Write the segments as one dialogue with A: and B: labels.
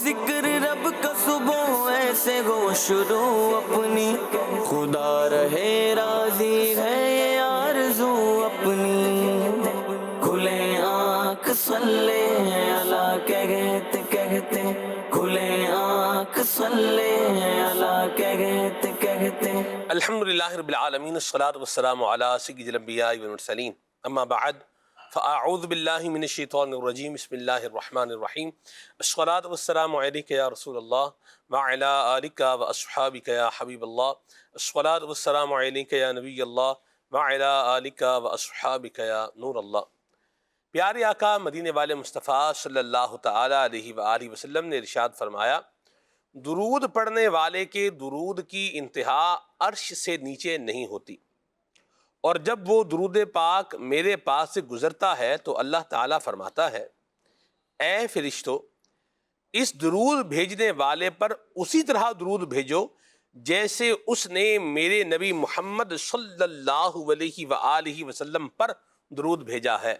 A: ذکر رب کا صبح ایسے ہو شروع اپنی، خدا رہے راضی ہے یہ آرزو اپنی، کھلے آنکھ صلی اللہ کہتے کہتے، کھلے آنکھ صلی اللہ کہتے کہتے۔
B: الحمدللہ رب العالمین، الصلاۃ والسلام علی سید الانبیاء والمرسلین، اما بعد فاعوذ باللہ من الشیطان الرجیم، بسم اللہ الرحمن الرحیم۔ الصلاۃ والسلام علیک یا رسول اللہ وعلی آلک واصحابک یا حبیب اللہ، الصلاۃ والسلام علیک یا نبی اللہ وعلی آلک واصحابک یا نور اللہ۔ پیارے آقا مدینے والے مصطفیٰ صلی اللہ تعالی علیہ وآلہ وسلم نے ارشاد فرمایا، درود پڑھنے والے کے درود کی انتہا عرش سے نیچے نہیں ہوتی، اور جب وہ درود پاک میرے پاس سے گزرتا ہے تو اللہ تعالیٰ فرماتا ہے، اے فرشتو، اس درود بھیجنے والے پر اسی طرح درود بھیجو جیسے اس نے میرے نبی محمد صلی اللہ علیہ وآلہ وسلم پر درود بھیجا ہے۔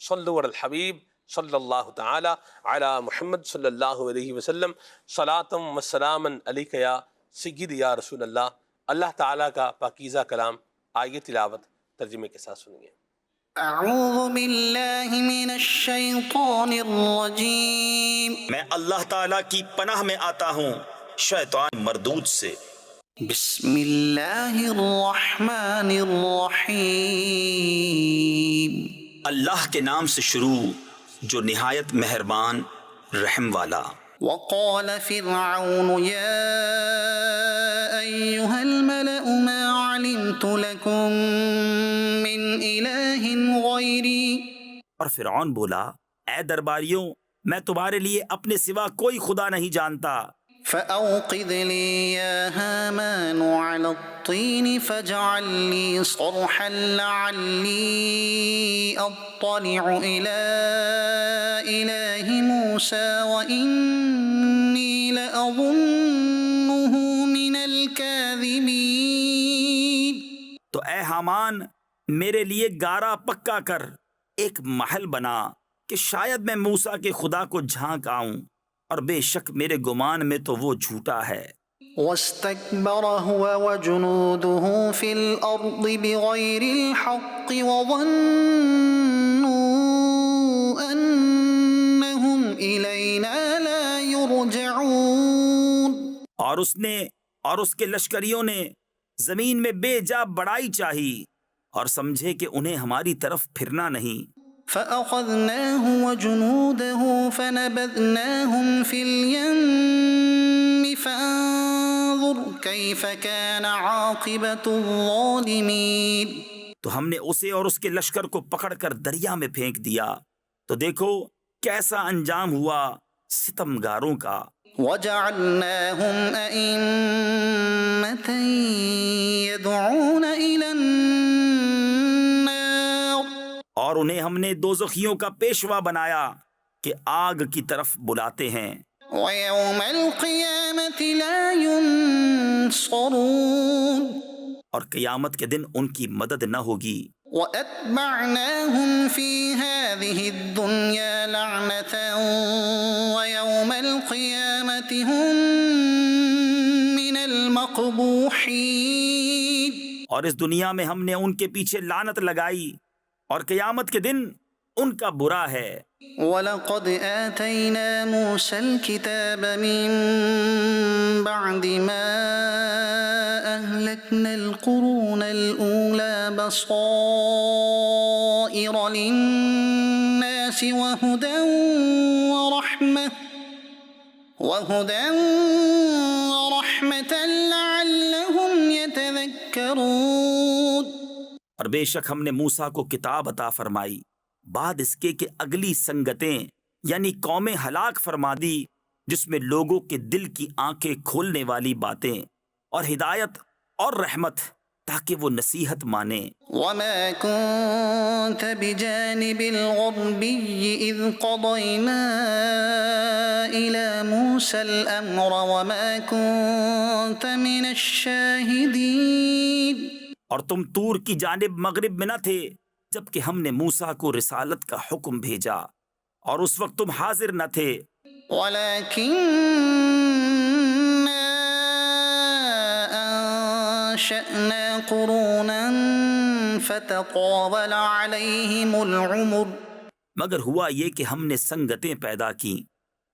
B: صلو علی الحبیب صلی اللہ تعالی علی محمد صلی اللہ علیہ وسلم، صلاۃ و سلاما علیک یا سید یا رسول اللہ۔ اللہ تعالیٰ کا پاکیزہ کلام، آئیے تلاوت ترجمے کے ساتھ سنیے۔
C: اعوذ باللہ من الشیطان الرجیم،
D: میں اللہ تعالیٰ کی پناہ میں آتا ہوں شیطان مردود سے۔
C: بسم اللہ الرحمن الرحیم،
D: اللہ کے نام سے شروع جو نہایت مہربان رحم والا۔
C: وقال فرعون یا ایہا الملأ ما علمت لکم من الہ غیری،
D: اور فرعون بولا، اے درباریوں، میں تمہارے لیے اپنے سوا کوئی خدا نہیں جانتا۔
C: فأوقد لي يا هامان على الطين فاجعل لي صرحا لعلي أطلع إلى إله موسى وإني لأظنه من الكاذبين۔
D: تو اے حامان، میرے لیے گارا پکا کر ایک محل بنا کہ شاید میں موسیٰ کے خدا کو جھانک آؤں، اور بے شک میرے گمان میں تو وہ جھوٹا ہے۔
C: واستكبر هو وجنوده في الأرض بغير الحق وظنوا أنهم إلينا لا يرجعون۔
D: اور اس نے اور اس کے لشکریوں نے زمین میں بے جا بڑائی چاہی، اور سمجھے کہ انہیں ہماری طرف پھرنا نہیں۔
C: فأخذناه وجنوده فنبذناهم في اليم فانظر كيف كان عاقبة الظالمين۔
D: تو ہم نے اسے اور اس کے لشکر کو پکڑ کر دریا میں پھینک دیا، تو دیکھو کیسا انجام ہوا ستمگاروں کا۔
C: وجعلناهم أئمة يدعون إلى
D: اور انہیں ہم نے دوزخیوں کا پیشوا بنایا کہ آگ کی طرف بلاتے ہیں۔
C: وَيَوْمَ الْقِيَامَةِ لَا يُنصَرُونَ،
D: اور قیامت کے دن ان کی مدد نہ ہوگی۔
C: وَأَتْبَعْنَاهُمْ فِي هَذِهِ الدُّنْيَا لَعْنَةً وَيَوْمَ الْقِيَامَةِ هُمْ مِنَ الْمَقْبُوحِينَ،
D: اور اس دنیا میں ہم نے ان کے پیچھے لعنت لگائی، اور قیامت کے دن ان کا برا ہے۔
C: وَلَقَدْ آتَيْنَا مُوسَى الْكِتَابَ مِن بَعْدِ مَا أَهْلَكْنَا الْقُرُونَ الْأُولَى بَصَائِرَ لِلنَّاسِ وَهُدًى وَرَحْمَةً لَعَلَّهُمْ يَتَذَكَّرُونَ۔
D: اور بے شک ہم نے موسیٰ کو کتاب عطا فرمائی بعد اس کے کہ اگلی سنگتیں یعنی قومیں ہلاک فرما دی، جس میں لوگوں کے دل کی آنکھیں کھولنے والی باتیں اور ہدایت اور رحمت، تاکہ وہ نصیحت مانیں۔
C: وَمَا كُنْتَ بِجَانِبِ الْغَرْبِيِّ إِذْ قَضَيْنَا إِلَى مُوسَى الْأَمْرَ وَمَا كُنْتَ مِنَ الشَّاهِدِينَ،
D: اور تم طور کی جانب مغرب میں نہ تھے جبکہ ہم نے موسیٰ کو رسالت کا حکم بھیجا، اور اس وقت تم حاضر نہ تھے۔
C: وَلَكِنَّا أَنشَأْنَا قُرُونًا فَتَطَاوَلَ عَلَيْهِمُ الْعُمُرُ
D: مگر ہوا یہ کہ ہم نے سنگتیں پیدا کی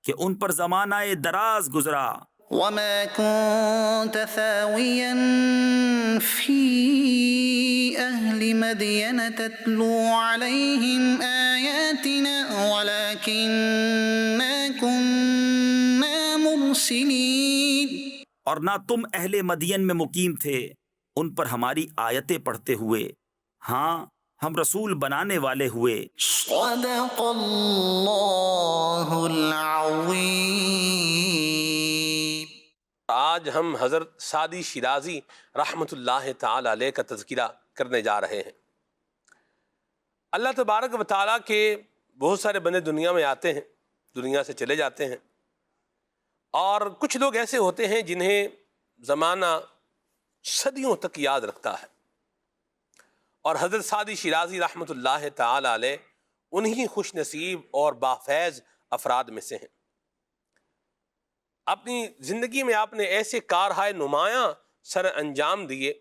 D: کہ ان پر زمانہ دراز گزرا،
C: وَمَا كُنْتَ ثَاوِيًا فِي أَهْلِ مَدْيَنَ تَتْلُو عَلَيْهِمْ آيَاتِنَا وَلَكِنَّا كُنَّا مُرْسِلِينَ،
D: اور نہ تم اہل مدین میں مقیم تھے ان پر ہماری آیتیں پڑھتے ہوئے، ہاں ہم رسول بنانے والے ہوئے۔
C: صدق اللہ العظیم۔
B: آج ہم حضرت سعدی شیرازی رحمۃ اللہ تعالی علیہ کا تذکرہ کرنے جا رہے ہیں۔ اللہ تبارک و تعالیٰ کے بہت سارے بندے دنیا میں آتے ہیں، دنیا سے چلے جاتے ہیں، اور کچھ لوگ ایسے ہوتے ہیں جنہیں زمانہ صدیوں تک یاد رکھتا ہے، اور حضرت سعدی شیرازی رحمۃ اللہ تعالی علیہ انہی خوش نصیب اور بافیض افراد میں سے ہیں۔ اپنی زندگی میں آپ نے ایسے کارہائے نمایاں سر انجام دیے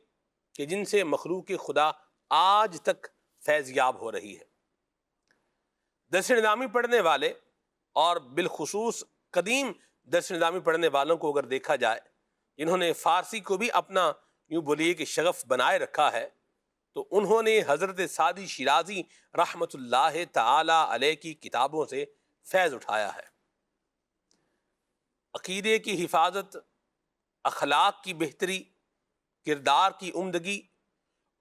B: کہ جن سے مخلوق خدا آج تک فیض یاب ہو رہی ہے۔ درس نظامی پڑھنے والے اور بالخصوص قدیم درس نظامی پڑھنے والوں کو اگر دیکھا جائے، جنہوں نے فارسی کو بھی اپنا یوں بولیے کہ شغف بنائے رکھا ہے، تو انہوں نے حضرت سعدی شیرازی رحمۃ اللہ تعالی علیہ کی کتابوں سے فیض اٹھایا ہے۔ عقیدے کی حفاظت، اخلاق کی بہتری، کردار کی عمدگی،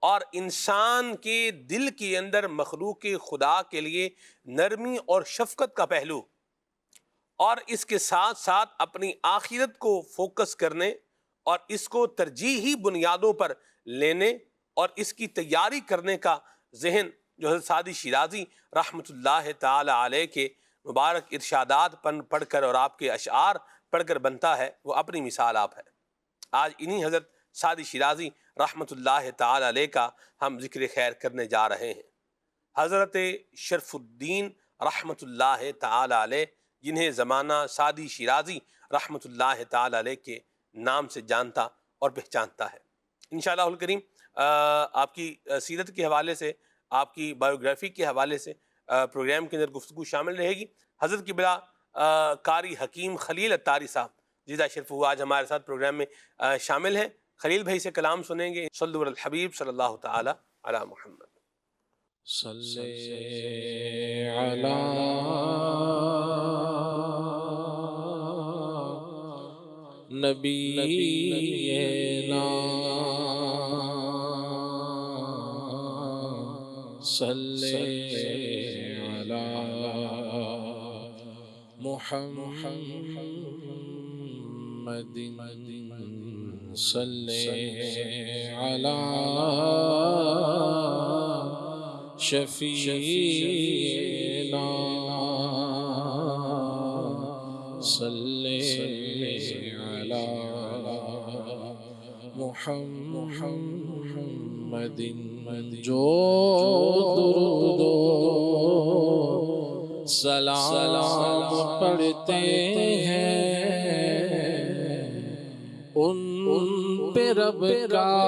B: اور انسان کے دل کے اندر مخلوق خدا کے لیے نرمی اور شفقت کا پہلو، اور اس کے ساتھ ساتھ اپنی آخرت کو فوکس کرنے اور اس کو ترجیحی بنیادوں پر لینے اور اس کی تیاری کرنے کا ذہن جو حضرت سعدی شیرازی رحمۃ اللہ تعالی علیہ کے مبارک ارشادات پڑھ کر اور آپ کے اشعار پڑھ کر بنتا ہے، وہ اپنی مثال آپ ہے۔ آج انہی حضرت سعدی شیرازی رحمۃ اللہ تعالی علیہ کا ہم ذکر خیر کرنے جا رہے ہیں۔ حضرت شرف الدین رحمۃ اللہ تعالی علیہ، جنہیں زمانہ سعدی شیرازی رحمۃ اللہ تعالی علیہ کے نام سے جانتا اور پہچانتا ہے۔ انشاءاللہ الکریم آپ کی سیرت کے حوالے سے، آپ کی بایوگرافی کے حوالے سے پروگرام کے اندر گفتگو شامل رہے گی۔ حضرت قبلہ قاری حکیم خلیل اتاری صاحب جزا شرف ہوا آج ہمارے ساتھ پروگرام میں شامل ہیں۔ خلیل بھائی سے کلام سنیں گے۔ صلو علی الحبیب صلی اللہ تعالی علی محمد۔
E: صلی علی نبینا صلی علی محمد صلی علی شفیعنا صلی علی محمد جو درود و سلام پڑھتے ہیں ان پہ رب کا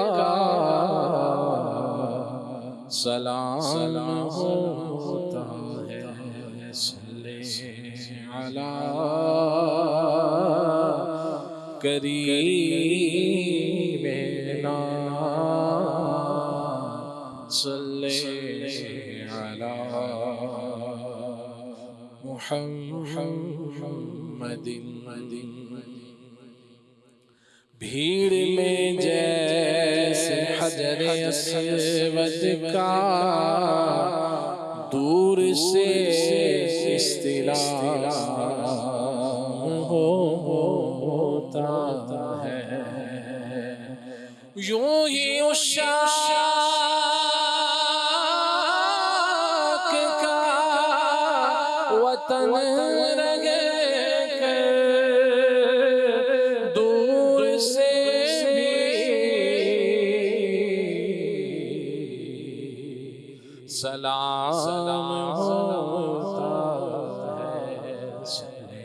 E: سلام ہوتا ہے۔ صلی علی کریمنا صلی علی محمد۔ بھیڑ میں جیسے حجر اسود کا دور سے استلام ہوتا ہے، یوں ہی عشاق کا وطن رہے دور سے بھی سلام ہوتا ہے۔ صلی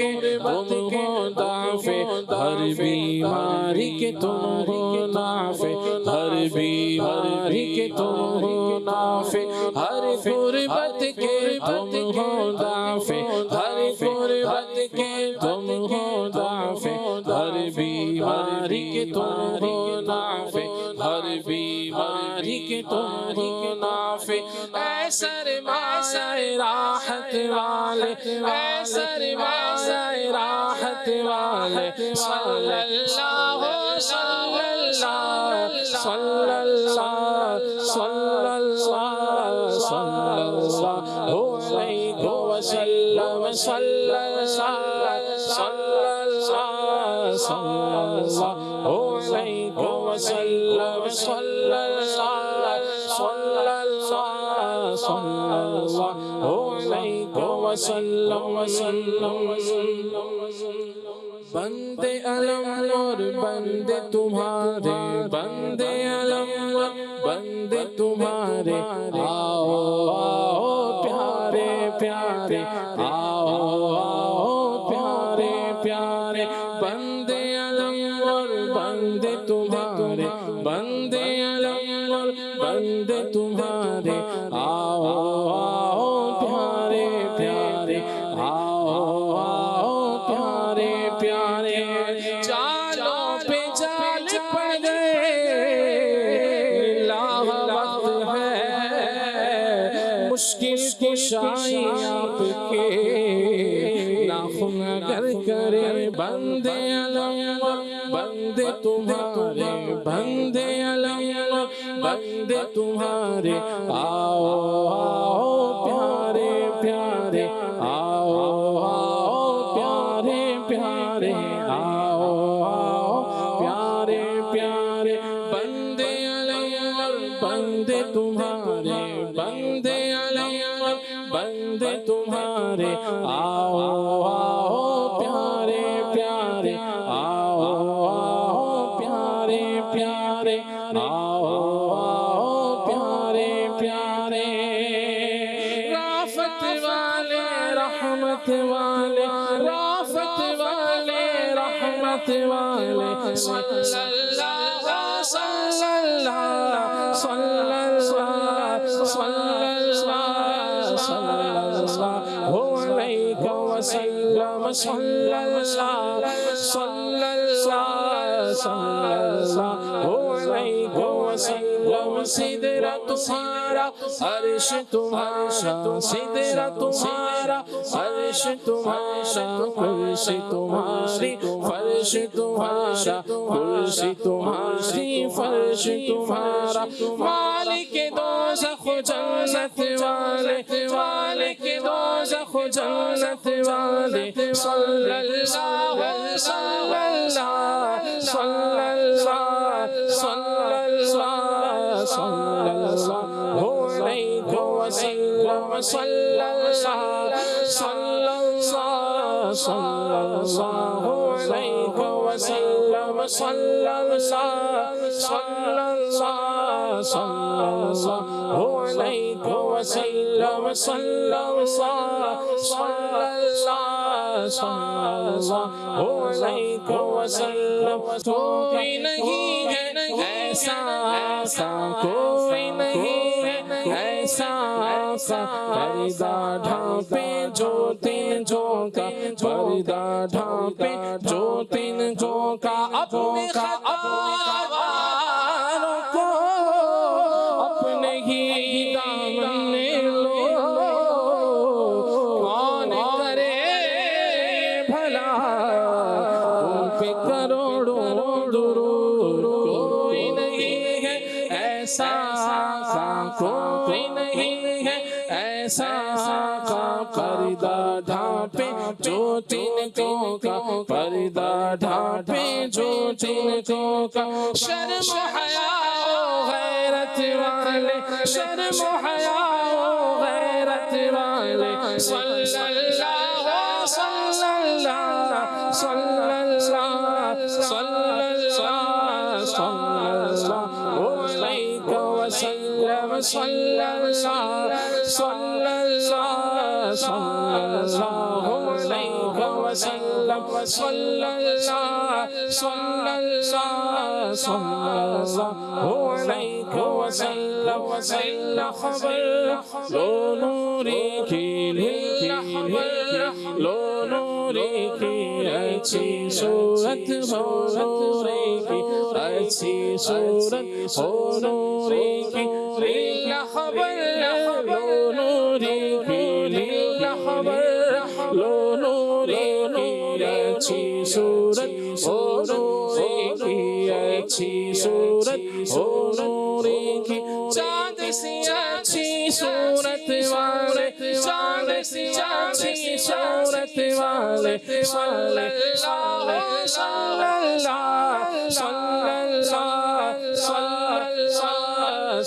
E: کے تم ہو دافع ہر بیماری کے تم ہو نافع ہر بیماری کے تم ہو نافع ہر غربت کے تم ہو دافع ہر غربت کے تم ہو دافع ہر بیماری کے تم ہو نافع ہر بیماری کے تم ہو نافع اے سرمایہ راحت والے اے سرمایہ راحت والے صلی اللہ صلی اللہ صلی اللہ صلی اللہ صلی اللہ علیہ وسلم صلی اللہ صلی اللہ صلی اللہ علیہ وسلم صلی اللہ صلی اللہ صلی اللہ علیہ وسلم بندے علم اور بندے تمہارے بندے علم اور بندے تمہارے آؤ آؤ پیارے پیارے آؤ آؤ پیارے پیارے بندے علم اور بندے تمہارے بندے علم اور بندے تمہارے آؤ آؤ پیارے پیارے آؤ آؤ پیارے پیارے جالوں پہ جال پڑ گئے لاہ وقت ہے مشکل کشائی آپ کے ناخن اگر کرے بندے علم بندے تمہارے بندے علم بندے تمہارے آؤ آؤ پیارے پیارے آؤ آؤ پیارے پیارے آؤ آؤ پیارے پیارے بندے علم بندے تمہارے بندے علم بندے تمہارے آؤ آؤ پیارے پیارے آؤ آؤ پیارے پیارے آؤ آؤ پیارے پیارے رافت والے رحمت والے رافت والے رحمت والے صلی اللہ صلی اللہ صلی اللہ صلی اللہ صلی اللہ علیہ وسلم صلی اللہ صلی اللہ صلی اللہ علیہ وسلم سدرہ تمہارا عرش تمہارا سدرہ تمہارا عرش تمہارا کرسی تمہاری فرش تمہارا کرسی تمہاری فرش تمہارا مالک دوزخ جنت والے مالک دوزخ جنت والے صلی اللہ صلی اللہ صلی اللہ صلی اللہ صلی اللہ علیہ وسلم صلی اللہ صلی اللہ صلی اللہ علیہ وسلم صلی اللہ صلی اللہ صلی اللہ علیہ وسلم صلی اللہ صلی اللہ صلی اللہ علیہ وسلم کوئی نہیں ہے ایسا آقا کوئی نہیں ہے ایسا آقا پردہ ڈھانپے جو تین جو کا پردہ ڈھانپے جو تین جو کا اپنے خطاواروں کو اپنے ہی دامن میں لو کون کرے بھلا تم پہ کروڑوں درود کوئی نہیں ہے ایسا آقا کوئی نہیں ہے ایسا آقا پردہ ڈھانپے جو تین کو کا پردہ ڈھانپے جو تین کو کا شرم و حیا و غیرت والے شرم و حیا و غیرت والے صلی اللہ صلی اللہ صلی اللہ صلی اللہ صلی اللہ علیہ وسلم صلی اللہ صلی اللہ صلی اللہ علیہ وسلم وسلم صلی اللہ صلی اللہ صلی اللہ علیہ وسلم وسلم خبر لو نوری کی للخبر لو نوری کی اچھی صورت ہو نوری کی اچھی صورت ہو نوری کی للخبر لو نوری کی للخبر لو نوری کی اچھی صورت ہو نوری کی اچھی صورت ہو نوری کی چاند سی اچھی صورت والے چاند سی اچھی صورت والے صلی اللہ صلی اللہ صلی اللہ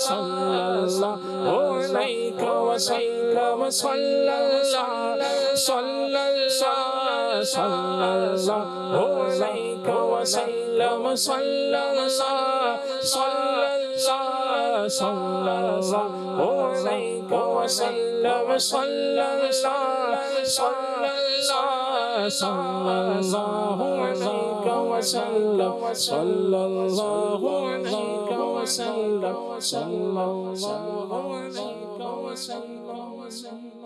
E: صلی اللہ علیہ وسلم صلی اللہ صلی اللہ صلی اللہ علیہ وسلم صلی اللہ صلی اللہ صلی اللہ علیہ وسلم صلی اللہ صلی اللہ صلی اللہ علیہ وسلم صلی اللہ علیہ وسلم صلی اللہ علیہ وسلم.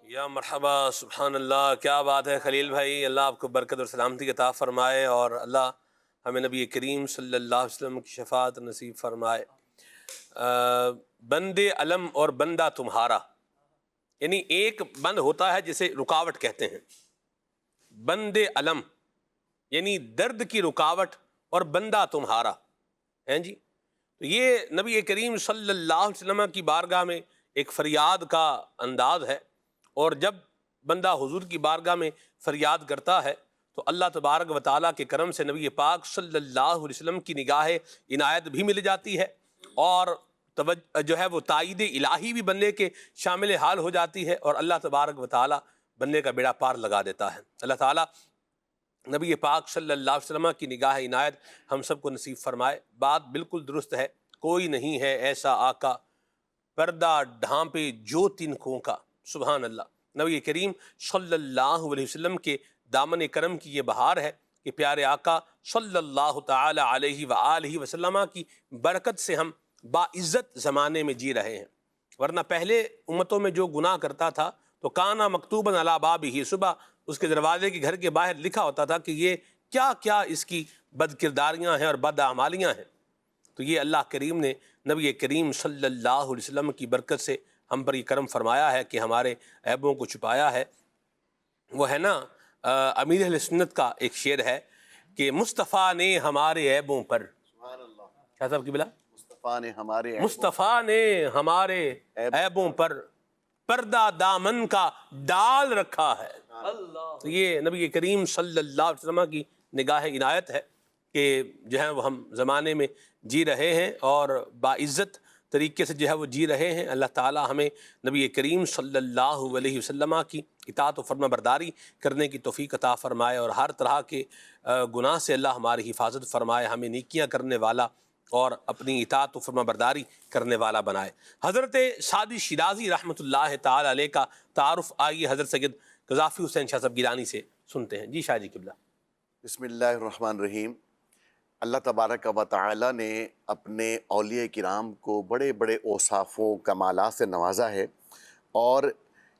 B: یا مرحبا، سبحان اللہ، کیا بات ہے خلیل بھائی. اللہ آپ کو برکت اور سلامتی عطا فرمائے اور اللہ ہمیں نبی کریم صلی اللہ علیہ وسلم کی شفاعت نصیب فرمائے. بند علم اور بندہ تمہارا، یعنی ایک بند ہوتا ہے جسے رکاوٹ کہتے ہیں. بند علم یعنی درد کی رکاوٹ، اور بندہ تمہارا ہیں جی. تو یہ نبی کریم صلی اللہ علیہ وسلم کی بارگاہ میں ایک فریاد کا انداز ہے، اور جب بندہ حضور کی بارگاہ میں فریاد کرتا ہے تو اللہ تبارک و تعالیٰ کے کرم سے نبی پاک صلی اللہ علیہ وسلم کی نگاہ عنایت بھی مل جاتی ہے، اور جو ہے وہ تائید الہی بھی بندے کے شامل حال ہو جاتی ہے، اور اللہ تبارک و تعالیٰ بندے کا بیڑا پار لگا دیتا ہے. اللہ تعالیٰ نبی پاک صلی اللہ علیہ وسلم کی نگاہ عنایت ہم سب کو نصیب فرمائے. بات بالکل درست ہے، کوئی نہیں ہے ایسا آقا پردہ ڈھانپے جو تنکوں کا. سبحان اللہ. نبی کریم صلی اللہ علیہ وسلم کے دامن کرم کی یہ بہار ہے کہ پیارے آقا صلی اللہ تعالی علیہ وآلہ وسلم کی برکت سے ہم باعزت زمانے میں جی رہے ہیں. ورنہ پہلے امتوں میں جو گناہ کرتا تھا تو کانا مکتوباً علی بابہ، صبح اس کے دروازے کے گھر کے باہر لکھا ہوتا تھا کہ یہ کیا کیا اس کی بد کرداریاں ہیں اور بد اعمالیاں ہیں. تو یہ اللہ کریم نے نبی کریم صلی اللہ علیہ وسلم کی برکت سے ہم پر یہ کرم فرمایا ہے کہ ہمارے عیبوں کو چھپایا ہے. وہ ہے نا امیر اہل سنت کا ایک شعر ہے کہ مصطفیٰ نے ہمارے عیبوں پر، کیا صاحب کی بلا، مصطفیٰ نے ہمارے عیبوں پر پردہ دامن کا ڈال رکھا ہے. تو یہ نبی کریم صلی اللہ علیہ وسلم کی نگاہ عنایت ہے کہ جو ہے وہ ہم زمانے میں جی رہے ہیں اور باعزت طریقے سے جو ہے وہ جی رہے ہیں. اللہ تعالی ہمیں نبی کریم صلی اللہ علیہ وسلم کی اطاعت و فرما برداری کرنے کی توفیق عطا فرمائے، اور ہر طرح کے گناہ سے اللہ ہماری حفاظت فرمائے، ہمیں نیکیاں کرنے والا اور اپنی اطاعت و فرما برداری کرنے والا بنائے. حضرت سعدی شیرازی رحمۃ اللہ تعالی علیہ کا تعارف آئیے حضرت سید قذافی حسین شاہ صاحب گیلانی سے سنتے ہیں. جی شاہ جی قبلہ.
F: بسم اللہ الرحمن الرحیم. اللہ تبارک و تعالی نے اپنے اولیاء کرام کو بڑے بڑے اوصاف و کمالات سے نوازا ہے، اور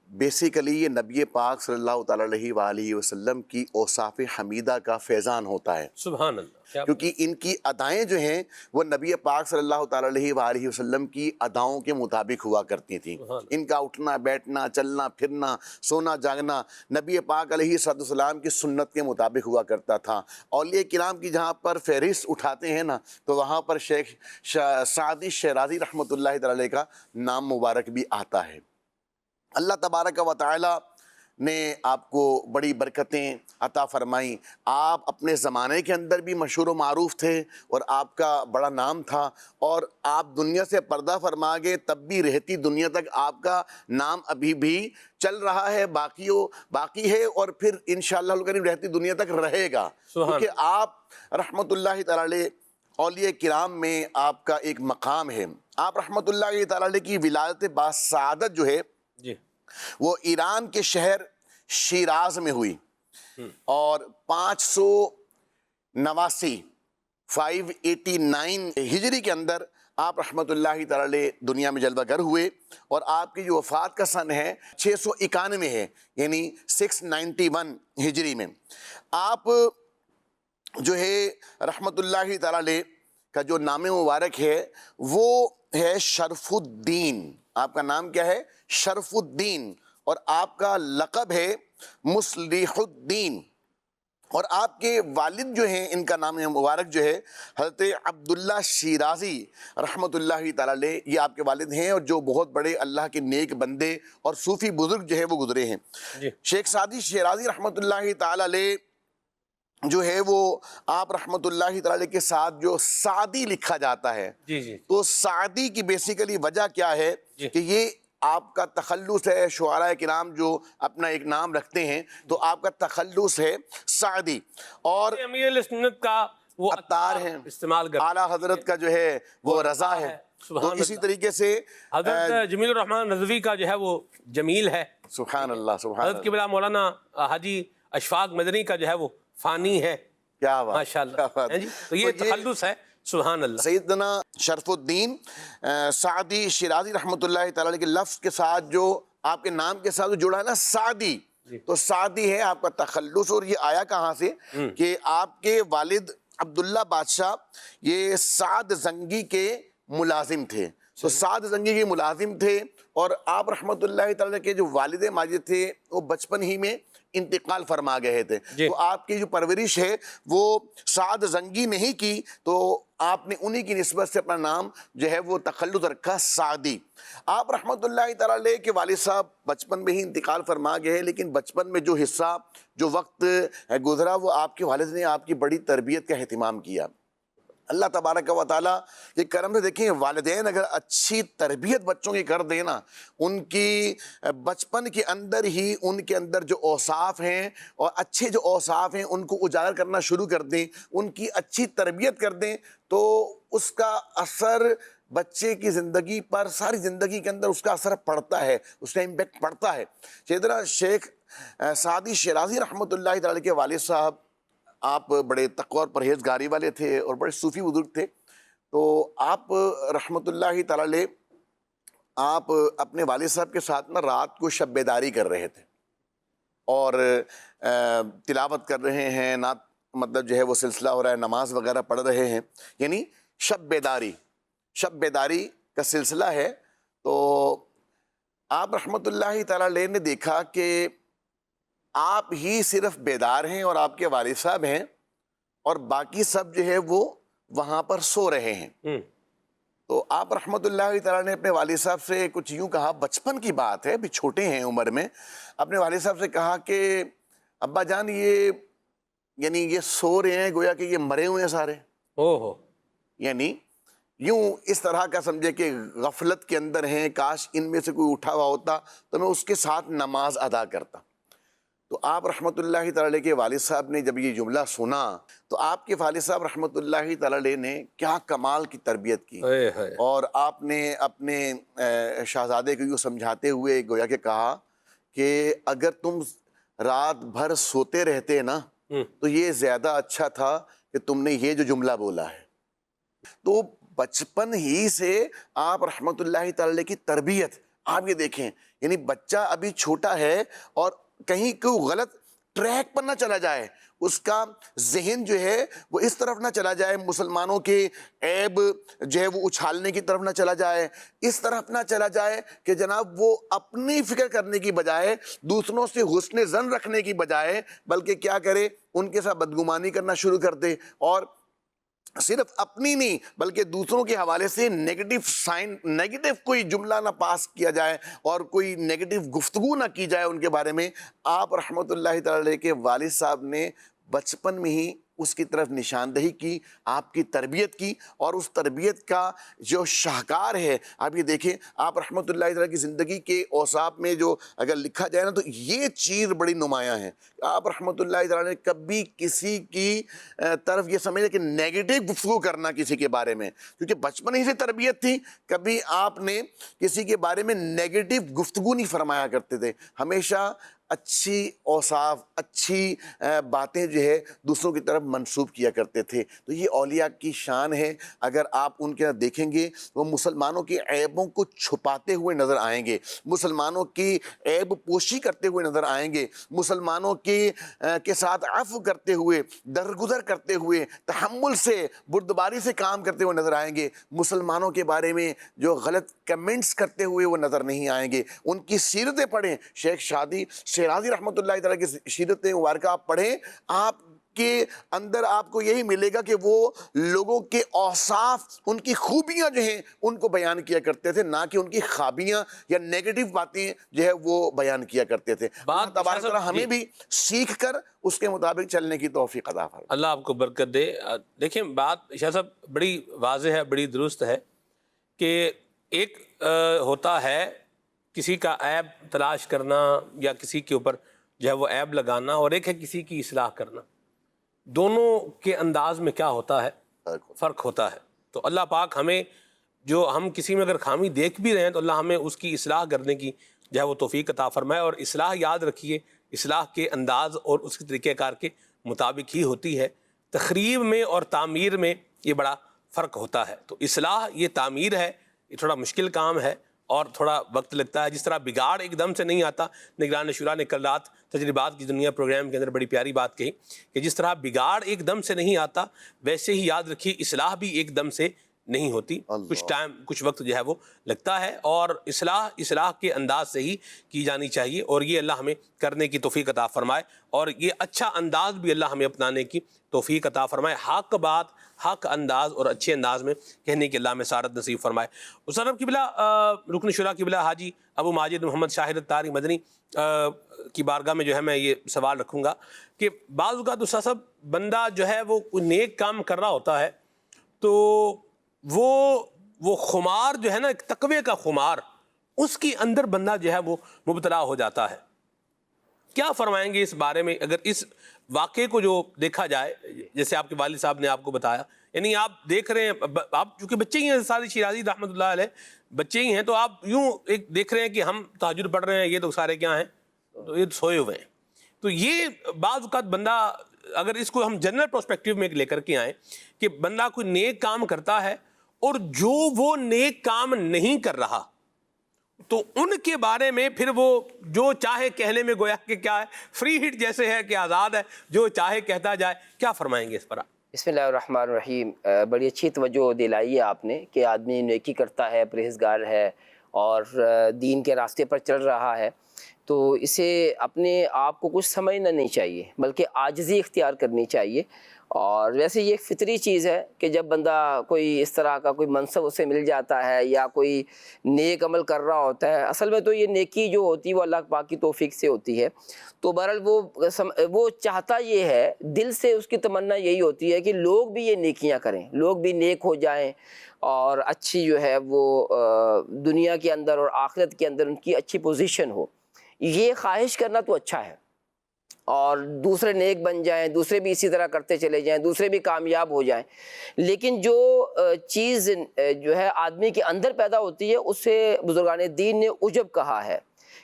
F: بیسیکلی یہ نبی پاک صلی اللہ تعالی علیہ وآلہ وسلم کی اوصاف حمیدہ کا فیضان ہوتا ہے.
B: سبحان اللہ.
F: کیونکہ ان کی ادائیں جو ہیں وہ نبی پاک صلی اللہ تعالی علیہ وآلہ وسلم کی اداؤں کے مطابق ہوا کرتی تھیں. ان کا اٹھنا بیٹھنا چلنا پھرنا سونا جاگنا نبی پاک علیہ السلام کی سنت کے مطابق ہوا کرتا تھا. اولیاء کرام کی جہاں پر فہرست اٹھاتے ہیں نا تو وہاں پر شیخ سعدی شیرازی رحمۃ اللہ تعالی علیہ کا نام مبارک بھی آتا ہے. اللہ تبارک و تعالی نے آپ کو بڑی برکتیں عطا فرمائیں. آپ اپنے زمانے کے اندر بھی مشہور و معروف تھے اور آپ کا بڑا نام تھا، اور آپ دنیا سے پردہ فرما گئے تب بھی رہتی دنیا تک آپ کا نام ابھی بھی چل رہا ہے، باقی ہے، اور پھر انشاءاللہ الکریم رہتی دنیا تک رہے گا. کیونکہ آپ رحمت اللہ تعالی علیہ اولیاء کرام میں آپ کا ایک مقام ہے. آپ رحمت اللہ تعالی علیہ کی ولادت باسعادت جو ہے
B: جی
F: وہ ایران کے شہر شیراز میں ہوئی. اور 589 ہجری کے اندر آپ رحمۃ اللہ تعالی دنیا میں جلوہ گر ہوئے، اور آپ کی جو وفات کا سن ہے 691 ہے، یعنی 691 ہجری میں آپ جو ہے رحمۃ اللہ تعالی کا جو نام مبارک ہے وہ ہے شرف الدین۔ آپ کا نام کیا ہے؟ شرف الدین، اور آپ کا لقب ہے مصلح الدین۔ اور آپ کے والد جو ہیں، ان کا نام مبارک جو ہے حضرت عبداللہ شیرازی رحمۃ اللہ تعالی علیہ، یہ آپ کے والد ہیں، اور جو بہت بڑے اللہ کے نیک بندے اور صوفی بزرگ جو ہے وہ گزرے ہیں۔ شیخ سعدی شیرازی رحمۃ اللہ تعالی علیہ جو ہے وہ آپ رحمۃ اللہ تعالی کے ساتھ جو سعدی لکھا جاتا ہے، تو سعدی کی بیسیکلی وجہ کیا ہے کہ یہ آپ کا تخلص ہے۔ شعراء کرام جو اپنا ایک نام رکھتے ہیں تو آپ کا تخلص ہے سعدی، اور
B: امیر اہل سنت کا وہ
F: عطار ہیں،
B: استعمال کرتے ہیں،
F: اعلیٰ حضرت کا جو ہے وہ رضا ہے۔ تو اسی طریقے سے
B: حضرت جمیل الرحمن رضوی کا جو ہے وہ جمیل ہے۔
F: سبحان اللہ، سبحان
B: حضرت قبلہ مولانا حاجی اشفاق مدنی کا جو ہے وہ فانی ہے۔
F: کیا بات،
B: ماشاءاللہ، تو یہ تخلص ہے، سبحان اللہ۔
F: سیدنا شرف الدین سعدی شیرازی رحمۃ اللہ تعالی کے لفظ کے ساتھ جو آپ کے نام کے ساتھ جڑا ہے نا سعدی، تو سعدی ہے آپ کا تخلص۔ اور یہ آیا کہاں سے کہ آپ کے والد عبداللہ بادشاہ یہ سعد زنگی کے ملازم تھے، تو سعد زنگی کے ملازم تھے، اور آپ رحمۃ اللہ تعالی کے جو والد ماجد تھے وہ بچپن ہی میں انتقال فرما گئے تھے، تو آپ کی جو پرورش ہے وہ سعد زنگی نہیں کی، تو آپ نے انہی کی نسبت سے اپنا نام جو ہے وہ تخلص رکھا سعدی۔ آپ رحمۃ اللہ تعالی کے والد صاحب بچپن میں ہی انتقال فرما گئے، لیکن بچپن میں جو حصہ جو وقت گزرا وہ آپ کے والد نے آپ کی بڑی تربیت کا اہتمام کیا۔ اللہ تبارک و تعالیٰ کے کرم سے دیکھیں، والدین اگر اچھی تربیت بچوں کی کر دیں نا، ان کی بچپن کے اندر ہی ان کے اندر جو اوصاف ہیں اور اچھے جو اوصاف ہیں ان کو اجاگر کرنا شروع کر دیں، ان کی اچھی تربیت کر دیں، تو اس کا اثر بچے کی زندگی پر، ساری زندگی کے اندر اس کا اثر پڑتا ہے، اس کا امپیکٹ پڑتا ہے۔ سیدنا شیخ سعدی شیرازی رحمۃ اللہ تعالی کے والد صاحب آپ بڑے تقوی اور پرہیزگاری والے تھے اور بڑے صوفی بزرگ تھے، تو آپ رحمۃ اللہ تعالی آپ اپنے والد صاحب کے ساتھ نا رات کو شب بیداری کر رہے تھے، اور تلاوت کر رہے ہیں، نعت مطلب جو ہے وہ سلسلہ ہو رہا ہے، نماز وغیرہ پڑھ رہے ہیں، یعنی شب بیداری کا سلسلہ ہے۔ تو آپ رحمۃ اللہ تعالی نے دیکھا کہ آپ ہی صرف بیدار ہیں اور آپ کے والد صاحب ہیں، اور باقی سب جو ہے وہ وہاں پر سو رہے ہیں۔ تو آپ رحمۃ اللہ تعالیٰ نے اپنے والد صاحب سے کچھ یوں کہا، بچپن کی بات ہے، ابھی چھوٹے ہیں عمر میں، اپنے والد صاحب سے کہا کہ ابا جان یہ سو رہے ہیں گویا کہ یہ مرے ہوئے ہیں سارے، یعنی یوں اس طرح کا سمجھے کہ غفلت کے اندر ہیں، کاش ان میں سے کوئی اٹھا ہوا ہوتا تو میں اس کے ساتھ نماز ادا کرتا۔ تو آپ رحمۃ اللہ تعالی کے والد صاحب نے جب یہ جملہ سنا تو آپ کے والد صاحب رحمۃ اللہ تعالی نے کیا کمال کی تربیت کی، اور آپ نے اپنے شہزادے کو یوں سمجھاتے ہوئے گویا کہ کہا کہ اگر تم رات بھر سوتے رہتے نا تو یہ زیادہ اچھا تھا کہ تم نے یہ جو جملہ بولا ہے۔ تو بچپن ہی سے آپ رحمۃ اللہ تعالی کی تربیت آپ یہ دیکھیں، یعنی بچہ ابھی چھوٹا ہے اور کہیں کوئی غلط ٹریک پر نہ چلا جائے، اس کا ذہن جو ہے وہ اس طرف نہ چلا جائے، مسلمانوں کے عیب جو ہے وہ اچھالنے کی طرف نہ چلا جائے، اس طرف نہ چلا جائے کہ جناب وہ اپنی فکر کرنے کی بجائے، دوسروں سے حسن ظن رکھنے کی بجائے، بلکہ کیا کرے، ان کے ساتھ بدگمانی کرنا شروع کر دے، اور صرف اپنی نہیں بلکہ دوسروں کے حوالے سے نیگیٹو کوئی جملہ نہ پاس کیا جائے اور کوئی نیگیٹو گفتگو نہ کی جائے ان کے بارے میں۔ آپ رحمۃ اللہ تعالی کے والد صاحب نے بچپن میں ہی اس کی طرف نشاندہی کی، آپ کی تربیت کی، اور اس تربیت کا جو شاہکار ہے آپ یہ دیکھیں، آپ رحمۃ اللہ تعالیٰ کی زندگی کے اوصاف میں جو اگر لکھا جائے نا تو یہ چیز بڑی نمایاں ہے۔ آپ رحمۃ اللہ تعالیٰ نے کبھی کسی کی طرف یہ سمجھے کہ نیگیٹو گفتگو کرنا کسی کے بارے میں، کیونکہ بچپن ہی سے تربیت تھی، کبھی آپ نے کسی کے بارے میں نیگیٹو گفتگو نہیں فرمایا کرتے تھے، ہمیشہ اچھی اوصاف، اچھی باتیں جو ہے دوسروں کی طرف منسوب کیا کرتے تھے. تو یہ اولیاء کی شان ہے. اگر آپ ان کے دیکھیں گے وہ مسلمانوں کی عیبوں کو چھپاتے ہوئے نظر آئیں گے، مسلمانوں کی عیب پوشی کرتے ہوئے نظر آئیں گے، مسلمانوں کے ساتھ عفو کرتے ہوئے، درگزر کرتے ہوئے، تحمل سے، بردباری سے کام کرتے ہوئے نظر آئیں گے. مسلمانوں کے بارے میں جو غلط کمنٹس کرتے ہوئے وہ نظر نہیں آئیں گے. ان کی سیرتیں پڑھیں، شیخ شادی شیرازی رحمۃ اللہ تعالیٰ کی سیرت مبارکہ آپ پڑھیں، آپ کے اندر آپ کو یہی ملے گا کہ وہ لوگوں کے اوصاف، ان کی خوبیاں جو ہیں ان کو بیان کیا کرتے تھے، نہ کہ ان کی خابیاں یا نیگیٹو باتیں جو ہے وہ بیان کیا کرتے تھے. اللہ تبارک و تعالیٰ ہمیں بھی سیکھ کر اس کے مطابق چلنے کی توفیق عطا فرمائے.
B: اللہ آپ کو برکت دے. دیکھیں بات شاہ صاحب بڑی واضح ہے، بڑی درست ہے کہ ایک ہوتا ہے کسی کا عیب تلاش کرنا یا کسی کے اوپر جو ہے وہ عیب لگانا، اور ایک ہے کسی کی اصلاح کرنا. دونوں کے انداز میں کیا ہوتا ہے؟ فرق ہوتا ہے. تو اللہ پاک ہمیں جو ہم کسی میں اگر خامی دیکھ بھی رہے ہیں تو اللہ ہمیں اس کی اصلاح کرنے کی جو ہے وہ توفیق عطا فرمائے. اور اصلاح یاد رکھیے اصلاح کے انداز اور اس کے طریقہ کار کے مطابق ہی ہوتی ہے. تخریب میں اور تعمیر میں یہ بڑا فرق ہوتا ہے. تو اصلاح یہ تعمیر ہے، یہ تھوڑا مشکل کام ہے اور تھوڑا وقت لگتا ہے. جس طرح بگاڑ ایک دم سے نہیں آتا، نگران شورا نے کل رات تجربات کی دنیا پروگرام کے اندر بڑی پیاری بات کہی کہ جس طرح بگاڑ ایک دم سے نہیں آتا، ویسے ہی یاد رکھیے اصلاح بھی ایک دم سے نہیں ہوتی. کچھ ٹائم، کچھ وقت جو ہے وہ لگتا ہے، اور اصلاح کے انداز سے ہی کی جانی چاہیے. اور یہ اللہ ہمیں کرنے کی توفیق عطا فرمائے، اور یہ اچھا انداز بھی اللہ ہمیں اپنانے کی توفیق عطا فرمائے. حق بات، حق انداز اور اچھے انداز میں کہنے کی اللہ میں سعادت نصیب فرمائے. استاد صاحب قبلہ، رکن شورا قبلہ حاجی ابو ماجد محمد شاہد الطاری مدنی کی بارگاہ میں جو ہے میں یہ سوال رکھوں گا کہ بعض اوقات استاد صاحب بندہ جو ہے وہ کوئی نیک کام کر رہا ہوتا ہے تو وہ خمار جو ہے نا، ایک تقوی کا خمار، اس کی اندر بندہ جو ہے وہ مبتلا ہو جاتا ہے. کیا فرمائیں گے اس بارے میں؟ اگر اس واقعے کو جو دیکھا جائے، جیسے آپ کے والد صاحب نے آپ کو بتایا، یعنی آپ دیکھ رہے ہیں، آپ چونکہ بچے ہی ہیں، ساری شیرازی رحمۃ اللہ علیہ بچے ہی ہیں، تو آپ یوں ایک دیکھ رہے ہیں کہ ہم تہجد پڑھ رہے ہیں، یہ تو سارے کیا ہیں، تو یہ سوئے ہوئے ہیں. تو یہ بعض اوقات بندہ، اگر اس کو ہم جنرل پرسپیکٹیو میں لے کر کے آئیں کہ بندہ کوئی نیک کام کرتا ہے اور جو وہ نیک کام نہیں کر رہا، تو ان کے بارے میں پھر وہ جو چاہے کہنے میں گویا کہ کیا ہے، فری ہٹ جیسے ہے کہ آزاد ہے، جو چاہے کہتا جائے. کیا فرمائیں گے اس پر آپ؟
G: بسم اللہ الرحمن الرحیم. بڑی اچھی توجہ دلائی ہے آپ نے کہ آدمی نیکی کرتا ہے، پرہیزگار ہے اور دین کے راستے پر چل رہا ہے، تو اسے اپنے آپ کو کچھ سمجھنا نہیں چاہیے، بلکہ عاجزی اختیار کرنی چاہیے. اور ویسے یہ ایک فطری چیز ہے کہ جب بندہ کوئی اس طرح کا کوئی منصب اسے مل جاتا ہے یا کوئی نیک عمل کر رہا ہوتا ہے، اصل میں تو یہ نیکی جو ہوتی ہے وہ اللہ پاک کی توفیق سے ہوتی ہے. تو بہرحال وہ چاہتا یہ ہے، دل سے اس کی تمنا یہی ہوتی ہے کہ لوگ بھی یہ نیکیاں کریں، لوگ بھی نیک ہو جائیں، اور اچھی جو ہے وہ دنیا کے اندر اور آخرت کے اندر ان کی اچھی پوزیشن ہو. یہ خواہش کرنا تو اچھا ہے، اور دوسرے نیک بن جائیں، دوسرے بھی اسی طرح کرتے چلے جائیں، دوسرے بھی کامیاب ہو جائیں. لیکن جو چیز جو ہے آدمی کے اندر پیدا ہوتی ہے، اسے بزرگان دین نے عجب کہا ہے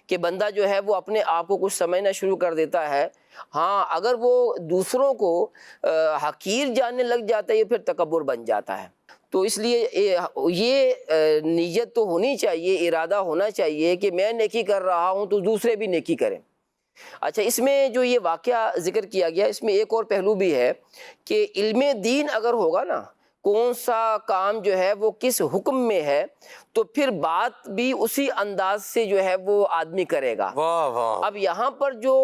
G: کہ بندہ جو ہے وہ اپنے آپ کو کچھ سمجھنا شروع کر دیتا ہے. ہاں، اگر وہ دوسروں کو حقیر جاننے لگ جاتا ہے، یہ پھر تکبر بن جاتا ہے. تو اس لیے یہ نیت تو ہونی چاہیے، ارادہ ہونا چاہیے کہ میں نیکی کر رہا ہوں تو دوسرے بھی نیکی کریں. اچھا، اس میں جو یہ واقعہ ذکر کیا گیا، اس میں ایک اور پہلو بھی ہے کہ علم دین اگر ہوگا نا، کون سا کام جو ہے وہ کس حکم میں ہے، تو پھر بات بھی اسی انداز سے جو ہے وہ آدمی کرے گا. اب یہاں پر جو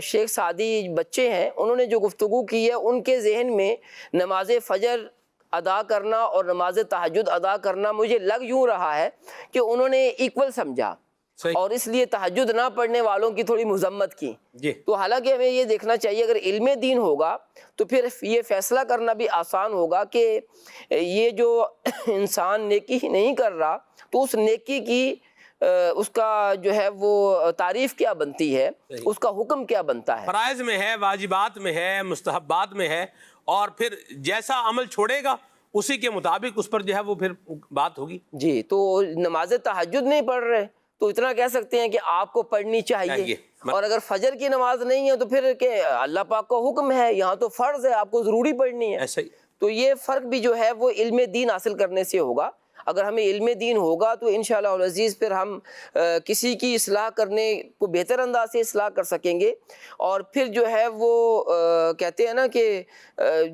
G: شیخ سعدی بچے ہیں، انہوں نے جو گفتگو کی ہے، ان کے ذہن میں نماز فجر ادا کرنا اور نماز تہجد ادا کرنا مجھے لگ یوں رہا ہے کہ انہوں نے ایکول سمجھا، اور اس لیے تہجد نہ پڑھنے والوں کی تھوڑی مذمت کی. تو حالانکہ ہمیں یہ دیکھنا چاہیے، اگر علم دین ہوگا تو پھر یہ فیصلہ کرنا بھی آسان ہوگا کہ یہ جو انسان نیکی ہی نہیں کر رہا، تو اس نیکی کی اس کا جو ہے وہ تعریف کیا بنتی ہے، اس کا حکم کیا بنتا ہے،
B: فرائض میں ہے، واجبات میں ہے، مستحبات میں ہے، اور پھر جیسا عمل چھوڑے گا اسی کے مطابق اس پر جو ہے وہ پھر بات ہوگی.
G: جی. تو نماز تہجد نہیں پڑھ رہے، تو اتنا کہہ سکتے ہیں کہ آپ کو پڑھنی چاہیے. اور اگر فجر کی نماز نہیں ہے تو پھر کہ اللہ پاک کا حکم ہے, یہاں تو فرض ہے, آپ کو ضروری پڑھنی ہے.
B: ایسا ہی
G: تو یہ فرق بھی جو ہے وہ علم دین حاصل کرنے سے ہوگا. اگر ہمیں علم دین ہوگا تو انشاءاللہ العزیز پھر ہم کسی کی اصلاح کرنے کو بہتر انداز سے اصلاح کر سکیں گے. اور پھر جو ہے وہ کہتے ہیں نا کہ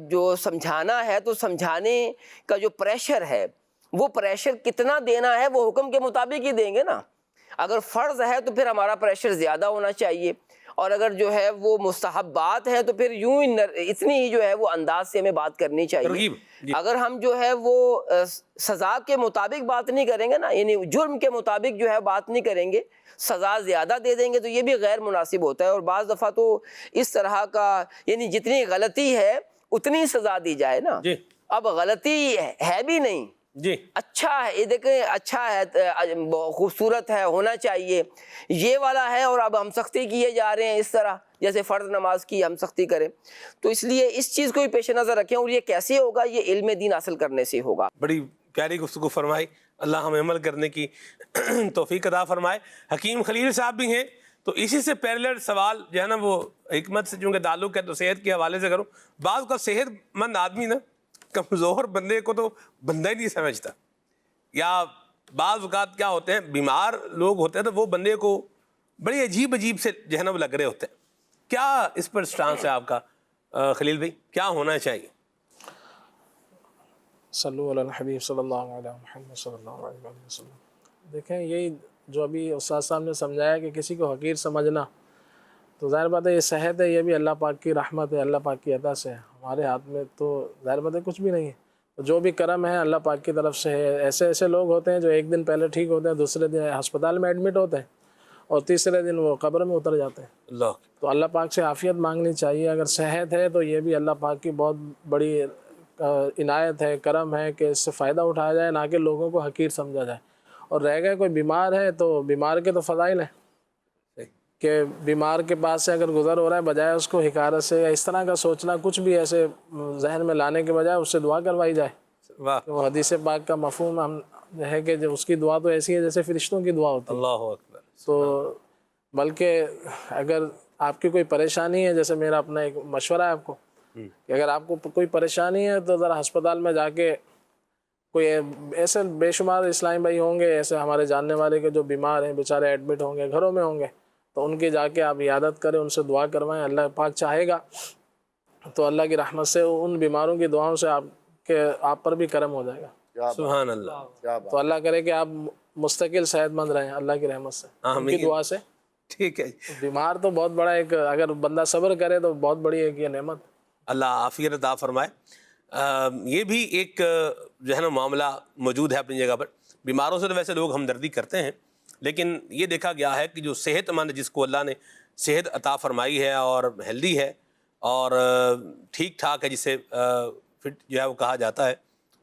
G: جو سمجھانا ہے تو سمجھانے کا جو پریشر ہے وہ پریشر کتنا دینا ہے وہ حکم کے مطابق ہی دیں گے نا. اگر فرض ہے تو پھر ہمارا پریشر زیادہ ہونا چاہیے, اور اگر جو ہے وہ مستحبات ہیں تو پھر یوں اتنی ہی جو ہے وہ انداز سے ہمیں بات کرنی چاہیے. اگر ہم جو ہے وہ سزا کے مطابق بات نہیں کریں گے نا, یعنی جرم کے مطابق جو ہے بات نہیں کریں گے, سزا زیادہ دے دیں گے تو یہ بھی غیر مناسب ہوتا ہے. اور بعض دفعہ تو اس طرح کا یعنی جتنی غلطی ہے اتنی سزا دی جائے نا. اب غلطی ہے بھی نہیں, اچھا ہے, یہ دیکھیں اچھا ہے, خوبصورت ہے, ہونا چاہیے, یہ والا ہے, اور اب ہم سختی کیے جا رہے ہیں اس طرح جیسے فرض نماز کی ہم سختی کریں. تو اس لیے اس چیز کو بھی پیش نظر رکھیں. اور یہ کیسے ہوگا؟ یہ علم دین حاصل کرنے سے ہوگا.
B: بڑی پیاری گفتگو فرمائی, اللہ ہمیں عمل کرنے کی توفیق عطا فرمائے. حکیم خلیل صاحب بھی ہیں, تو اسی سے پیرلل سوال جو ہے نا وہ حکمت سے چونکہ تعلق ہے تو صحت کے حوالے سے کروں. بعض کا صحت مند آدمی نا کمزور بندے کو تو بندہ ہی نہیں سمجھتا, یا بعض اوقات کیا ہوتے ہیں بیمار لوگ ہوتے ہیں تو وہ بندے کو بڑی عجیب سے جو ہے نا وہ لگ رہے ہوتے ہیں. کیا اس پر سٹانس ہے آپ کا خلیل بھائی, کیا ہونا چاہیے؟
E: صلو علی الحبیب صلی اللہ علیہ محمد صلی اللہ علیہ وسلم. دیکھیں یہی جو ابھی استاد صاحب نے سمجھایا کہ کسی کو حقیر سمجھنا, تو ظاہر بات ہے یہ صحت ہے, یہ بھی اللہ پاک کی رحمت ہے, اللہ پاک کی عطا سے ہے. ہمارے ہاتھ میں تو ظاہر بات ہے کچھ بھی نہیں ہے, جو بھی کرم ہے اللہ پاک کی طرف سے ہے. ایسے لوگ ہوتے ہیں جو ایک دن پہلے ٹھیک ہوتے ہیں, دوسرے دن ہسپتال میں ایڈمٹ ہوتے ہیں, اور تیسرے دن وہ قبر میں اتر جاتے ہیں. تو اللہ پاک سے عافیت مانگنی چاہیے. اگر صحت ہے تو یہ بھی اللہ پاک کی بہت بڑی عنایت ہے, کرم ہے کہ اس سے فائدہ اٹھایا جائے, نہ کہ لوگوں کو حقیر سمجھا جائے. اور رہ گئے کوئی بیمار ہے تو بیمار کے تو فضائل ہیں کہ بیمار کے پاس سے اگر گزر ہو رہا ہے, بجائے اس کو حکارت سے یا اس طرح کا سوچنا, کچھ بھی ایسے ذہن میں لانے کے بجائے اس سے دعا کروائی جائے. وہ حدیث پاک کا مفہوم ہم ہے کہ جو اس کی دعا تو ایسی ہے جیسے فرشتوں کی دعا ہوتی ہے.
B: اللہ اکبر.
E: تو بلکہ اگر آپ کی کوئی پریشانی ہے, جیسے میرا اپنا ایک مشورہ ہے آپ کو کہ اگر آپ کو کوئی پریشانی ہے تو ذرا ہسپتال میں جا کے, کوئی ایسے بے شمار اسلامی بھائی ہوں گے ایسے ہمارے جاننے والے کے جو بیمار ہیں بیچارے ایڈمٹ ہوں گے, گھروں میں ہوں گے, تو ان کی جا کے آپ عیادت کریں, ان سے دعا کروائیں. اللہ پاک چاہے گا تو اللہ کی رحمت سے ان بیماروں کی دعاؤں سے آپ پر بھی کرم ہو جائے گا.
B: سبحان اللہ.
E: تو اللہ کرے کہ آپ مستقل صحت مند رہیں اللہ کی رحمت سے, ان کی دعا سے.
B: ٹھیک ہے.
E: بیمار تو بہت بڑا ایک, اگر بندہ صبر کرے تو بہت بڑی ایک یہ نعمت.
B: اللہ عافیت عطا فرمائے. یہ بھی ایک جو ہے نا معاملہ موجود ہے اپنی جگہ پر. بیماروں سے تو ویسے لوگ ہمدردی کرتے ہیں, لیکن یہ دیکھا گیا ہے کہ جو صحت مند, جس کو اللہ نے صحت عطا فرمائی ہے اور ہیلدی ہے اور ٹھیک ٹھاک ہے, جسے فٹ جو ہے وہ کہا جاتا ہے,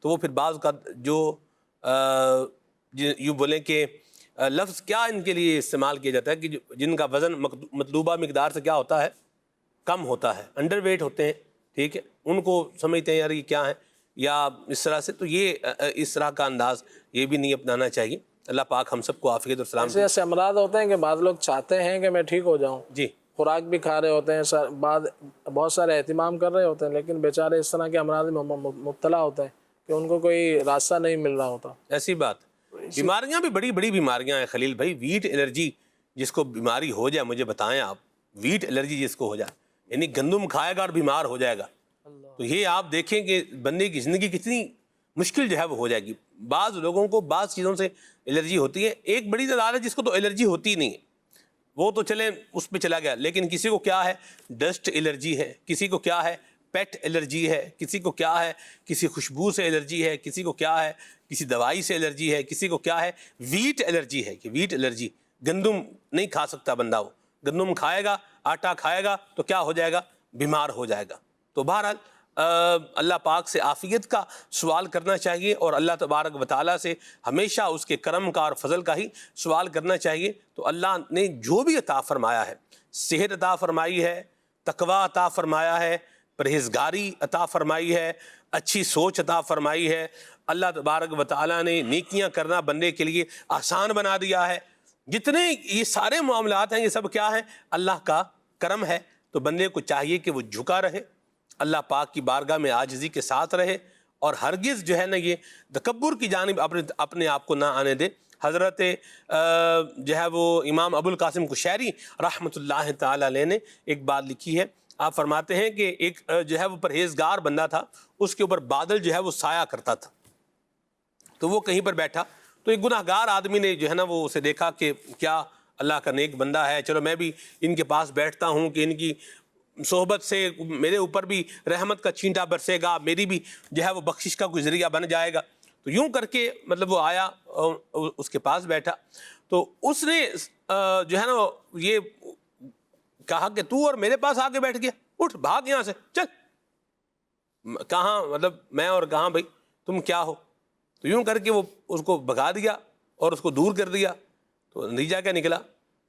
B: تو وہ پھر بعض کا جو یوں بولیں کہ لفظ کیا ان کے لیے استعمال کیا جاتا ہے کہ جن کا وزن مطلوبہ مقدار سے کیا ہوتا ہے, کم ہوتا ہے, انڈر ویٹ ہوتے ہیں, ٹھیک ہے, ان کو سمجھتے ہیں یار یہ کیا ہے یا اس طرح سے. تو یہ اس طرح کا انداز یہ بھی نہیں اپنانا چاہیے. اللہ پاک ہم سب کو عافیت اور سلام.
E: ایسے امراض ہوتے ہیں کہ بعض لوگ چاہتے ہیں کہ میں ٹھیک ہو جاؤں, خوراک بھی کھا رہے ہوتے ہیں, بہت سارے اہتمام کر رہے ہوتے ہیں, لیکن بیچارے اس طرح کے امراض میں مبتلا ہوتے ہیں کہ ان کو کوئی راستہ نہیں مل رہا ہوتا.
B: ایسی بات. بیماریاں بھی بڑی بڑی بیماریاں ہیں خلیل بھائی. ویٹ الرجی جس کو بیماری ہو جائے, مجھے بتائیں آپ, ویٹ الرجی جس کو ہو جائے, یعنی گندم کھائے گا اور بیمار ہو جائے گا, تو یہ آپ دیکھیں کہ بندے کی زندگی کتنی مشکل جو ہے وہ ہو جائے گی. بعض لوگوں کو بعض چیزوں سے الرجی ہوتی ہے, ایک بڑی تعداد ہے جس کو تو الرجی ہوتی نہیں ہے, وہ تو چلیں اس پہ چلا گیا, لیکن کسی کو کیا ہے ڈسٹ الرجی ہے, کسی کو کیا ہے پیٹ الرجی ہے, کسی کو کیا ہے کسی خوشبو سے الرجی ہے, کسی کو کیا ہے کسی دوائی سے الرجی ہے, کسی کو کیا ہے ویٹ الرجی ہے کہ ویٹ الرجی, گندم نہیں کھا سکتا بندہ, وہ گندم کھائے گا, آٹا کھائے گا تو کیا ہو جائے گا, بیمار ہو جائے گا. تو بہرحال اللہ پاک سے عافیت کا سوال کرنا چاہیے, اور اللہ تبارک و تعالیٰ سے ہمیشہ اس کے کرم کا اور فضل کا ہی سوال کرنا چاہیے. تو اللہ نے جو بھی عطا فرمایا ہے, صحت عطا فرمائی ہے, تقوی عطا فرمایا ہے, پرہیزگاری عطا فرمائی ہے, اچھی سوچ عطا فرمائی ہے, اللہ تبارک و تعالیٰ نے نیکیاں کرنا بندے کے لیے آسان بنا دیا ہے, جتنے یہ سارے معاملات ہیں یہ سب کیا ہیں؟ اللہ کا کرم ہے. تو بندے کو چاہیے کہ وہ جھکا رہے، اللہ پاک کی بارگاہ میں عاجزی کے ساتھ رہے، اور ہرگز جو ہے نا یہ تکبر کی جانب اپنے آپ کو نہ آنے دے. حضرت جو ہے وہ امام ابو القاسم قشیری رحمۃ اللہ تعالی علیہ نے ایک بات لکھی ہے. آپ فرماتے ہیں کہ ایک جو ہے وہ پرہیزگار بندہ تھا، اس کے اوپر بادل جو ہے وہ سایہ کرتا تھا. تو وہ کہیں پر بیٹھا تو ایک گناہ گار آدمی نے جو ہے نا وہ اسے دیکھا کہ کیا اللہ کا نیک بندہ ہے، چلو میں بھی ان کے پاس بیٹھتا ہوں کہ ان کی صحبت سے میرے اوپر بھی رحمت کا چھینٹا برسے گا، میری بھی جو ہے وہ بخشش کا کوئی ذریعہ بن جائے گا. تو یوں کر کے مطلب وہ آیا اس کے پاس بیٹھا. تو اس نے جو ہے نا یہ کہا کہ تو اور میرے پاس آ کے بیٹھ گیا، اٹھ بھاگ یہاں سے چل. کہاں مطلب میں اور کہاں بھائی تم کیا ہو؟ تو یوں کر کے وہ اس کو بھگا دیا اور اس کو دور کر دیا. تو نتیجہ کیا نکلا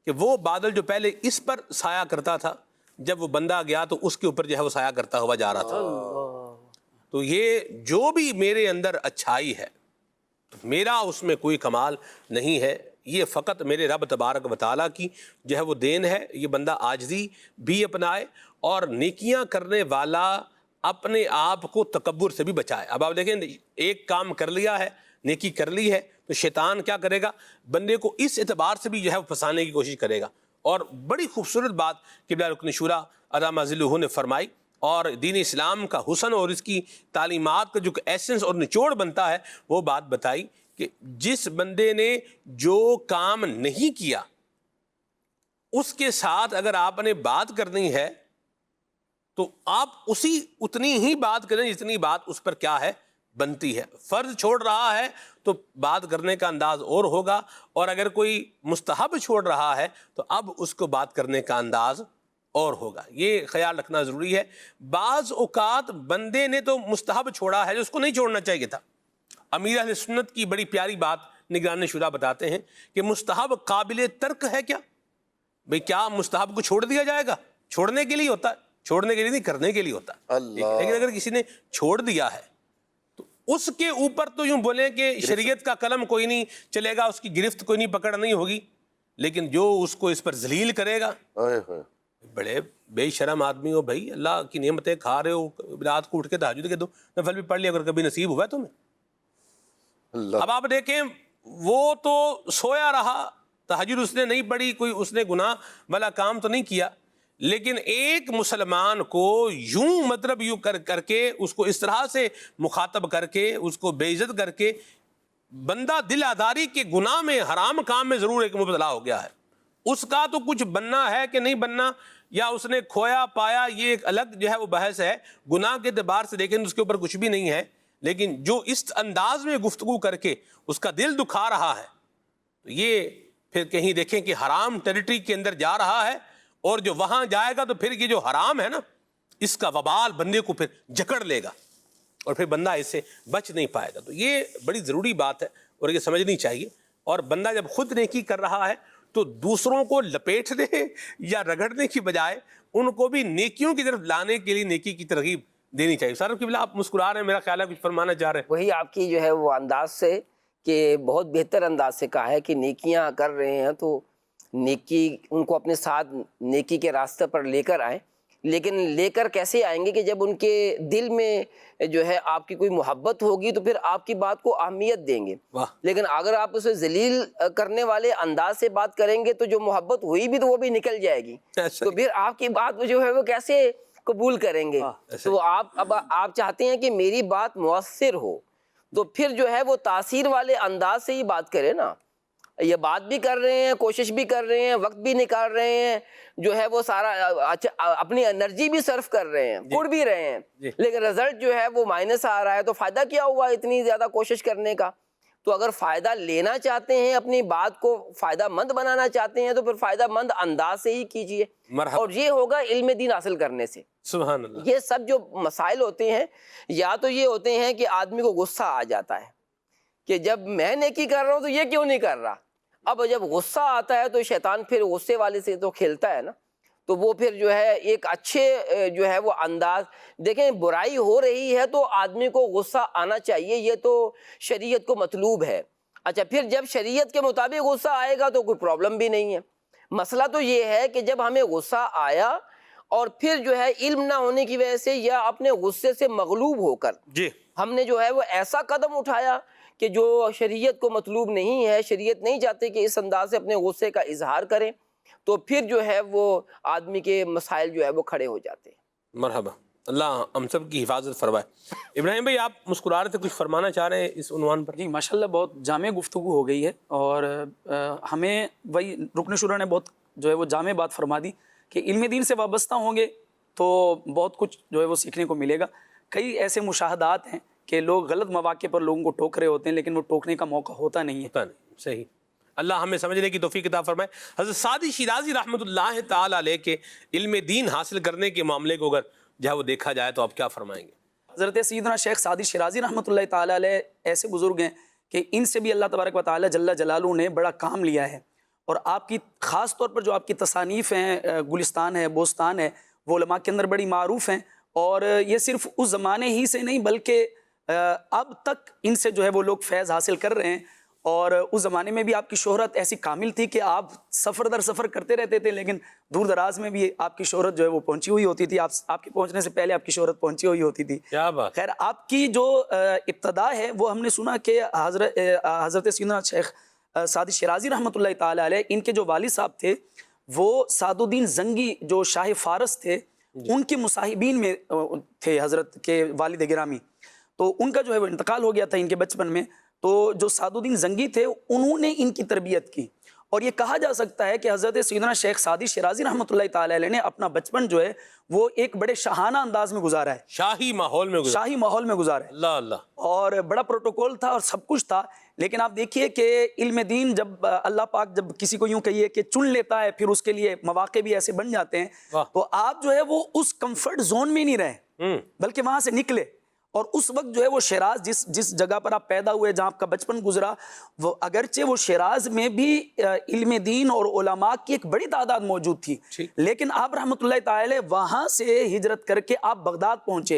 B: کہ وہ بادل جو پہلے اس پر سایہ کرتا تھا، جب وہ بندہ گیا تو اس کے اوپر جو ہے وہ سایہ کرتا ہوا جا رہا تھا. تو یہ جو بھی میرے اندر اچھائی ہے میرا اس میں کوئی کمال نہیں ہے، یہ فقط میرے رب تبارک و تعالیٰ کی جو ہے وہ دین ہے. یہ بندہ عاجزی بھی اپنائے اور نیکیاں کرنے والا اپنے آپ کو تکبر سے بھی بچائے. اب آپ دیکھیں ایک کام کر لیا ہے، نیکی کر لی ہے، تو شیطان کیا کرے گا؟ بندے کو اس اعتبار سے بھی جو ہے وہ پھنسانے کی کوشش کرے گا. اور بڑی خوبصورت بات قبلہ رکن شورا علامہ ذلہ نے فرمائی، اور دین اسلام کا حسن اور اس کی تعلیمات کا جو ایسنس اور نچوڑ بنتا ہے وہ بات بتائی کہ جس بندے نے جو کام نہیں کیا اس کے ساتھ اگر آپ نے بات کرنی ہے تو آپ اتنی ہی بات کریں جتنی بات اس پر کیا ہے بنتی ہے. فرض چھوڑ رہا ہے تو بات کرنے کا انداز اور ہوگا، اور اگر کوئی مستحب چھوڑ رہا ہے تو اب اس کو بات کرنے کا انداز اور ہوگا. یہ خیال رکھنا ضروری ہے. بعض اوقات بندے نے تو مستحب چھوڑا ہے جو اس کو نہیں چھوڑنا چاہیے تھا. امیر اہل سنت کی بڑی پیاری بات نگران شورا بتاتے ہیں کہ مستحب قابل ترک ہے کیا؟ بھئی کیا مستحب کو چھوڑ دیا جائے گا؟ چھوڑنے کے لیے ہوتا ہے، چھوڑنے کے لیے نہیں، کرنے کے لیے ہوتا ہے. لیکن اگر کسی نے چھوڑ دیا ہے تو اس کے اوپر تو یوں بولیں کہ شریعت کا قلم کوئی نہیں چلے گا، اس کی گرفت کوئی نہیں پکڑ نہیں ہوگی. لیکن جو اس کو اس پر ذلیل کرے گا، بڑے بے شرم آدمی ہو بھائی، اللہ کی نعمتیں کھا رہے ہو، رات کو اٹھ کے تہجد کے دو نفل بھی پڑھ لیا اگر کبھی نصیب ہوا ہے تمہیں. اب آپ دیکھیں وہ تو سویا رہا، تہجد اس نے نہیں پڑھی، کوئی اس نے گناہ والا کام تو نہیں کیا، لیکن ایک مسلمان کو یوں مطلب یوں کر کے اس کو اس طرح سے مخاطب کر کے اس کو بے عزت کر کے بندہ دل آزاری کے گناہ میں، حرام کام میں ضرور ایک مبتلا ہو گیا ہے. اس کا تو کچھ بننا ہے کہ نہیں بننا، یا اس نے کھویا پایا، یہ ایک الگ جو ہے وہ بحث ہے. گناہ کے اعتبار سے دیکھیں اس کے اوپر کچھ بھی نہیں ہے، لیکن جو اس انداز میں گفتگو کر کے اس کا دل دکھا رہا ہے تو یہ پھر کہیں دیکھیں کہ حرام ٹیریٹری کے اندر جا رہا ہے، اور جو وہاں جائے گا تو پھر یہ جو حرام ہے نا اس کا وبال بندے کو پھر جکڑ لے گا اور پھر بندہ اس سے بچ نہیں پائے گا. تو یہ بڑی ضروری بات ہے اور یہ سمجھنی چاہیے. اور بندہ جب خود نیکی کر رہا ہے تو دوسروں کو لپیٹنے یا رگڑنے کی بجائے ان کو بھی نیکیوں کی طرف لانے کے لیے نیکی کی ترغیب دینی چاہیے. سارا قبلہ آپ مسکرا رہے ہیں، میرا خیال ہے کچھ فرمانا چاہ رہے ہیں.
G: وہی آپ کی جو ہے وہ انداز سے کہ بہت بہتر انداز سے کہا ہے کہ نیکیاں کر رہے ہیں تو نیکی ان کو اپنے ساتھ نیکی کے راستے پر لے کر آئیں. لیکن لے کر کیسے آئیں گے کہ جب ان کے دل میں جو ہے آپ کی کوئی محبت ہوگی تو پھر آپ کی بات کو اہمیت دیں گے. لیکن اگر آپ اسے ذلیل کرنے والے انداز سے بات کریں گے تو جو محبت ہوئی بھی تو وہ بھی نکل جائے گی، تو پھر آپ کی بات جو ہے وہ کیسے قبول کریں گے؟ تو آپ چاہتے ہیں کہ میری بات مؤثر ہو تو پھر جو ہے وہ تاثیر والے انداز سے ہی بات کرے نا. یہ بات بھی کر رہے ہیں، کوشش بھی کر رہے ہیں، وقت بھی نکال رہے ہیں، جو ہے وہ سارا اپنی انرجی بھی صرف کر رہے ہیں، پڑ بھی رہے ہیں، لیکن رزلٹ جو ہے وہ مائنس آ رہا ہے. تو فائدہ کیا ہوا اتنی زیادہ کوشش کرنے کا؟ تو اگر فائدہ لینا چاہتے ہیں، اپنی بات کو فائدہ مند بنانا چاہتے ہیں تو پھر فائدہ مند انداز سے ہی کیجئے، اور یہ ہوگا علم دین حاصل کرنے سے.
B: سبحان اللہ.
G: یہ سب جو مسائل ہوتے ہیں یا تو یہ ہوتے ہیں کہ آدمی کو غصہ آ جاتا ہے کہ جب میں نیکی کر رہا ہوں تو یہ کیوں نہیں کر رہا. اب جب غصہ آتا ہے تو شیطان پھر غصے والے سے تو کھیلتا ہے نا، تو وہ پھر جو ہے ایک اچھے جو ہے وہ انداز. دیکھیں برائی ہو رہی ہے تو آدمی کو غصہ آنا چاہیے، یہ تو شریعت کو مطلوب ہے. اچھا پھر جب شریعت کے مطابق غصہ آئے گا تو کوئی پرابلم بھی نہیں ہے. مسئلہ تو یہ ہے کہ جب ہمیں غصہ آیا اور پھر جو ہے علم نہ ہونے کی وجہ سے یا اپنے غصے سے مغلوب ہو کر
B: جی
G: ہم نے جو ہے وہ ایسا قدم اٹھایا کہ جو شریعت کو مطلوب نہیں ہے, شریعت نہیں چاہتے کہ اس انداز سے اپنے غصے کا اظہار کریں, تو پھر جو ہے وہ آدمی کے مسائل جو ہے وہ کھڑے ہو جاتے ہیں.
B: مرحبا, اللہ ہم سب کی حفاظت فرمائے. ابراہیم بھائی آپ مسکرا رہے تھے, کچھ فرمانا چاہ رہے ہیں اس عنوان پر؟
H: جی ماشاءاللہ بہت جامع گفتگو ہو گئی ہے, اور ہمیں وہی رکن شورا نے بہت جو ہے وہ جامع بات فرما دی کہ علم دین سے وابستہ ہوں گے تو بہت کچھ جو ہے وہ سیکھنے کو ملے گا. کئی ایسے مشاہدات ہیں کہ لوگ غلط مواقع پر لوگوں کو ٹوک رہے ہوتے ہیں لیکن وہ ٹوکنے کا موقع ہوتا نہیں ہے.
B: ہوتا نہیں, صحیح. اللہ ہمیں سمجھنے کی توفیق عطا فرمائے. حضرت سعدی شیرازی رحمۃ اللہ تعالی علیہ کے علم دین حاصل کرنے کے معاملے کو اگر جو ہے وہ دیکھا جائے تو آپ کیا فرمائیں گے؟
H: حضرت سیدنا شیخ سعدی شیرازی رحمۃ اللہ تعالی علیہ ایسے بزرگ ہیں کہ ان سے بھی اللہ تبارک و تعالی جل جلالہ نے بڑا کام لیا ہے, اور آپ کی خاص طور پر جو آپ کی تصانیف ہیں, گلستان ہے, بوستان ہے, وہ علماء کے اندر بڑی معروف ہیں, اور یہ صرف اس زمانے ہی سے نہیں بلکہ اب تک ان سے جو ہے وہ لوگ فیض حاصل کر رہے ہیں. اور اس زمانے میں بھی آپ کی شہرت ایسی کامل تھی کہ آپ سفر در سفر کرتے رہتے تھے, لیکن دور دراز میں بھی آپ کی شہرت جو ہے وہ پہنچی ہوئی ہوتی تھی, آپ کے پہنچنے سے پہلے آپ کی شہرت پہنچی ہوئی ہوتی تھی.
B: کیا بات.
H: خیر آپ کی جو ابتدا ہے وہ ہم نے سنا کہ حضرت سیدنا شیخ سعدی شیرازی رحمۃ اللہ تعالی علیہ, ان کے جو والد صاحب تھے وہ سعد الدین زنگی جو شاہ فارس تھے ان کے مصاحبین میں تھے حضرت کے والد گرامی. تو ان کا جو ہے وہ انتقال ہو گیا تھا ان کے بچپن میں, تو جو سعد الدین زنگی تھے انہوں نے ان کی تربیت کی, اور یہ کہا جا سکتا ہے کہ حضرت سیدنا شیخ سعدی شیرازی رحمۃ اللہ تعالی علیہ نے اپنا بچپن جو ہے وہ ایک بڑے شاہانہ انداز میں گزارا ہے,
B: شاہی ماحول میں گزارا.
H: شاہی ماحول میں گزارا ہے.
B: اللہ اللہ.
H: اور بڑا پروٹوکول تھا اور سب کچھ تھا, لیکن آپ دیکھیے کہ علم دین جب اللہ پاک جب کسی کو یوں کہیے کہ چن لیتا ہے, پھر اس کے لیے مواقع بھی ایسے بن جاتے ہیں, تو آپ جو ہے وہ اس کمفرٹ زون میں نہیں رہے بلکہ وہاں سے نکلے. اور اس وقت جو ہے وہ شیراز جس جگہ پر آپ پیدا ہوئے, جہاں آپ کا بچپن گزرا, وہ اگرچہ وہ شیراز میں بھی علم دین اور علماء کی ایک بڑی تعداد موجود تھی, لیکن آپ رحمۃ اللہ تعالی وہاں سے ہجرت کر کے آپ بغداد پہنچے,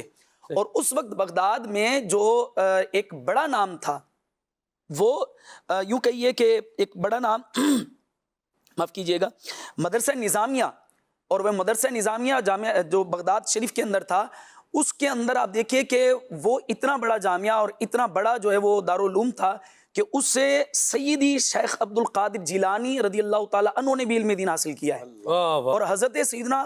H: اور اس وقت بغداد میں جو ایک بڑا نام تھا وہ یوں کہیے کہ ایک بڑا نام معاف کیجئے گا مدرسہ نظامیہ, اور وہ مدرسہ نظامیہ جامعہ جو بغداد شریف کے اندر تھا, اس کے اندر آپ دیکھیے کہ وہ اتنا بڑا جامعہ اور اتنا بڑا جو ہے وہ دارالعلوم تھا کہ اس سے سیدی شیخ عبد القادر جیلانی رضی اللہ تعالیٰ عنہ نے بھی علم دین حاصل کیا ہے, اور حضرت سیدنا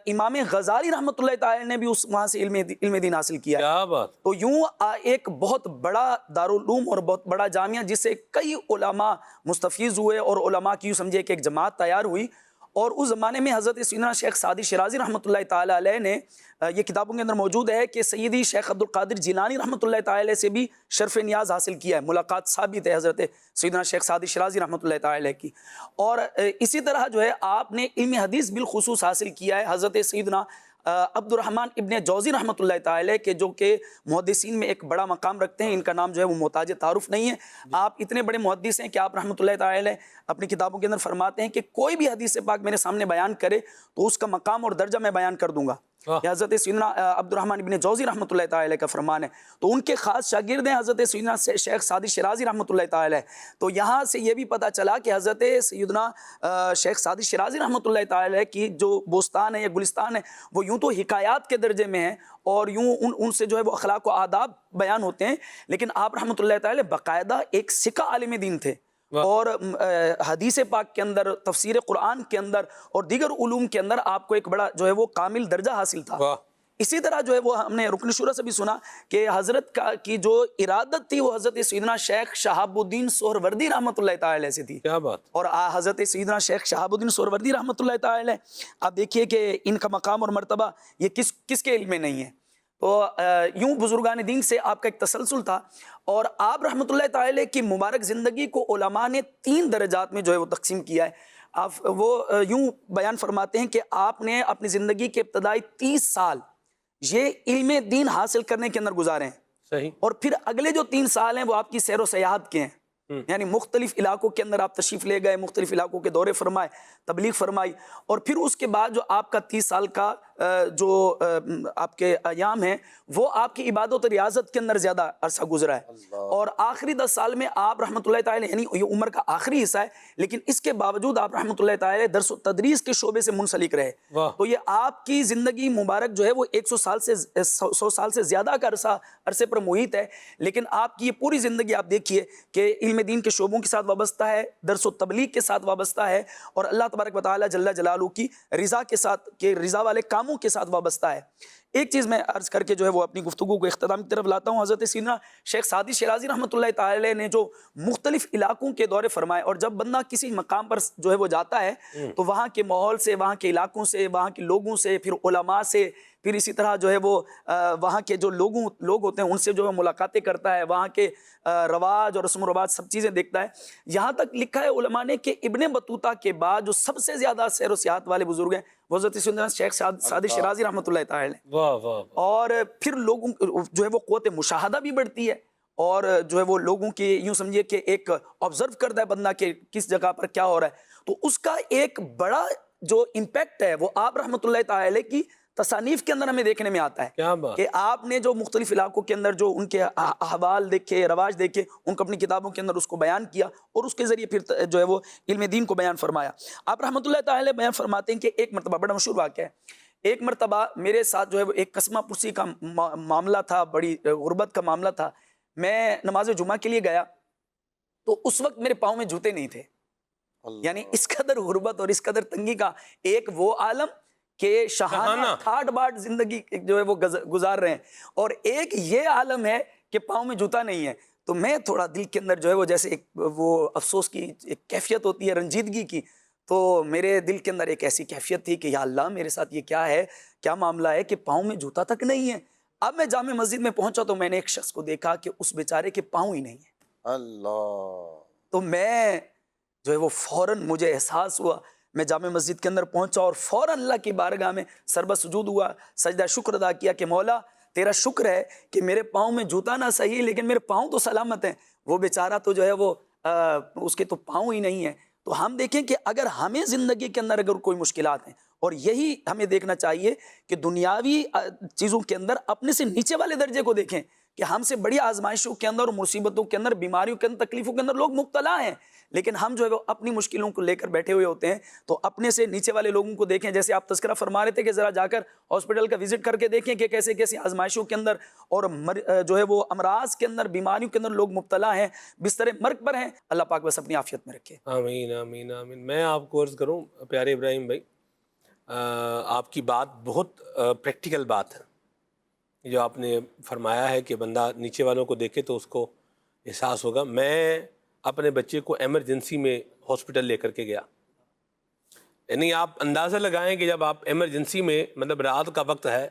H: امام غزالی رحمۃ اللہ تعالی نے بھی اس وہاں سے علم دین حاصل کیا ہے. تو یوں ایک بہت بڑا دارالعلوم اور بہت بڑا جامعہ جس سے کئی علماء مستفیض ہوئے, اور علماء کی یوں سمجھے کہ ایک جماعت تیار ہوئی. اور اس زمانے میں حضرت سیدنا شیخ سعدی شیرازی رحمۃ اللہ تعالی علیہ نے یہ کتابوں کے اندر موجود ہے کہ سیدی شیخ عبد القادر جیلانی رحمۃ اللہ تعالی علیہ سے بھی شرف نیاز حاصل کیا ہے, ملاقات ثابت ہے حضرت سیدنا شیخ سعدی شیرازی رحمۃ اللہ تعالی علیہ کی. اور اسی طرح جو ہے آپ نے علم حدیث بالخصوص حاصل کیا ہے حضرت سیدنا عبد الرحمن ابن جوزی رحمۃ اللہ تعالی کے, جو کہ محدثین میں ایک بڑا مقام رکھتے ہیں. ان کا نام جو ہے وہ محتاج تعارف نہیں ہے. آپ اتنے بڑے محدث ہیں کہ آپ رحمۃ اللہ تعالی اپنی کتابوں کے اندر فرماتے ہیں کہ کوئی بھی حدیث پاک میرے سامنے بیان کرے تو اس کا مقام اور درجہ میں بیان کر دوں گا. یہ حضرت سیدنا عبد الرحمن ابن جوزی رحمۃ اللہ تعالی کا فرمان ہے. تو ان کے خاص شاگرد ہیں حضرت سیدنا شیخ سعدی شیرازی رحمۃ اللہ تعالی. تو یہاں سے یہ بھی پتہ چلا کہ حضرت سیدنا شیخ سعدی شیرازی رحمۃ اللہ تعالی کی جو بوستان ہے یا گلستان ہے وہ یوں تو حکایات کے درجے میں ہے, اور یوں ان سے جو ہے وہ اخلاق و آداب بیان ہوتے ہیں, لیکن آپ رحمۃ اللہ تعالی باقاعدہ ایک سکہ عالم دین تھے, اور حدیث پاک کے اندر, تفسیر قرآن کے اندر اور دیگر علوم کے اندر آپ کو ایک بڑا جو ہے وہ کامل درجہ حاصل تھا. اسی طرح جو ہے وہ ہم نے رکن شورا سے بھی سنا کہ حضرت کی جو ارادت تھی وہ حضرت سیدنا شیخ شہاب الدین سہروردی رحمۃ اللہ تعالی سے تھی. کیا بات. اور حضرت سیدنا شیخ شہاب الدین سہروردی رحمۃ اللہ تعالی, آپ دیکھیے کہ ان کا مقام اور مرتبہ یہ کس کے علم میں نہیں ہے. تو یوں بزرگان دین سے آپ کا ایک تسلسل تھا, اور آپ رحمۃ اللہ تعالی کی مبارک زندگی کو علماء نے 3 درجات میں جو ہے وہ تقسیم کیا ہے. آپ وہ یوں بیان فرماتے ہیں کہ آپ نے اپنی زندگی کے ابتدائی 30 سال یہ علم دین حاصل کرنے کے اندر گزارے ہیں, صحیح, اور پھر اگلے جو 3 سال ہیں وہ آپ کی سیر و سیاحت کے ہیں. یعنی مختلف علاقوں کے اندر آپ تشریف لے گئے, مختلف علاقوں کے دورے فرمائے, تبلیغ فرمائی, اور پھر اس کے بعد جو آپ کا 30 سال کا جو آپ کے ایام ہیں وہ آپ کی عبادت و ریاضت کے اندر زیادہ عرصہ گزرا ہے, اور آخری 10 سال میں آپ رحمۃ اللہ تعالی, یعنی یہ عمر کا آخری حصہ ہے, لیکن اس کے باوجود آپ رحمۃ اللہ تعالی درس و تدریس کے شعبے سے منسلک رہے. تو یہ آپ کی زندگی مبارک جو ہے وہ 100 سال سے زیادہ کا عرصے پر محیط ہے, لیکن آپ کی یہ پوری زندگی آپ دیکھیے کہ علم دین کے شعبوں کے ساتھ وابستہ ہے, درس و تبلیغ کے ساتھ وابستہ ہے, اور اللہ تبارک و تعالی جل جلالہ کی رضا کے ساتھ, کہ رضا والے کاموں کے ساتھ وابستہ ہے. ایک چیز میں عرض کر کے جو ہے وہ اپنی گفتگو کو اختتام کی طرف لاتا ہوں. حضرت سیدنا شیخ سعدی شیرازی رحمۃ اللہ تعالی نے جو مختلف علاقوں کے دورے فرمائے, اور جب بندہ کسی مقام پر جو ہے وہ جاتا ہے تو وہاں کے ماحول سے, وہاں کے علاقوں سے, وہاں کے لوگوں سے, پھر علماء سے, پھر اسی طرح جو ہے وہ وہاں کے جو لوگ ہوتے ہیں ان سے جو ہے ملاقاتیں کرتا ہے, وہاں کے رواج اور رسم و رواج سب چیزیں دیکھتا ہے. یہاں تک لکھا ہے علماء نے کہ ابن بطوطہ کے بعد جو سب سے زیادہ سیر و سیاحت والے بزرگ ہیں وہ حضرت سیدنا شیخ سعدی شیرازی رحمۃ اللہ تعالی. اور پھر لوگوں جو ہے وہ قوت مشاہدہ بھی بڑھتی ہے, اور جو ہے وہ لوگوں کی یوں سمجھیے کہ ایک آبزرو کرتا ہے بندہ کہ کس جگہ پر کیا ہو رہا ہے, تو اس کا ایک بڑا جو امپیکٹ ہے وہ آپ رحمۃ اللہ تعالی کی تصانیف کے اندر ہمیں دیکھنے میں آتا ہے کہ آپ نے جو مختلف علاقوں کے اندر جو ان کے احوال دیکھے, رواج دیکھے, ان کو اپنی کتابوں کے اندر اس کو بیان کیا, اور اس کے ذریعے پھر جو ہے وہ علم دین کو بیان فرمایا. آپ رحمۃ اللہ تعالی بیان فرماتے ہیں کہ ایک مرتبہ, بڑا مشہور واقعہ ہے, ایک مرتبہ میرے ساتھ جو ہے وہ ایک قسمہ پرسی کا معاملہ تھا, بڑی غربت کا معاملہ تھا. میں نماز جمعہ کے لیے گیا تو اس وقت میرے پاؤں میں جوتے نہیں تھے. یعنی اس قدر غربت اور اس قدر تنگی کا ایک وہ عالم کہ شاہانہ ٹھاٹ باٹ زندگی جو ہے وہ گزار رہے ہیں, اور ایک یہ عالم ہے کہ پاؤں میں جوتا نہیں ہے. تو میں تھوڑا دل کے اندر جو ہے وہ جیسے ایک وہ افسوس کی ایک کیفیت ہوتی ہے, رنجیدگی کی, تو میرے دل کے اندر ایک ایسی کیفیت تھی کہ یا اللہ میرے ساتھ یہ کیا ہے, کیا معاملہ ہے کہ پاؤں میں جوتا تک نہیں ہے. اب میں جامع مسجد میں پہنچا تو میں نے ایک شخص کو دیکھا کہ اس بیچارے کے پاؤں ہی نہیں ہے.
F: اللہ.
H: تو میں جو ہے وہ فوراً مجھے احساس ہوا, میں جامع مسجد کے اندر پہنچا اور فوراً اللہ کی بارگاہ میں سربت سجود ہوا, سجدہ شکر ادا کیا کہ مولا تیرا شکر ہے کہ میرے پاؤں میں جوتا نہ صحیح لیکن میرے پاؤں تو سلامت ہیں, وہ بیچارہ تو جو ہے وہ اس کے تو پاؤں ہی نہیں ہیں. تو ہم دیکھیں کہ اگر ہمیں زندگی کے اندر اگر کوئی مشکلات ہیں, اور یہی ہمیں دیکھنا چاہیے کہ دنیاوی چیزوں کے اندر اپنے سے نیچے والے درجے کو دیکھیں کہ ہم سے بڑی آزمائشوں کے اندر اور مصیبتوں کے اندر, بیماریوں کے اندر, تکلیفوں کے اندر لوگ مبتلا ہیں, لیکن ہم جو ہے وہ اپنی مشکلوں کو لے کر بیٹھے ہوئے ہوتے ہیں. تو اپنے سے نیچے والے لوگوں کو دیکھیں, جیسے آپ تذکرہ فرما رہے تھے کہ ذرا جا کر ہاسپٹل کا وزٹ کر کے دیکھیں کہ کیسے کیسی آزمائشوں کے اندر اور جو ہے وہ امراض کے اندر, بیماریوں کے اندر لوگ مبتلا ہیں, بستر مرگ پر ہیں. اللہ پاک بس اپنی عافیت میں رکھے.
B: آمین آمین آمین. میں آپ کو عرض کروں پیارے ابراہیم بھائی, آپ کی بات بہت پریکٹیکل بات ہے جو آپ نے فرمایا ہے کہ بندہ نیچے والوں کو دیکھے تو اس کو احساس ہوگا. میں اپنے بچے کو ایمرجنسی میں ہاسپٹل لے کر کے گیا, یعنی آپ اندازہ لگائیں کہ جب آپ ایمرجنسی میں, مطلب رات کا وقت ہے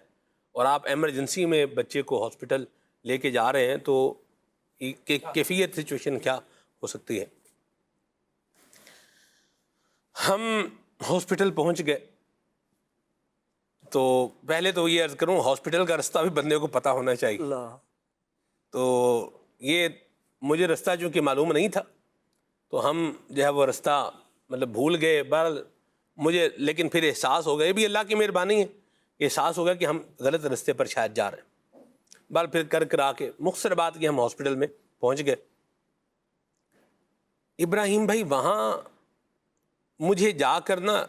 B: اور آپ ایمرجنسی میں بچے کو ہاسپٹل لے کے جا رہے ہیں تو کیفیت سچویشن کیا ہو سکتی ہے. ہم ہاسپٹل پہنچ گئے تو پہلے تو یہ عرض کروں ہاسپٹل کا رستہ بھی بندے کو پتہ ہونا چاہیے. تو یہ مجھے رستہ چونکہ معلوم نہیں تھا تو ہم جو ہے وہ رستہ مطلب بھول گئے. بہرحال مجھے لیکن پھر احساس ہو گیا, یہ بھی اللہ کی مہربانی ہے, احساس ہو گیا کہ ہم غلط رستے پر شاید جا رہے ہیں. بہرحال پھر کر کرا کے مختصر بات کہ ہم ہاسپٹل میں پہنچ گئے. ابراہیم بھائی وہاں مجھے جا کر نا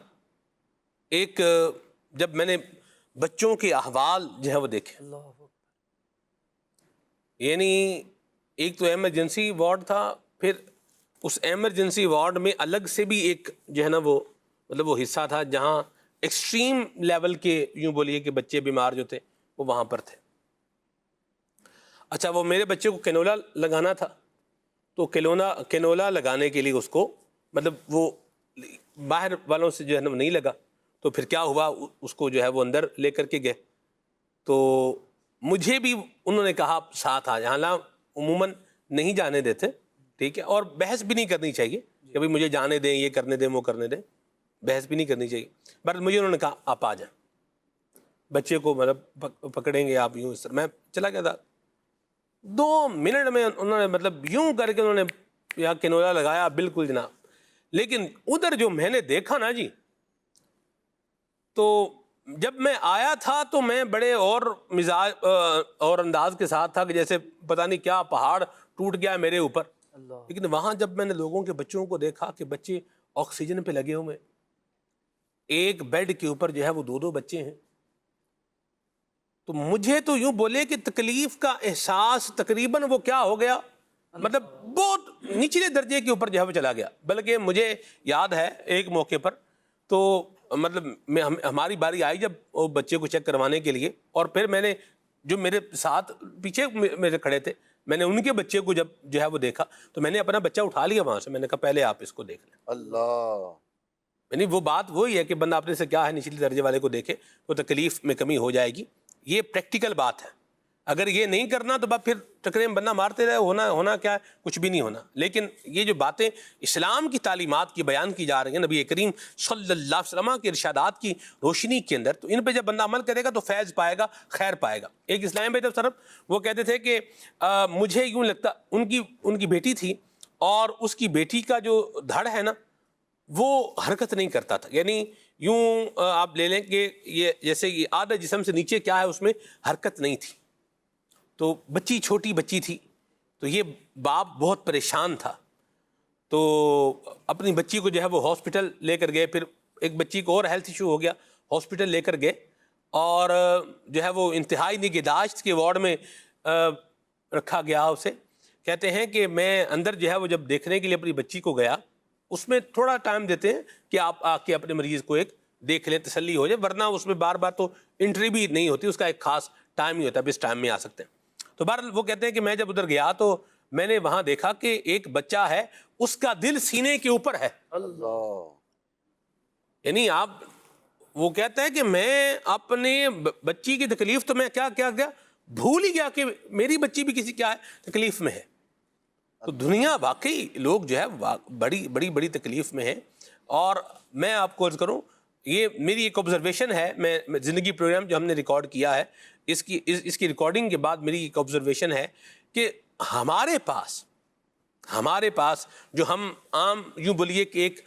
B: ایک, جب میں نے بچوں کے احوال جو ہے وہ دیکھے, یعنی ایک تو ایمرجنسی وارڈ تھا, پھر اس ایمرجنسی وارڈ میں الگ سے بھی ایک جو ہے نا وہ مطلب وہ حصہ تھا جہاں ایکسٹریم لیول کے یوں بولیے کہ بچے بیمار جو تھے وہ وہاں پر تھے. اچھا وہ میرے بچے کو کینولا لگانا تھا تو کینولا لگانے کے لیے اس کو مطلب وہ باہر والوں سے جو ہے نا نہیں لگا, تو پھر کیا ہوا اس کو جو ہے وہ اندر لے کر کے گئے. تو مجھے بھی انہوں نے کہا ساتھ آ جا, حالانکہ عموماً نہیں جانے دیتے, ٹھیک ہے, اور بحث بھی نہیں کرنی چاہیے کہ بھائی مجھے جانے دیں, یہ کرنے دیں, وہ کرنے دیں, بحث بھی نہیں کرنی چاہیے. بٹ مجھے انہوں نے کہا آپ آ جائیں, بچے کو مطلب پکڑیں گے آپ یوں اس طرح. میں چلا گیا تھا 2 منٹ میں انہوں نے مطلب یوں کر کے انہوں نے یا کنولا لگایا, بالکل جناب. لیکن ادھر جو میں نے دیکھا نا جی, تو جب میں آیا تھا تو میں بڑے اور مزاج اور انداز کے ساتھ تھا کہ جیسے پتہ نہیں کیا پہاڑ ٹوٹ گیا میرے اوپر. لیکن وہاں جب میں نے لوگوں کے بچوں کو دیکھا کہ بچے آکسیجن پہ لگے ہوئے, ایک بیڈ کے اوپر جو ہے وہ 2 بچے ہیں, تو مجھے تو یوں بولے کہ تکلیف کا احساس تقریباً وہ کیا ہو گیا, مطلب بہت نچلے درجے کے اوپر جو ہے وہ چلا گیا. بلکہ مجھے یاد ہے ایک موقع پر تو مطلب ہماری باری آئی جب وہ بچے کو چیک کروانے کے لیے, اور پھر میں نے جو میرے ساتھ پیچھے میرے کھڑے تھے, میں نے ان کے بچے کو جب جو ہے وہ دیکھا تو میں نے اپنا بچہ اٹھا لیا وہاں سے. میں نے کہا پہلے آپ اس کو دیکھ لیں.
F: اللہ,
B: یعنی وہ بات وہی ہے کہ بندہ اپنے سے کیا ہے نچلی درجے والے کو دیکھے تو تکلیف میں کمی ہو جائے گی. یہ پریکٹیکل بات ہے. اگر یہ نہیں کرنا تو پھر ٹکرے میں بندہ مارتے رہے, ہونا کیا ہے, کچھ بھی نہیں ہونا. لیکن یہ جو باتیں اسلام کی تعلیمات کی بیان کی جا رہی ہیں نبی کریم صلی اللہ علیہ وسلم کے ارشادات کی روشنی کے اندر, تو ان پہ جب بندہ عمل کرے گا تو فیض پائے گا, خیر پائے گا. ایک اسلام بھائی طرف وہ کہتے تھے کہ مجھے یوں لگتا, ان کی بیٹی تھی اور اس کی بیٹی کا جو دھڑ ہے نا وہ حرکت نہیں کرتا تھا. یعنی یوں آپ لے لیں کہ یہ جیسے یہ آدھا جسم سے نیچے کیا ہے اس میں حرکت نہیں تھی. تو بچی چھوٹی بچی تھی, تو یہ باپ بہت پریشان تھا, تو اپنی بچی کو جو ہے وہ ہاسپٹل لے کر گئے. پھر ایک بچی کو اور ہیلتھ ایشو ہو گیا, ہاسپٹل لے کر گئے, اور جو ہے وہ انتہائی نگہداشت کے وارڈ میں رکھا گیا اسے. کہتے ہیں کہ میں اندر جو ہے وہ جب دیکھنے کے لیے اپنی بچی کو گیا, اس میں تھوڑا ٹائم دیتے ہیں کہ آپ آ کے اپنے مریض کو ایک دیکھ لیں, تسلی ہو جائے, ورنہ اس میں بار بار تو انٹری بھی نہیں ہوتی, اس کا ایک خاص ٹائم ہی ہوتا ہے, اب اس ٹائم میں آ سکتے ہیں. تو بہرحال وہ کہتے ہیں کہ میں جب ادھر گیا تو میں نے وہاں دیکھا کہ ایک بچہ ہے, اس کا دل سینے کے اوپر ہے.
F: اللہ,
B: یعنی آپ, وہ کہتا ہے کہ میں اپنے بچی کی تکلیف تو میں کیا بھول ہی گیا کہ میری بچی بھی کسی کیا ہے تکلیف میں ہے. تو دنیا واقعی لوگ جو ہے بڑی تکلیف میں ہیں. اور میں آپ کو عرض کروں, یہ میری ایک آبزرویشن ہے, میں زندگی پروگرام جو ہم نے ریکارڈ کیا ہے اس کی ریکارڈنگ کے بعد میری ایک آبزرویشن ہے کہ ہمارے پاس جو ہم عام یوں بولیے کہ ایک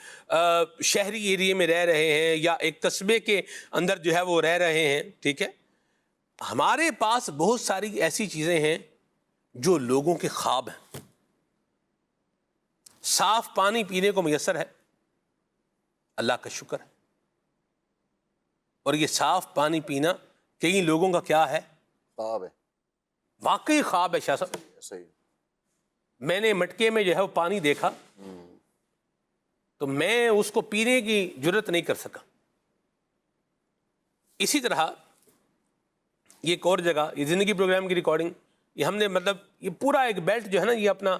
B: شہری ایریے میں رہ رہے ہیں یا ایک قصبے کے اندر جو ہے وہ رہ رہے ہیں, ٹھیک ہے, ہمارے پاس بہت ساری ایسی چیزیں ہیں جو لوگوں کے خواب ہیں. صاف پانی پینے کو میسر ہے, اللہ کا شکر ہے, اور یہ صاف پانی پینا کئی لوگوں کا کیا ہے,
F: خواب ہے,
B: واقعی خواب ہے. شاہ صاحب
F: صحیح,
B: میں نے مٹکے میں جو ہے وہ پانی دیکھا تو میں اس کو پینے کی جرت نہیں کر سکا. اسی طرح یہ ایک اور جگہ, یہ زندگی پروگرام کی ریکارڈنگ, یہ ہم نے مطلب یہ پورا ایک بیلٹ جو ہے نا, یہ اپنا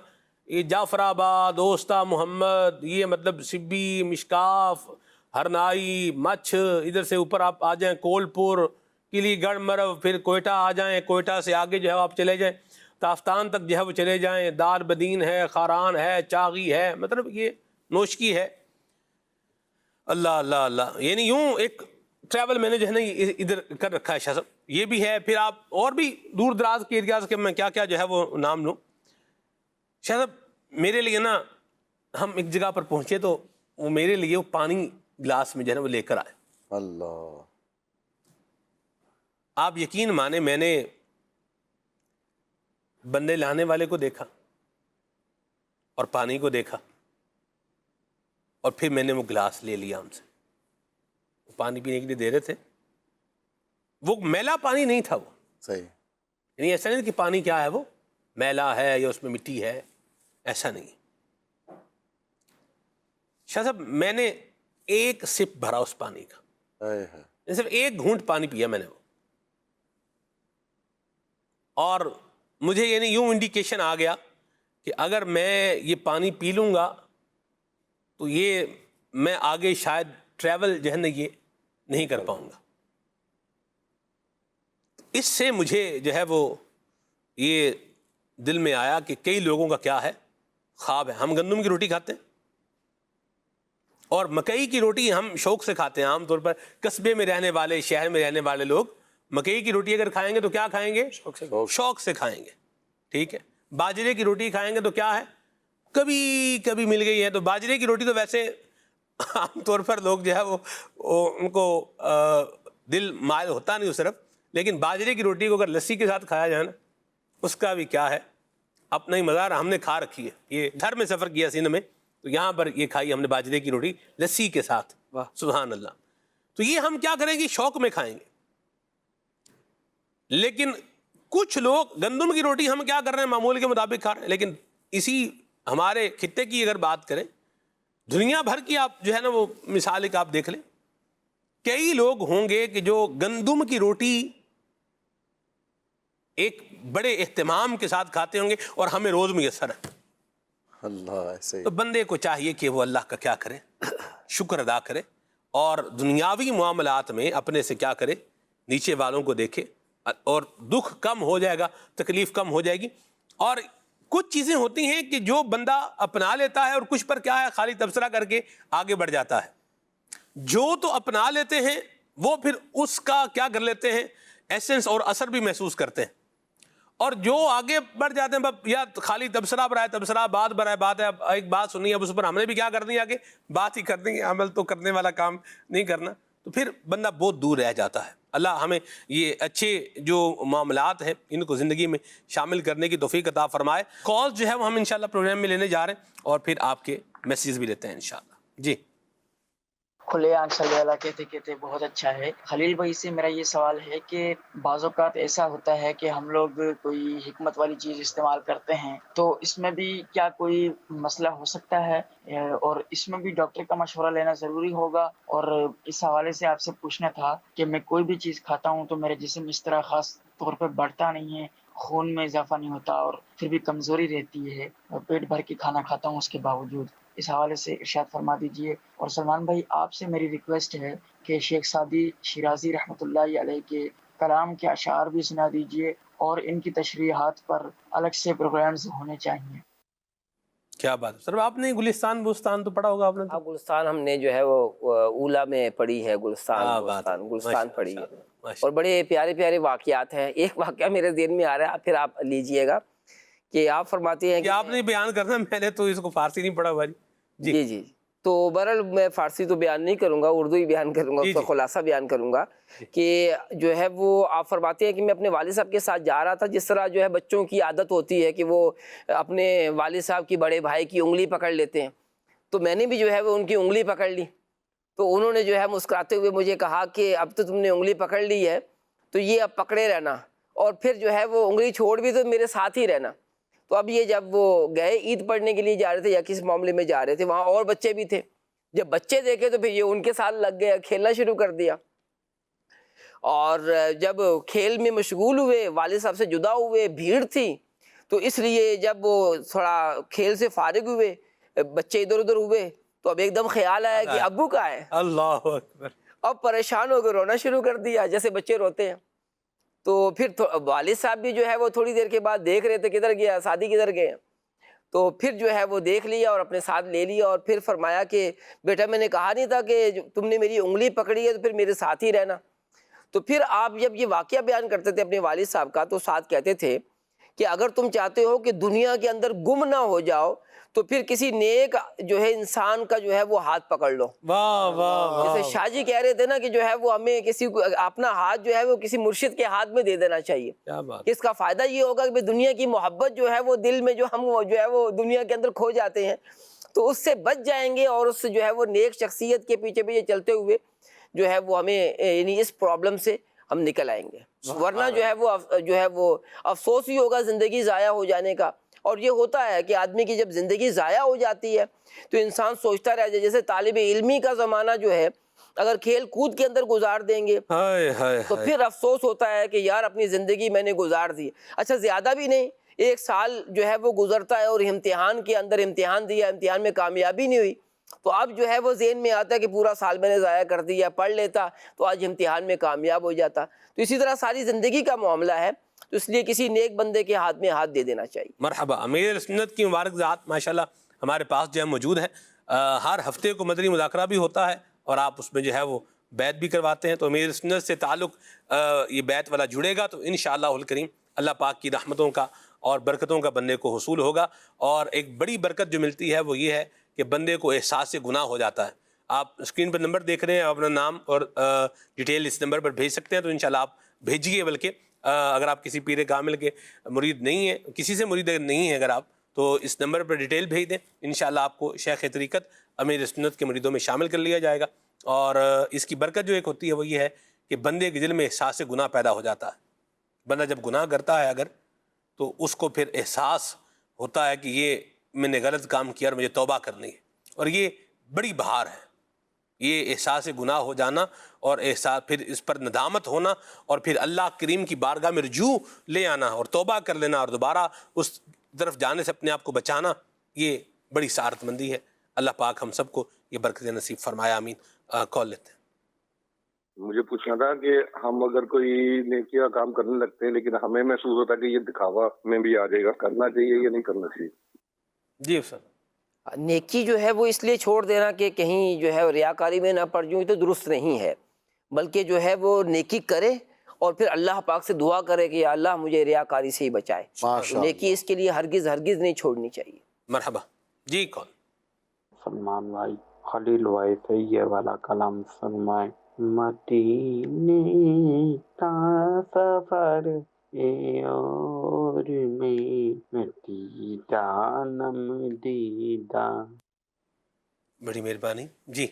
B: یہ جعفر آباد, اوستا محمد, یہ مطلب سبی, مشکاف, ہرنائی, مچھ, ادھر سے اوپر آپ آ جائیں کولپور, کلی گڑھ مرو, پھر کوئٹہ آ جائیں, کوئٹہ سے آگے جو ہے آپ چلے جائیں تافتان تک جو ہے وہ چلے جائیں, دار بدین ہے, خاران ہے, چاغی ہے, مطلب یہ نوشکی ہے. اللہ اللہ اللہ, یعنی یوں ایک ٹریول میں نے جو ہے نا ادھر کر رکھا ہے شاہ صاحب. یہ بھی ہے, پھر آپ اور بھی دور دراز کے ایریاز کے میں کیا جو ہے وہ نام لوں. شاہ صاحب میرے لیے نا, ہم ایک جگہ پر پہنچے تو وہ میرے لیے وہ پانی گلاس میں جو ہے نا وہ لے کر آئے.
F: اللہ,
B: آپ یقین مانے, میں نے بندے لانے والے کو دیکھا اور پانی کو دیکھا, اور پھر میں نے وہ گلاس لے لیا ان سے. وہ پانی پینے کے لیے دے رہے تھے, وہ میلا پانی نہیں تھا, وہ
F: صحیح,
B: یعنی ایسا نہیں کہ پانی کیا ہے وہ میلا ہے یا اس میں مٹی ہے, ایسا نہیں. شاہ صاحب میں نے ایک سپ بھرا اس پانی کا, صرف ایک گھونٹ پانی پیا میں نے وہ, اور مجھے یعنی یوں انڈیکیشن آ گیا کہ اگر میں یہ پانی پی لوں گا تو یہ میں آگے شاید ٹریول جو ہے نا یہ نہیں کر پاؤں گا. اس سے مجھے جو ہے وہ یہ دل میں آیا کہ کئی لوگوں کا کیا ہے خواب ہے. ہم گندم کی روٹی کھاتے ہیں اور مکئی کی روٹی ہم شوق سے کھاتے ہیں. عام طور پر قصبے میں رہنے والے, شہر میں رہنے والے لوگ مکئی کی روٹی اگر کھائیں گے تو کیا کھائیں گے, شوق سے کھائیں گے, ٹھیک ہے. باجرے کی روٹی کھائیں گے تو کیا ہے, کبھی کبھی مل گئی ہے. تو باجرے کی روٹی تو ویسے عام طور پر لوگ جو ہے وہ ان کو دل مائل ہوتا نہیں اس طرف, لیکن باجرے کی روٹی کو اگر لسی کے ساتھ کھایا جائے نا, اس کا بھی کیا ہے اپنا ہی مزہ. ہم نے کھا رکھی ہے, یہ گھر میں سفر کیا سندھ میں, تو یہاں پر یہ کھائی ہم نے باجرے کی روٹی لسی کے ساتھ. سبحان اللہ. تو یہ ہم کیا کریں گے, شوق میں کھائیں گے. لیکن کچھ لوگ گندم کی روٹی ہم کیا کر رہے ہیں, معمول کے مطابق کھا رہے ہیں. لیکن اسی ہمارے خطے کی اگر بات کریں, دنیا بھر کی آپ جو ہے نا وہ مثال ایک آپ دیکھ لیں, کئی لوگ ہوں گے کہ جو گندم کی روٹی ایک بڑے اہتمام کے ساتھ کھاتے ہوں گے اور ہمیں روز میسر ہے.
F: اللہ ایسے.
B: تو بندے کو چاہیے کہ وہ اللہ کا کیا کرے, شکر ادا کرے, اور دنیاوی معاملات میں اپنے سے کیا کرے, نیچے والوں کو دیکھے, اور دکھ کم ہو جائے گا, تکلیف کم ہو جائے گی. اور کچھ چیزیں ہوتی ہیں کہ جو بندہ اپنا لیتا ہے اور کچھ پر کیا ہے خالی تبصرہ کر کے آگے بڑھ جاتا ہے. جو تو اپنا لیتے ہیں وہ پھر اس کا کیا کر لیتے ہیں, ایسنس اور اثر بھی محسوس کرتے ہیں. اور جو آگے بڑھ جاتے ہیں یا خالی تبصرہ برائے تبصرہ, بات برائے بات ہے, ایک بات سنی اب اس پر ہم نے بھی کیا کرنی ہے, آگے بات ہی کرنی ہے, عمل تو کرنے والا کام نہیں کرنا, تو پھر بندہ بہت دور رہ جاتا ہے. اللہ ہمیں یہ اچھے جو معاملات ہیں ان کو زندگی میں شامل کرنے کی توفیق عطا فرمائے. کال جو ہے وہ ہم انشاءاللہ پروگرام میں لینے جا رہے ہیں, اور پھر آپ کے میسیج بھی لیتے ہیں انشاءاللہ. جی
I: کھلے آنکھ صلی اللہ کہتے کہتے بہت اچھا ہے. خلیل بھائی سے میرا یہ سوال ہے کہ بعض اوقات ایسا ہوتا ہے کہ ہم لوگ کوئی حکمت والی چیز استعمال کرتے ہیں, تو اس میں بھی کیا کوئی مسئلہ ہو سکتا ہے, اور اس میں بھی ڈاکٹر کا مشورہ لینا ضروری ہوگا؟ اور اس حوالے سے آپ سے پوچھنا تھا کہ میں کوئی بھی چیز کھاتا ہوں تو میرے جسم اس طرح خاص طور پہ بڑھتا نہیں ہے, خون میں اضافہ نہیں ہوتا, اور پھر بھی کمزوری رہتی ہے, اور پیٹ بھر کے کھانا کھاتا ہوں اس کے باوجود. اس حوالے سے ارشاد فرما دیجئے. اور سلمان بھائی آپ سے میری ریکویسٹ ہے کہ شیخ سعدی شیرازی رحمۃ اللہ علیہ کے کلام کے اشعار بھی سنا دیجئے, اور ان کی تشریحات پر الگ سے پروگرامز ہونے چاہیے.
B: کیا بات ہے سر, آپ نے گلستان بوستان تو پڑھا ہوگا آپ نے؟
G: گلستان ہم نے جو ہے وہ اولا میں پڑھی ہے, گلستان پڑھی ہے, اور بڑے پیارے پیارے واقعات ہیں. ایک واقعہ میرے ذہن میں آ رہا ہے, پھر آپ لیجئے گا, کہ آپ فرماتے ہیں کہ
B: آپ نے بیان کرنا, میں نے تو اس کو فارسی نہیں پڑھا بھائی.
G: جی جی. تو بہرحال میں فارسی تو بیان نہیں کروں گا, اردو ہی بیان کروں گا, اس کا خلاصہ بیان کروں گا. کہ جو ہے وہ آپ فرماتے ہیں کہ میں اپنے والد صاحب کے ساتھ جا رہا تھا, جس طرح جو ہے بچوں کی عادت ہوتی ہے کہ وہ اپنے والد صاحب کی, بڑے بھائی کی انگلی پکڑ لیتے ہیں. تو میں نے بھی جو ہے وہ ان کی انگلی پکڑ لی. تو انہوں نے جو ہے مسکراتے ہوئے مجھے کہا کہ اب تو تم نے انگلی پکڑ لی ہے, تو یہ اب پکڑے رہنا, اور پھر جو ہے وہ انگلی چھوڑ بھی تو میرے ساتھ ہی رہنا. تو اب یہ جب وہ گئے عید پڑھنے کے لیے جا رہے تھے یا کس معاملے میں جا رہے تھے, وہاں اور بچے بھی تھے. جب بچے دیکھے تو پھر یہ ان کے ساتھ لگ گئے, کھیلنا شروع کر دیا. اور جب کھیل میں مشغول ہوئے, والد صاحب سے جدا ہوئے, بھیڑ تھی, تو اس لیے جب وہ تھوڑا کھیل سے فارغ ہوئے, بچے ادھر ادھر ہوئے, تو اب ایک دم خیال آیا کہ ابو کہاں ہے.
B: اللہ اکبر.
G: اب پریشان ہو کے رونا شروع کر دیا جیسے بچے روتے ہیں. تو پھر والد صاحب بھی جو ہے وہ تھوڑی دیر کے بعد دیکھ رہے تھے کدھر گیا سعدی, کدھر گئے. تو پھر جو ہے وہ دیکھ لیا اور اپنے ساتھ لے لیا, اور پھر فرمایا کہ بیٹا میں نے کہا نہیں تھا کہ تم نے میری انگلی پکڑی ہے تو پھر میرے ساتھ ہی رہنا. تو پھر آپ جب یہ واقعہ بیان کرتے تھے اپنے والد صاحب کا, تو ساتھ کہتے تھے کہ اگر تم چاہتے ہو کہ دنیا کے اندر گم نہ ہو جاؤ, تو پھر کسی نیک جو ہے انسان کا جو ہے وہ ہاتھ پکڑ لو.
B: واہ واہ.
G: جیسے شاہ جی کہہ رہے تھے نا کہ جو ہے وہ ہمیں کسی کو اپنا ہاتھ جو ہے وہ کسی مرشد کے ہاتھ میں دے دینا چاہیے. اس کا فائدہ یہ ہوگا کہ دنیا کی محبت جو ہے وہ دل میں جو ہم جو ہے وہ دنیا کے اندر کھو جاتے ہیں, تو اس سے بچ جائیں گے, اور اس سے جو ہے وہ نیک شخصیت کے پیچھے پیچھے چلتے ہوئے جو ہے وہ ہمیں یعنی اس پرابلم سے ہم نکل آئیں گے. ورنہ جو ہے وہ افسوس ہی ہوگا زندگی ضائع ہو جانے کا. اور یہ ہوتا ہے کہ آدمی کی جب زندگی ضائع ہو جاتی ہے تو انسان سوچتا رہ جائے, جیسے طالب علمی کا زمانہ جو ہے اگر کھیل کود کے اندر گزار دیں گے تو پھر افسوس ہوتا ہے کہ یار اپنی زندگی میں نے گزار دی. اچھا زیادہ بھی نہیں, 1 سال جو ہے وہ گزرتا ہے اور امتحان کے اندر امتحان دیا, امتحان میں کامیابی نہیں ہوئی, تو اب جو ہے وہ ذہن میں آتا ہے کہ پورا سال میں نے ضائع کر دیا, پڑھ لیتا تو آج امتحان میں کامیاب ہو جاتا. تو اسی طرح ساری زندگی کا معاملہ ہے, تو اس لیے کسی نیک بندے کے ہاتھ میں ہاتھ دے دینا چاہیے.
B: مرحبا. امیر سنت کی مبارک ذات ماشاءاللہ ہمارے پاس جو ہے موجود ہے. ہر ہفتے کو مدنی مذاکرہ بھی ہوتا ہے, اور آپ اس میں جو ہے وہ بیعت بھی کرواتے ہیں. تو امیر سنت سے تعلق یہ بیعت والا جڑے گا تو انشاءاللہ الکریم اللہ پاک کی رحمتوں کا اور برکتوں کا بندے کو حصول ہوگا. اور ایک بڑی برکت جو ملتی ہے وہ یہ ہے کہ بندے کو احساس گناہ ہو جاتا ہے. آپ اسکرین پر نمبر دیکھ رہے ہیں, اپنا نام اور ڈیٹیل اس نمبر پر بھیج سکتے ہیں, تو انشاءاللہ آپ بھیجیے. بلکہ اگر آپ کسی پیر کامل کے مرید نہیں ہیں, کسی سے مرید نہیں ہیں اگر آپ, تو اس نمبر پر ڈیٹیل بھیج دیں, انشاءاللہ آپ کو شیخ طریقت امیر سنت کے مریدوں میں شامل کر لیا جائے گا. اور اس کی برکت جو ایک ہوتی ہے وہ یہ ہے کہ بندے کے دل میں احساس گناہ پیدا ہو جاتا ہے. بندہ جب گناہ کرتا ہے اگر, تو اس کو پھر احساس ہوتا ہے کہ یہ میں نے غلط کام کیا اور مجھے توبہ کرنی ہے. اور یہ بڑی بہار ہے, یہ احساس گناہ ہو جانا اور احساس پھر اس پر ندامت ہونا, اور پھر اللہ کریم کی بارگاہ میں رجوع لے آنا اور توبہ کر لینا اور دوبارہ اس طرف جانے سے اپنے آپ کو بچانا, یہ بڑی سعادت مندی ہے. اللہ پاک ہم سب کو یہ برکت نصیب فرمائے, آمین. کال لیتے ہیں.
J: مجھے پوچھنا تھا کہ ہم اگر کوئی نیکی کا کام کرنے لگتے ہیں لیکن ہمیں محسوس ہوتا ہے کہ یہ دکھاوا میں بھی آ جائے گا, کرنا چاہیے یا نہیں کرنا چاہیے؟
B: جی سر.
G: نیکی جو ہے وہ اس لیے چھوڑ دینا کہ کہیں جو ہے ریاکاری میں نہ پڑ جاؤں, تو درست نہیں ہے. بلکہ جو ہے وہ نیکی کرے اور پھر اللہ پاک سے دعا کرے کہ یا اللہ مجھے ریاکاری سے ہی بچائے. نیکی اس کے لیے ہرگز ہرگز نہیں چھوڑنی چاہیے.
B: مرحبا. جی کون؟
K: سلمان بھائی, خلیل بھائی سے یہ والا کلام فرمائے. مدینے کا سفر اور میں دیدہ نم دیدہ.
B: بڑی مہربانی. جی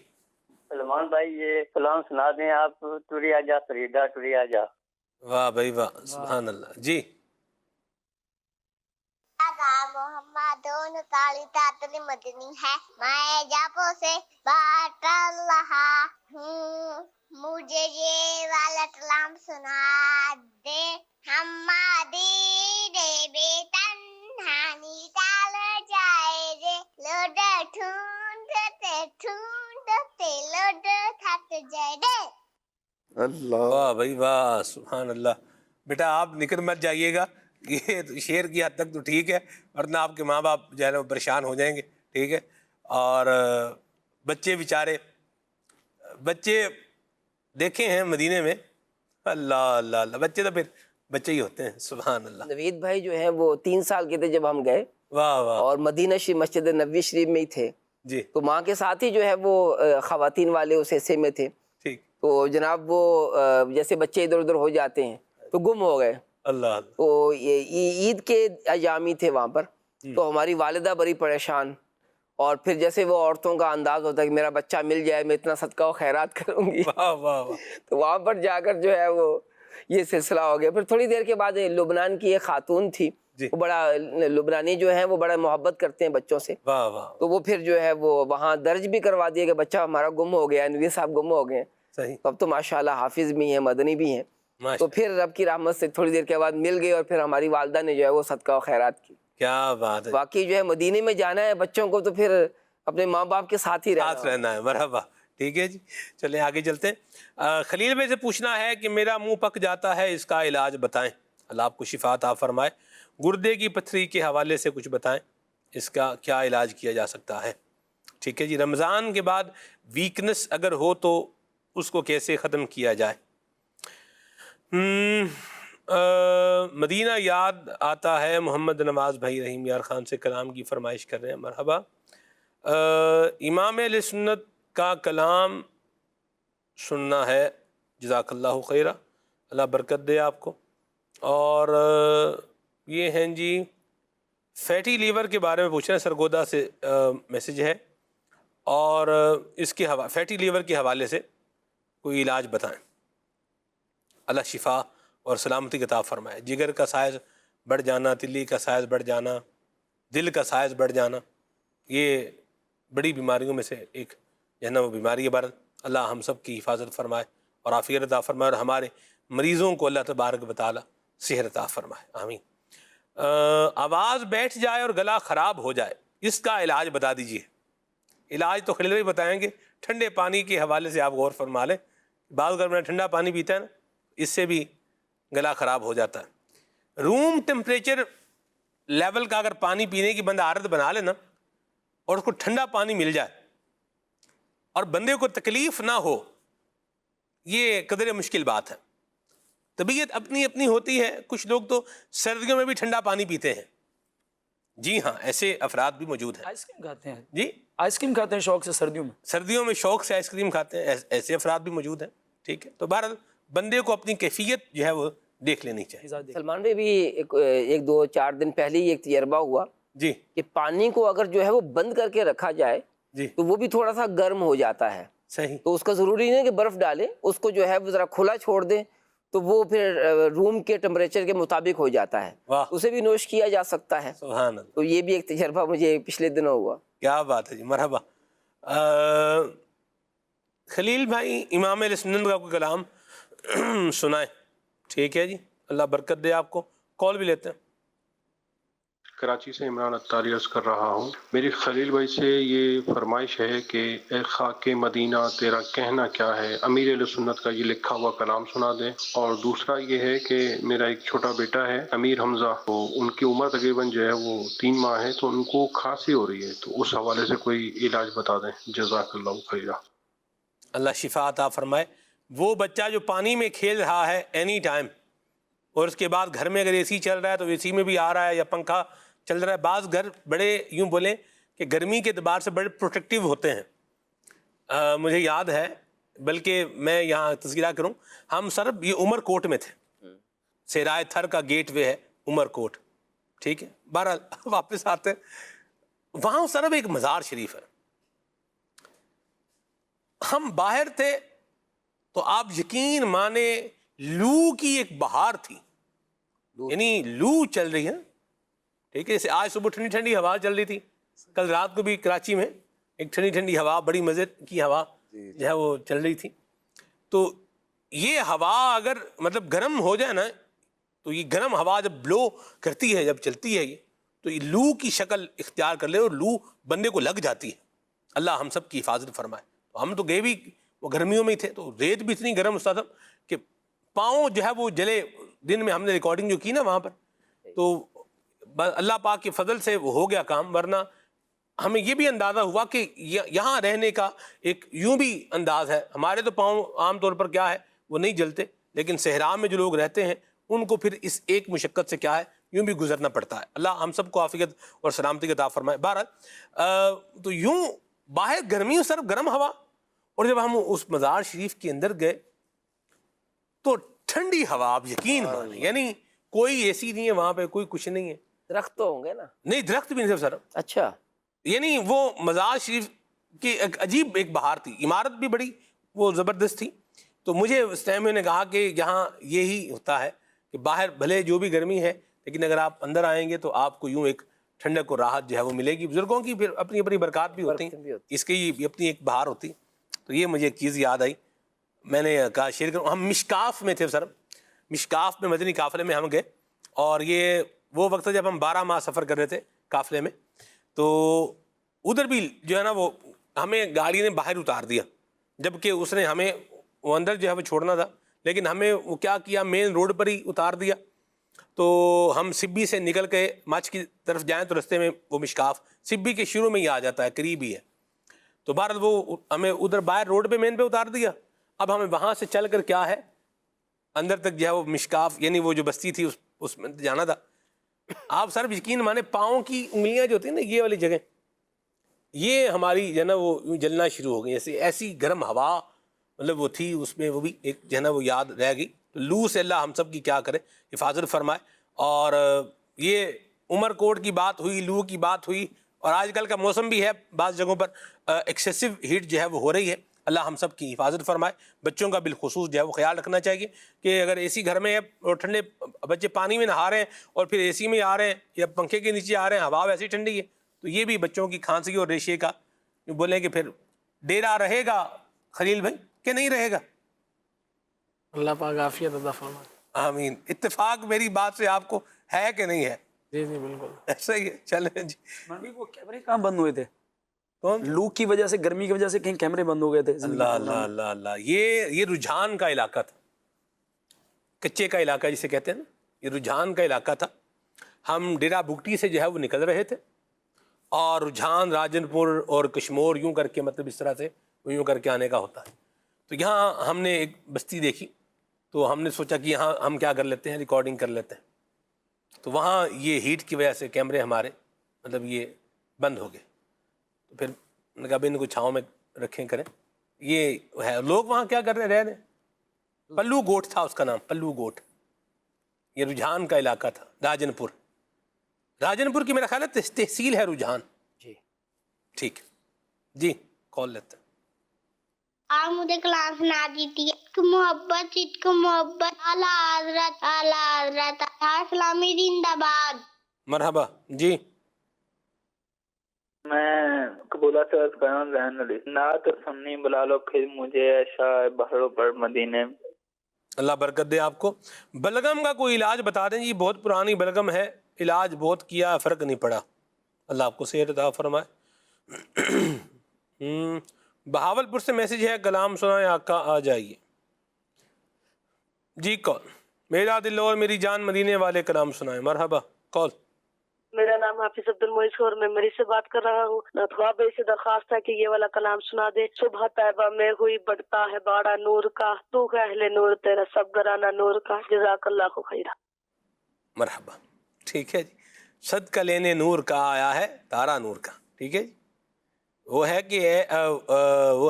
L: سلمان بھائی یہ کلام سنا دیں آپ, ٹری آجا فریدا ٹری آجا.
B: واہ بھائی واہ, سبحان اللہ. جی
M: محمد کالی تاتلی مدنی ہے, میں جاپو سے بات رہا ہوں, مجھے یہ والا کلام سنا دے. ہماری دے بے تنہانی تال جائے رے, لوڈ ڈھونڈتے لوڈ تھک جائے رے.
F: اللہ,
B: واہ بھائی واہ, سبحان اللہ. بیٹا آپ نکل مت جائیے گا, یہ شعر کی حد تک تو ٹھیک ہے, ورنہ آپ کے ماں باپ جو ہے نا پریشان ہو جائیں گے. ٹھیک ہے. اور بچے بیچارے, بچے دیکھے ہیں مدینے میں, اللہ اللہ اللہ, بچے تو پھر بچے ہی ہوتے ہیں. سبحان اللہ.
G: نوید بھائی جو ہے وہ 3 سال کے تھے جب ہم گئے,
B: واہ واہ.
G: اور مدینہ شریف مسجد نبوی شریف میں ہی تھے.
B: جی
G: تو ماں کے ساتھ ہی جو ہے وہ خواتین والے اس حصے میں تھے.
B: ٹھیک.
G: تو جناب وہ جیسے بچے ادھر ادھر ہو جاتے ہیں تو گم ہو گئے.
B: اللہ.
G: تو یہ عید کے ایامی تھے وہاں پر, تو ہماری والدہ بڑی پریشان, اور پھر جیسے وہ عورتوں کا انداز ہوتا ہے کہ میرا بچہ مل جائے میں اتنا صدقہ و خیرات کروں گی.
B: واہ واہ واہ.
G: تو وہاں پر جا کر جو ہے وہ یہ سلسلہ ہو گیا. پھر تھوڑی دیر کے بعد لبنان کی ایک خاتون تھی, وہ بڑا لبنانی جو ہیں وہ بڑا محبت کرتے ہیں بچوں سے,
B: واہ واہ.
G: تو وہ پھر جو ہے وہ وہاں درج بھی کروا دیا کہ بچہ ہمارا گم ہو گیا, نوید صاحب گم ہو گئے.
B: صحیح.
G: اب تو ماشاءاللہ حافظ بھی ہیں, مدنی بھی ہیں. تو پھر رب کی رحمت سے تھوڑی دیر کے بعد مل گئے, اور پھر ہماری والدہ نے جو ہے وہ صدقہ و خیرات کی.
B: کیا بات ہے.
G: واقعی جو ہے مدینے میں جانا ہے بچوں کو تو پھر اپنے ماں باپ کے ساتھ ہی
B: رہنا ہے. مرحبا. ٹھیک ہے جی, چلیں آگے چلتے ہیں. خلیل بھائی سے پوچھنا ہے کہ میرا منہ پک جاتا ہے, اس کا علاج بتائیں. اللہ آپ کو شفا عطا فرمائے. گردے کی پتھری کے حوالے سے کچھ بتائیں, اس کا کیا علاج کیا جا سکتا ہے. ٹھیک ہے جی. رمضان کے بعد ویکنس اگر ہو تو اس کو کیسے ختم کیا جائے. مدینہ یاد آتا ہے, محمد نواز بھائی رحیم یار خان سے کلام کی فرمائش کر رہے ہیں. مرحبا. امام اہل سنت کا کلام سننا ہے, جزاک اللہ خیرہ, اللہ برکت دے آپ کو. اور یہ ہیں جی فیٹی لیور کے بارے میں پوچھ رہے ہیں, سرگودا سے میسج ہے, اور اس کے فیٹی لیور کے حوالے سے کوئی علاج بتائیں. اللہ شفا اور سلامتی عطا فرمائے. جگر کا سائز بڑھ جانا, تلی کا سائز بڑھ جانا, دل کا سائز بڑھ جانا, یہ بڑی بیماریوں میں سے ایک جو ہے نا وہ بیماری ہے. بارد اللہ ہم سب کی حفاظت فرمائے اور عافیت عطا فرمائے, اور ہمارے مریضوں کو اللہ تبارک و تعالی صحت عطا فرمائے. آمین. آواز بیٹھ جائے اور گلا خراب ہو جائے, اس کا علاج بتا دیجئے. علاج تو خلیل بھائی بتائیں گے. ٹھنڈے پانی کے حوالے سے آپ غور فرما لیں. بعض اگر میں ٹھنڈا پانی پیتا ہے نا, اس سے بھی گلا خراب ہو جاتا ہے. روم ٹیمپریچر لیول کا اگر پانی پینے کی بندہ عادت بنا لے نا, اور اس کو ٹھنڈا پانی مل جائے اور بندے کو تکلیف نہ ہو, یہ قدر مشکل بات ہے. طبیعت اپنی اپنی ہوتی ہے. کچھ لوگ تو سردیوں میں بھی ٹھنڈا پانی پیتے ہیں. جی ہاں، ایسے افراد بھی موجود ہیں.
H: آئس کریم کھاتے ہیں؟
B: جی،
H: آئس کریم کھاتے ہیں شوق سے سردیوں میں؟
B: سردیوں میں شوق سے آئس کریم کھاتے ہیں، ایسے افراد بھی موجود ہیں. ٹھیک ہے، تو بہرحال بندے کو اپنی کیفیت جو ہے وہ دیکھ لینی چاہیے.
G: سلمان بھائی بھی ایک دو چار دن پہلے ہی ایک تجربہ ہوا
B: جی
G: کہ پانی کو اگر جو ہے وہ بند کر کے رکھا جائے
B: جی
G: تو وہ بھی تھوڑا سا گرم ہو جاتا ہے.
B: صحیح.
G: تو اس کا ضروری نہیں ہے کہ برف ڈالیں، اس کو جو ہے وہ ذرا کھلا چھوڑ دیں تو وہ پھر روم کے ٹمپریچر کے مطابق ہو جاتا ہے.
B: واہ،
G: اسے بھی نوش کیا جا سکتا ہے.
B: سبحان اللہ.
G: تو یہ بھی ایک تجربہ مجھے پچھلے دنوں ہوا.
B: کیا بات ہے جی، مرحبا. خلیل بھائی امام علیہ سنت کا کوئی کلام سنائیں. ٹھیک ہے جی، اللہ برکت دے آپ کو. کال بھی لیتے ہیں.
N: کراچی سے عمران اتاری عرض کر رہا ہوں. میری خلیل بھائی سے یہ فرمائش ہے کہ اے خاک مدینہ تیرا کہنا کیا ہے، امیر علیہ سنت کا یہ لکھا ہوا کلام سنا دیں. اور دوسرا یہ ہے کہ میرا ایک چھوٹا بیٹا ہے امیر حمزہ، تو ان کی عمر تقریباً جو ہے وہ 3 ماہ ہے، تو ان کو کھانسی ہو رہی ہے، تو اس حوالے سے کوئی علاج بتا دیں. جزاک اللہ خیرہ.
B: اللہ شفا عطا فرمائے. وہ بچہ جو پانی میں کھیل رہا ہے اینی ٹائم، اور اس کے بعد گھر میں اگر اے سی چل رہا ہے تو اے سی میں بھی آ رہا ہے یا پنکھا چل رہا ہے. بعض گھر بڑے یوں بولیں کہ گرمی کے اعتبار سے بڑے پروٹیکٹیو ہوتے ہیں. مجھے یاد ہے، بلکہ میں یہاں تذکرہ کروں، ہم سر یہ عمر کوٹ میں تھے، سیرائے تھر کا گیٹ وے ہے عمر کوٹ. ٹھیک ہے، بہرحال واپس آتے ہیں، وہاں سر ایک مزار شریف ہے. ہم باہر تھے تو آپ یقین مانے لو کی ایک بہار تھی، یعنی لو چل رہی ہے. ٹھیک ہے، جیسے آج صبح ٹھنڈی ٹھنڈی ہوا چل رہی تھی، کل رات کو بھی کراچی میں ایک ٹھنڈی ٹھنڈی ہوا، بڑی مزے کی ہوا جو ہے وہ چل رہی تھی. تو یہ ہوا اگر مطلب گرم ہو جائے نا، تو یہ گرم ہوا جب بلو کرتی ہے، جب چلتی ہے یہ، تو یہ لو کی شکل اختیار کر لے اور لو بندے کو لگ جاتی ہے. اللہ ہم سب کی حفاظت فرمائے. تو ہم تو گئے بھی وہ گرمیوں میں ہی تھے، تو ریت بھی اتنی گرم استاد کہ پاؤں جو ہے وہ جلے. دن میں ہم نے ریکارڈنگ جو کی نا وہاں پر، تو اللہ پاک کے فضل سے وہ ہو گیا کام. ورنہ ہمیں یہ بھی اندازہ ہوا کہ یہاں رہنے کا ایک یوں بھی انداز ہے. ہمارے تو پاؤں عام طور پر کیا ہے وہ نہیں جلتے، لیکن صحرا میں جو لوگ رہتے ہیں ان کو پھر اس ایک مشقت سے کیا ہے یوں بھی گزرنا پڑتا ہے. اللہ ہم سب کو عافیت اور سلامتی عطا فرمائے. بہرحال تو یوں باہر گرمی سر گرم ہوا، اور جب ہم اس مزار شریف کے اندر گئے تو ٹھنڈی ہوا، آپ یقین مانیں، یعنی کوئی اے سی نہیں ہے وہاں پہ، کوئی کچھ نہیں ہے.
G: درخت تو ہوں گے نا؟
B: نہیں، درخت بھی نہیں سر.
G: اچھا.
B: یعنی وہ مزار شریف کی ایک عجیب ایک بہار تھی. عمارت بھی بڑی وہ زبردست تھی. تو مجھے اس ٹائم میں نے کہا کہ یہاں یہی ہوتا ہے کہ باہر بھلے جو بھی گرمی ہے، لیکن اگر آپ اندر آئیں گے تو آپ کو یوں ایک ٹھنڈک اور راحت جو ہے وہ ملے گی. بزرگوں کی پھر اپنی اپنی برکات بھی ہوتی ہیں، اس کی اپنی ایک بہار ہوتی. تو یہ مجھے ایک چیز یاد آئی، میں نے کہا شیئر کروں. ہم مشکاف میں تھے سر، مشکاف میں مدنی قافلے میں ہم گئے، اور یہ وہ وقت جب ہم 12 ماہ سفر کر رہے تھے قافلے میں. تو ادھر بھی جو ہے نا وہ ہمیں گاڑی نے باہر اتار دیا، جبکہ اس نے ہمیں وہ اندر جو ہے وہ چھوڑنا تھا، لیکن ہمیں وہ کیا کیا مین روڈ پر ہی اتار دیا. تو ہم سبی سے نکل کے مچھ کی طرف جائیں تو رستے میں وہ مشکاف سبی کے شروع میں ہی آ جاتا ہے، قریب ہی ہے. تو بہرحال وہ ہمیں ادھر باہر روڈ پہ مین پہ اتار دیا. اب ہمیں وہاں سے چل کر کیا ہے اندر تک جو ہے وہ مشکاف یعنی وہ جو بستی تھی اس میں جانا تھا. آپ سر یقین مانے پاؤں کی انگلیاں جو ہوتی ہیں نا یہ والی جگہ، یہ ہماری جو ہے نا وہ جلنا شروع ہو گئی. ایسی گرم ہوا مطلب وہ تھی اس میں، وہ بھی ایک جو ہے نا وہ یاد رہ گئی. لو سے اللہ ہم سب کی کیا کرے حفاظت فرمائے. اور یہ عمر کوٹ کی بات ہوئی، لو کی بات ہوئی، اور آج کل کا موسم بھی ہے بعض جگہوں پر ایکسیسو ہیٹ جو ہے وہ ہو رہی ہے. اللہ ہم سب کی حفاظت فرمائے. بچوں کا بالخصوص جو ہے وہ خیال رکھنا چاہیے کہ اگر اے سی گھر میں ہے اور ٹھنڈے بچے پانی میں نہا رہے ہیں اور پھر اے سی میں آ رہے ہیں یا پنکھے کے نیچے آ رہے ہیں، ہوا ویسی ٹھنڈی ہے، تو یہ بھی بچوں کی کھانسی اور ریشے کا بولیں کہ پھر ڈیرا رہے گا خلیل بھائی کہ نہیں رہے گا.
E: اللہ پاک عافیت عطا فرمائے.
B: آمین. اتفاق میری بات سے آپ کو ہے کہ نہیں ہے؟
E: جی جی بالکل
B: ایسا ہی ہے. چلیں جی.
H: وہ کیمرے کہاں بند ہوئے تھے؟
B: کون؟
H: لو کی وجہ سے، گرمی کی وجہ سے کہیں کیمرے بند ہو گئے تھے.
B: اللہ اللہ اللہ اللہ. یہ رجحان کا علاقہ تھا، کچے کا علاقہ جسے کہتے ہیں نا، یہ رجحان کا علاقہ تھا. ہم ڈیرا بگٹی سے جو ہے وہ نکل رہے تھے، اور رجحان راجن پور اور کشمور یوں کر کے مطلب اس طرح سے یوں کر کے آنے کا ہوتا ہے. تو یہاں ہم نے ایک بستی دیکھی، تو ہم نے سوچا کہ یہاں ہم کیا کر لیتے ہیں، ریکارڈنگ کر لیتے ہیں، تو وہاں یہ ہیٹ کی وجہ سے کیمرے ہمارے مطلب یہ بند ہو گئے، تو پھر میں نے کہا اب ان کو چھاؤں میں رکھیں کریں. یہ ہے لوگ وہاں کیا کر رہے ہیں، پلو گوٹ تھا اس کا نام، پلو گوٹ. یہ رجحان کا علاقہ تھا، راجن پور کی میرا خیال ہے تحصیل ہے رجحان.
G: جی
B: ٹھیک جی، کال لیتے ہیں.
M: آپ مجھے کلام سنا دیجیے. عشق محبت اعلیٰ حضرت اسلامی زندہ باد.
B: مرحبا جی.
O: میں قبولہ سے عرض کر رہا ہوں ذہن علی نعت سنی بلا لو پھر مجھے ایشا بحروں پر مدینے.
B: اللہ برکت دے آپ کو. بلغم کا کوئی علاج بتا دیں جی، بہت پرانی بلغم ہے، علاج بہت کیا، فرق نہیں پڑا. اللہ آپ کو صحت عطا فرمائے. بہاول پور سے میسج ہے، کلام سنائیں آقا آ جائیے. جی کال. میرا دل اور میری جان مدینے والے کلام سنائیں. مرحبا کال.
P: میرا نام حافظ عبد المعیز اور میں مری سے بات کر رہا ہوں. خواب سے درخواست ہے کہ یہ والا کلام سنا دے. صبح طیبہ میں ہوئی بڑھتا ہے باڑا نور کا، تو ہے اہل نور تیرا سب گرانا نور کا، جزاک اللہ خیرہ.
B: مرحبا. ٹھیک ہے جی. صدقہ لینے نور کا آیا ہے تارا نور کا. ٹھیک ہے جی. وہ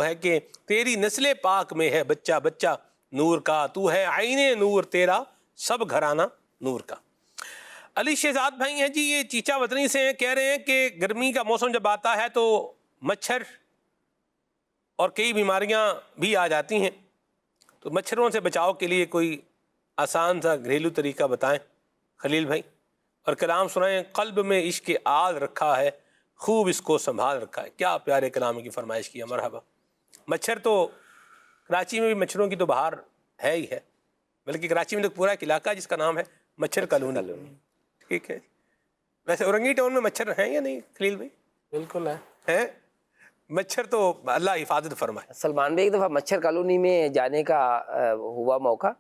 B: ہے کہ تیری نسل پاک میں ہے بچہ بچہ نور کا، تو ہے عین نور تیرا سب گھرانہ نور کا. علی شہزاد بھائی ہیں جی، یہ چیچا وطنی سے ہیں، کہہ رہے ہیں کہ گرمی کا موسم جب آتا ہے تو مچھر اور کئی بیماریاں بھی آ جاتی ہیں، تو مچھروں سے بچاؤ کے لیے کوئی آسان سا گھریلو طریقہ بتائیں خلیل بھائی. اور کلام سنائیں، قلب میں عشق آل رکھا ہے، خوب اس کو سنبھال رکھا ہے. کیا پیارے کلام کی فرمائش کیا. مرحبا. مچھر تو کراچی میں بھی مچھروں کی تو بہار ہے ہی ہے، بلکہ کراچی میں تو پورا ایک علاقہ جس کا نام ہے مچھر کالونی. ٹھیک ہے. ویسے اورنگی ٹاؤن میں مچھر ہیں یا نہیں خلیل بھائی؟
E: بالکل
B: ہیں مچھر، تو اللہ حفاظت فرمائے.
G: سلمان بھائی ایک دفعہ مچھر کالونی میں جانے کا ہوا موقع،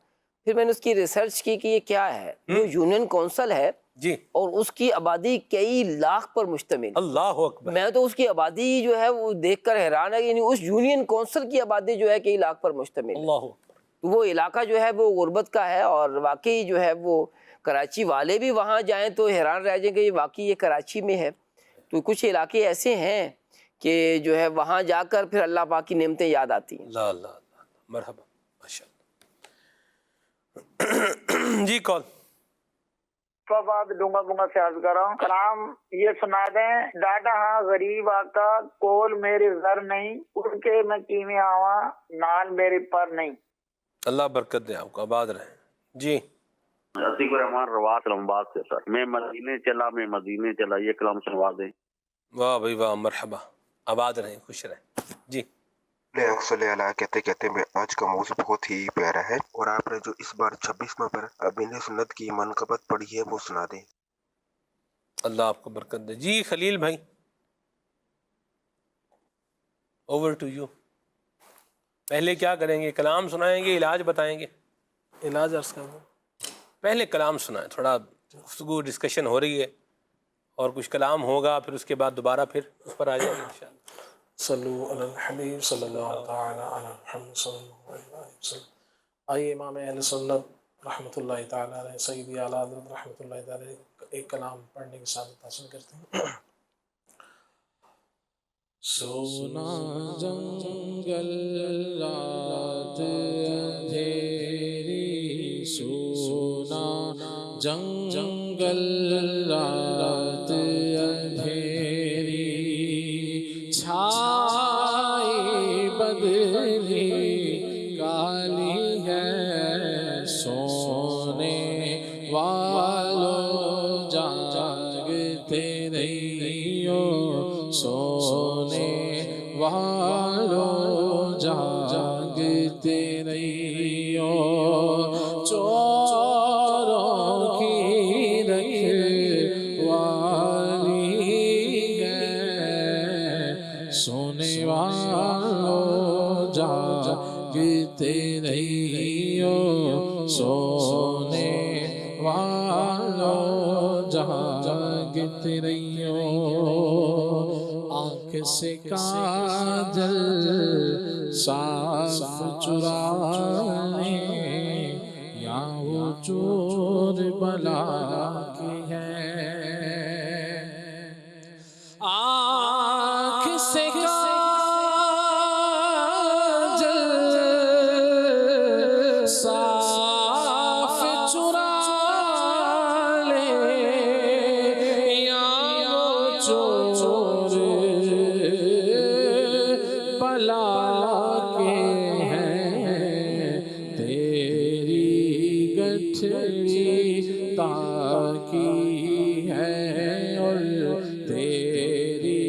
G: پھر میں نے اس کی ریسرچ کی کہ یہ کیا ہے. جو یونین کونسل ہے
B: جی،
G: اور اس کی آبادی کئی لاکھ پر مشتمل.
B: اللہ اکبر.
G: میں تو اس کی آبادی جو ہے وہ دیکھ کر حیران ہے، یعنی اس یونین کونسل کی آبادی جو ہے کئی لاکھ پر مشتمل.
B: اللہ.
G: وہ علاقہ جو ہے وہ غربت کا ہے، اور واقعی جو ہے وہ کراچی والے بھی وہاں جائیں تو حیران رہ جائیں کہ یہ واقعی یہ کراچی میں ہے. تو کچھ علاقے ایسے ہیں کہ جو ہے وہاں جا کر پھر اللہ پاک کی نعمتیں یاد آتی ہیں.
B: اللہ اللہ اللہ. مرحبا ماشاء اللہ. جی کال.
Q: ڈونگا سے عرض کر رہا ہوں، کلام یہ سنا دیں. ڈاڈا ہاں غریب آقا کول میرے زر نہیں، اڑ کے میں کیویں آواں نال میرے پر نہیں.
B: اللہ برکت دے آپ کو، آباد رہیں. جی.
R: عتیق الرحمان رواس اسلام آباد سے. سر میں مدینے چلا یہ کلام سنوا دیں.
B: واہ بھائی واہ. مرحبا. آباد رہیں، خوش رہیں. جی.
S: کہتے کہتے میں آج کا موضوع بہت ہی پیارا ہے، اور آپ نے جو اس بار 26واں پر ابن سنت کی منقبت پڑھی ہے وہ سنا دیں.
B: اللہ آپ کو برکت دے. جی خلیل بھائی، اوور ٹو یو. پہلے کیا کریں گے؟ کلام سنائیں گے، علاج بتائیں گے؟
E: علاج عرض کر دوں.
B: پہلے کلام سنائیں، تھوڑا گفتگو ڈسکشن ہو رہی ہے، اور کچھ کلام ہوگا، پھر اس کے بعد دوبارہ پھر اس پر آ جائیں گے انشاءاللہ.
E: صلو علی الحبیب صلی اللہ تعالی علی محمد صلی اللہ علیہ وسلم. آئیے امام اہل سنت رحمۃ اللہ تعالی علیہ سیدی اعلیٰ حضرت رحمۃ اللہ تعالی علیہ ایک کلام پڑھنے کے ساتھ حاصل کرتے ہیں. سونا جنگل رات اندھیری، سونا جنگل رات اندھیری، چھائی بدلی کالی ہے، سونے والو جاگتے رہیو، سونے والو جاگتے رہیو، چوروں کی رکھوالی ہے، سونے والو جاگتے رہیو، سونے والو جاگتے رہیو. آنکھ سے کاجل صاف چرانے، چور بلا کی ہے آنکھ سے کاجل صاف چرا لے یا وہ چور بلا کے ہیں تیری گٹھڑی تاکی ہے اور تیری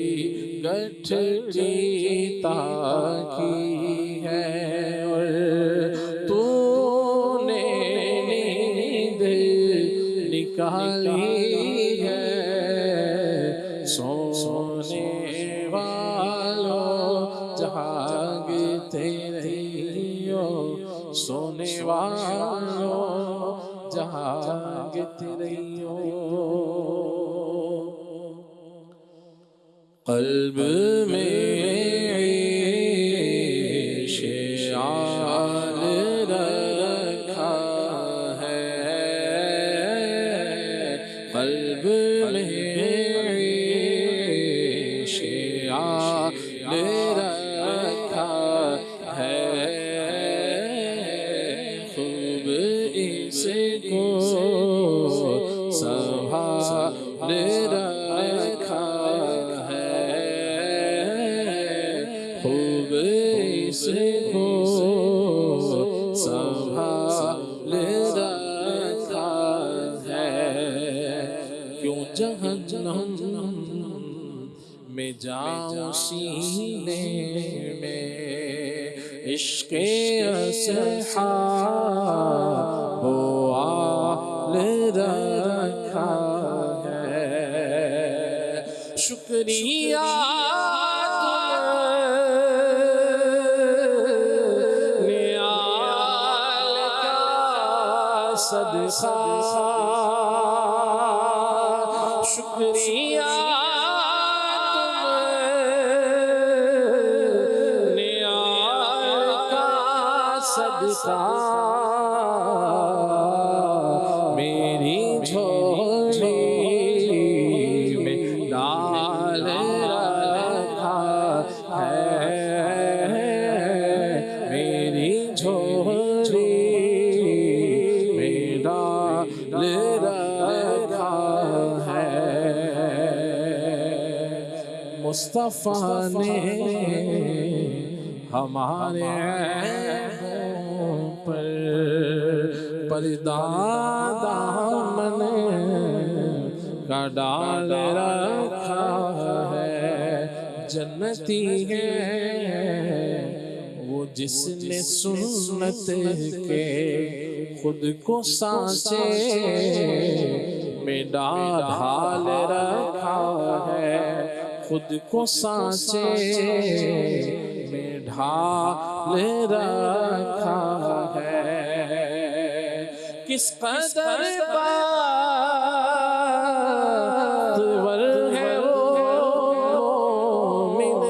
E: گٹھڑی تاکی ہے اور تو نے نیند نکالی ہے سونے والوں جاگتے رہیو سونے والوں جاگتے رہیو قلب میں شعال رکھا ہے قلب میں شعال رکھا ہے خوب اس کو سنبھال رکھا ہے خوب اس کو سنبھال رکھا ہے کیوں جہنم میں جاؤں سینے میں عشق اصحاب و آل رکھا ہے شکریہ نیال کا صدقہ شکریہ صدقہ میری جھولی میں ڈال رکھا ہے میری جھولی میں ڈال رکھا ہے مصطفیٰ نے ہمارے پر پردہ دامن کا ڈال رکھا ہے جنتی ہے وہ جس نے سنت کے خود کو سانچے میں ڈال رکھا ہے خود کو سانچے میں ڈھال رکھا ہے کس قدر بختور ہے وہ مومن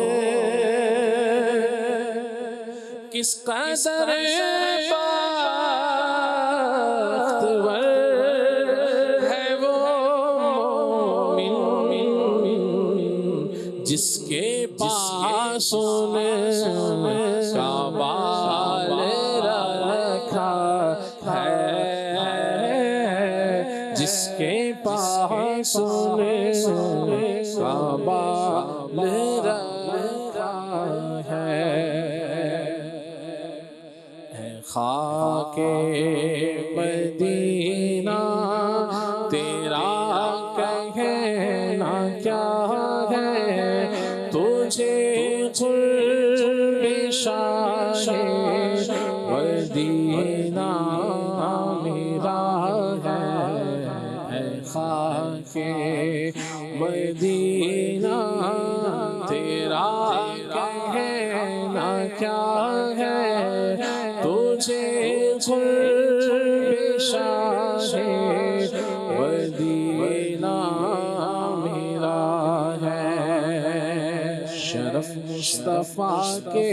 E: کس قدر بختور ہے وہ مومن جس کے پاس کا بال رکھا ہے جس کے پاس کا بال رکھا ہے خاک مدینہ تیرا کہنا کیا ہے تجھے قرب شاہ مدینہ میرا ہے خاک مدینہ تیرا کہنا کیا ہے تجھے قرب شاہ مدینہ میرا ہے شرف مصطفیٰ کے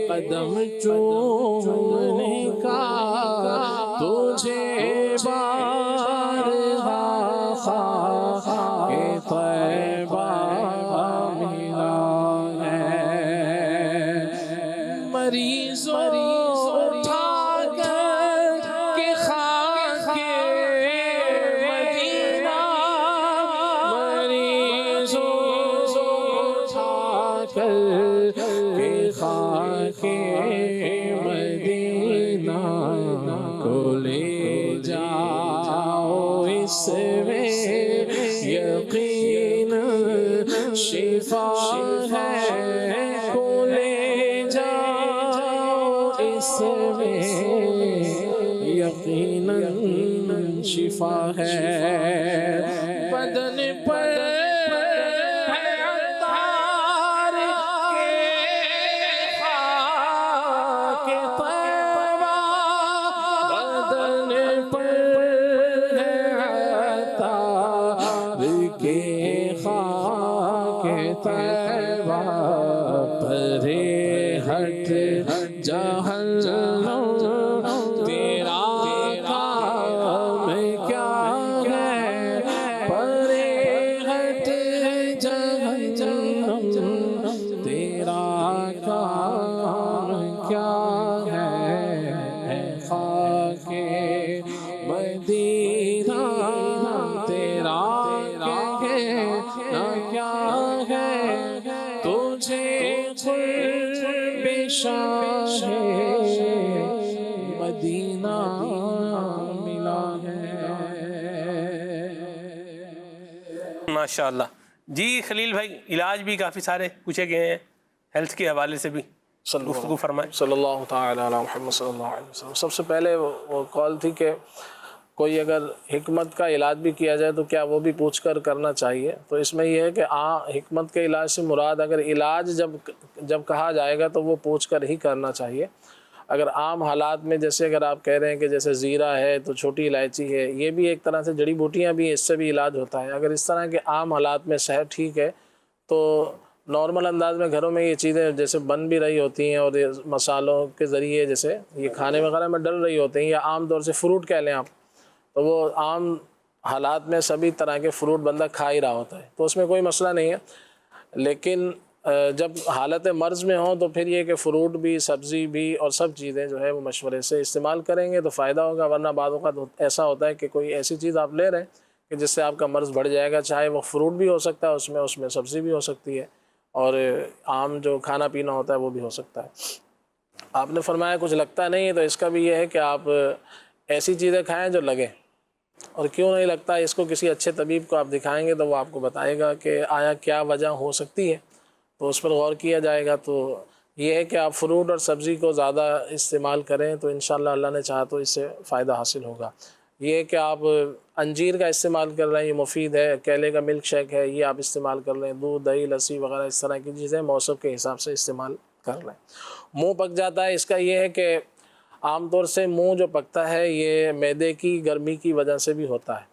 E: قدم چومنے کا تجھے تجھے بارہا خاک طیبہ ملا ہے، مریضوں اٹھا کر کہ خاک مدینہ، مریضوں اٹھا کر کہ خاک مدینہ کو لے جاؤ، اس میں یقین شفا ہے، کو لے جاؤ اس میں یقیناً شفا ہے، بدن پر ہے عطار کے خاک طیبہ، بدن پر ہے عطار کے خاک طیبہ، پرے ہٹ جہنم تیرا کام کیا ہے، پرے ہٹ جہنم تیرا کام کیا ہے، خاک مدینہ تیرا کہنا کیا ہے، تجھے قرب شاہ مدینہ ملا ہے۔
B: ماشاءاللہ جی خلیل بھائی، علاج بھی کافی سارے پوچھے گئے ہیں، ہیلتھ کے حوالے سے بھی گفتگو فرمائیں۔
E: صلی اللہ تعالی علی محمد صلی اللہ علیہ وسلم۔ سب سے پہلے وہ کال تھی کہ کوئی اگر حکمت کا علاج بھی کیا جائے تو کیا وہ بھی پوچھ کر کرنا چاہیے، تو اس میں یہ ہے کہ حکمت کے علاج سے مراد اگر علاج جب کہا جائے گا تو وہ پوچھ کر ہی کرنا چاہیے۔ اگر عام حالات میں جیسے اگر آپ کہہ رہے ہیں کہ جیسے زیرہ ہے تو چھوٹی الائچی ہے، یہ بھی ایک طرح سے جڑی بوٹیاں بھی ہیں، اس سے بھی علاج ہوتا ہے۔ اگر اس طرح کے عام حالات میں صحت ٹھیک ہے تو نارمل انداز میں گھروں میں یہ چیزیں جیسے بن بھی رہی ہوتی ہیں، اور مسالوں کے ذریعے جیسے یہ کھانے وغیرہ میں ڈل رہی ہوتی ہیں، یا عام طور سے فروٹ کہہ لیں آپ، تو وہ عام حالات میں سبھی طرح کے فروٹ بندہ کھا ہی رہا ہوتا ہے، تو اس میں کوئی مسئلہ نہیں ہے۔ لیکن جب حالت مرض میں ہوں تو پھر یہ کہ فروٹ بھی، سبزی بھی، اور سب چیزیں جو ہے وہ مشورے سے استعمال کریں گے تو فائدہ ہوگا، ورنہ بعض اوقات ایسا ہوتا ہے کہ کوئی ایسی چیز آپ لے رہے ہیں کہ جس سے آپ کا مرض بڑھ جائے گا، چاہے وہ فروٹ بھی ہو سکتا ہے اس میں سبزی بھی ہو سکتی ہے، اور عام جو کھانا پینا ہوتا ہے وہ بھی ہو سکتا ہے۔ آپ نے فرمایا کچھ لگتا نہیں ہے، تو اس کا بھی یہ ہے کہ آپ ایسی چیزیں کھائیں جو لگیں، اور کیوں نہیں لگتا اس کو کسی اچھے طبیب کو آپ دکھائیں گے تو وہ آپ کو بتائے گا کہ آیا کیا وجہ ہو سکتی ہے، تو اس پر غور کیا جائے گا۔ تو یہ ہے کہ آپ فروٹ اور سبزی کو زیادہ استعمال کریں تو انشاءاللہ اللہ نے چاہا تو اس سے فائدہ حاصل ہوگا۔ یہ ہے کہ آپ انجیر کا استعمال کر رہے ہیں، یہ مفید ہے، کیلے کا ملک شیک ہے، یہ آپ استعمال کر لیں، دودھ، دہی، لسی وغیرہ اس طرح کی چیزیں موسم کے حساب سے استعمال کر لیں۔ منہ پک جاتا ہے، اس کا یہ ہے کہ عام طور سے منہ جو پکتا ہے یہ معدے کی گرمی کی وجہ سے بھی ہوتا ہے،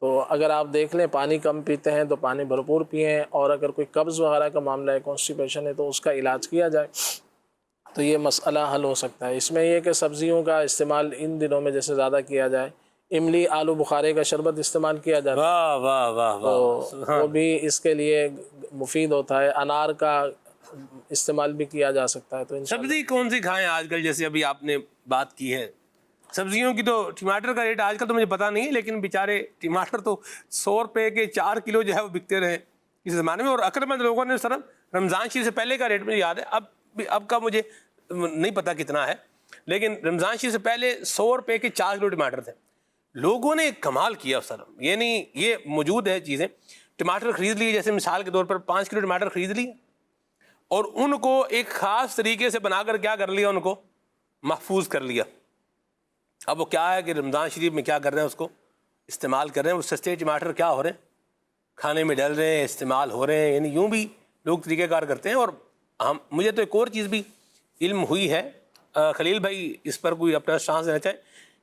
E: تو اگر آپ دیکھ لیں پانی کم پیتے ہیں تو پانی بھرپور پئیں، اور اگر کوئی قبض وغیرہ کا معاملہ ہے، کانسٹیپیشن ہے، تو اس کا علاج کیا جائے تو یہ مسئلہ حل ہو سکتا ہے۔ اس میں یہ کہ سبزیوں کا استعمال ان دنوں میں جیسے زیادہ کیا جائے، املی، آلو بخارے کا شربت استعمال کیا جاتا ہے،
B: واہ واہ واہ
E: تو وہ بھی اس کے لیے مفید ہوتا ہے۔ انار کا استعمال بھی کیا جا سکتا ہے۔ تو
B: سبزی کون سی کھائیں آج کل؟ جیسے ابھی آپ نے بات کی ہے سبزیوں کی، تو ٹماٹر کا ریٹ آج کل تو مجھے پتہ نہیں ہے، لیکن بیچارے ٹماٹر تو 100 روپے کے 4 کلو جو ہے وہ بکتے رہے اس زمانے میں، اور عقلمند لوگوں نے صرف رمضان شریف سے پہلے کا ریٹ مجھے یاد ہے، اب کا مجھے نہیں پتہ کتنا ہے، لیکن رمضان شریف سے پہلے 100 روپے کے 4 کلو ٹماٹر تھے۔ لوگوں نے کمال کیا سر، یعنی یہ موجود ہے چیزیں، ٹماٹر خرید لیے، جیسے مثال کے طور پر 5 کلو ٹماٹر خرید لیے، اور ان کو ایک خاص طریقے سے بنا کر کیا کر لیا، ان کو محفوظ کر لیا۔ اب وہ کیا ہے کہ رمضان شریف میں کیا کر رہے ہیں، اس کو استعمال کر رہے ہیں، وہ سستے ٹماٹر کیا ہو رہے ہیں، کھانے میں ڈل رہے ہیں، استعمال ہو رہے ہیں، یعنی یوں بھی لوگ طریقہ کار کرتے ہیں۔ اور مجھے تو ایک اور چیز بھی علم ہوئی ہے، خلیل بھائی اس پر کوئی اپنا شانس دینا چاہے،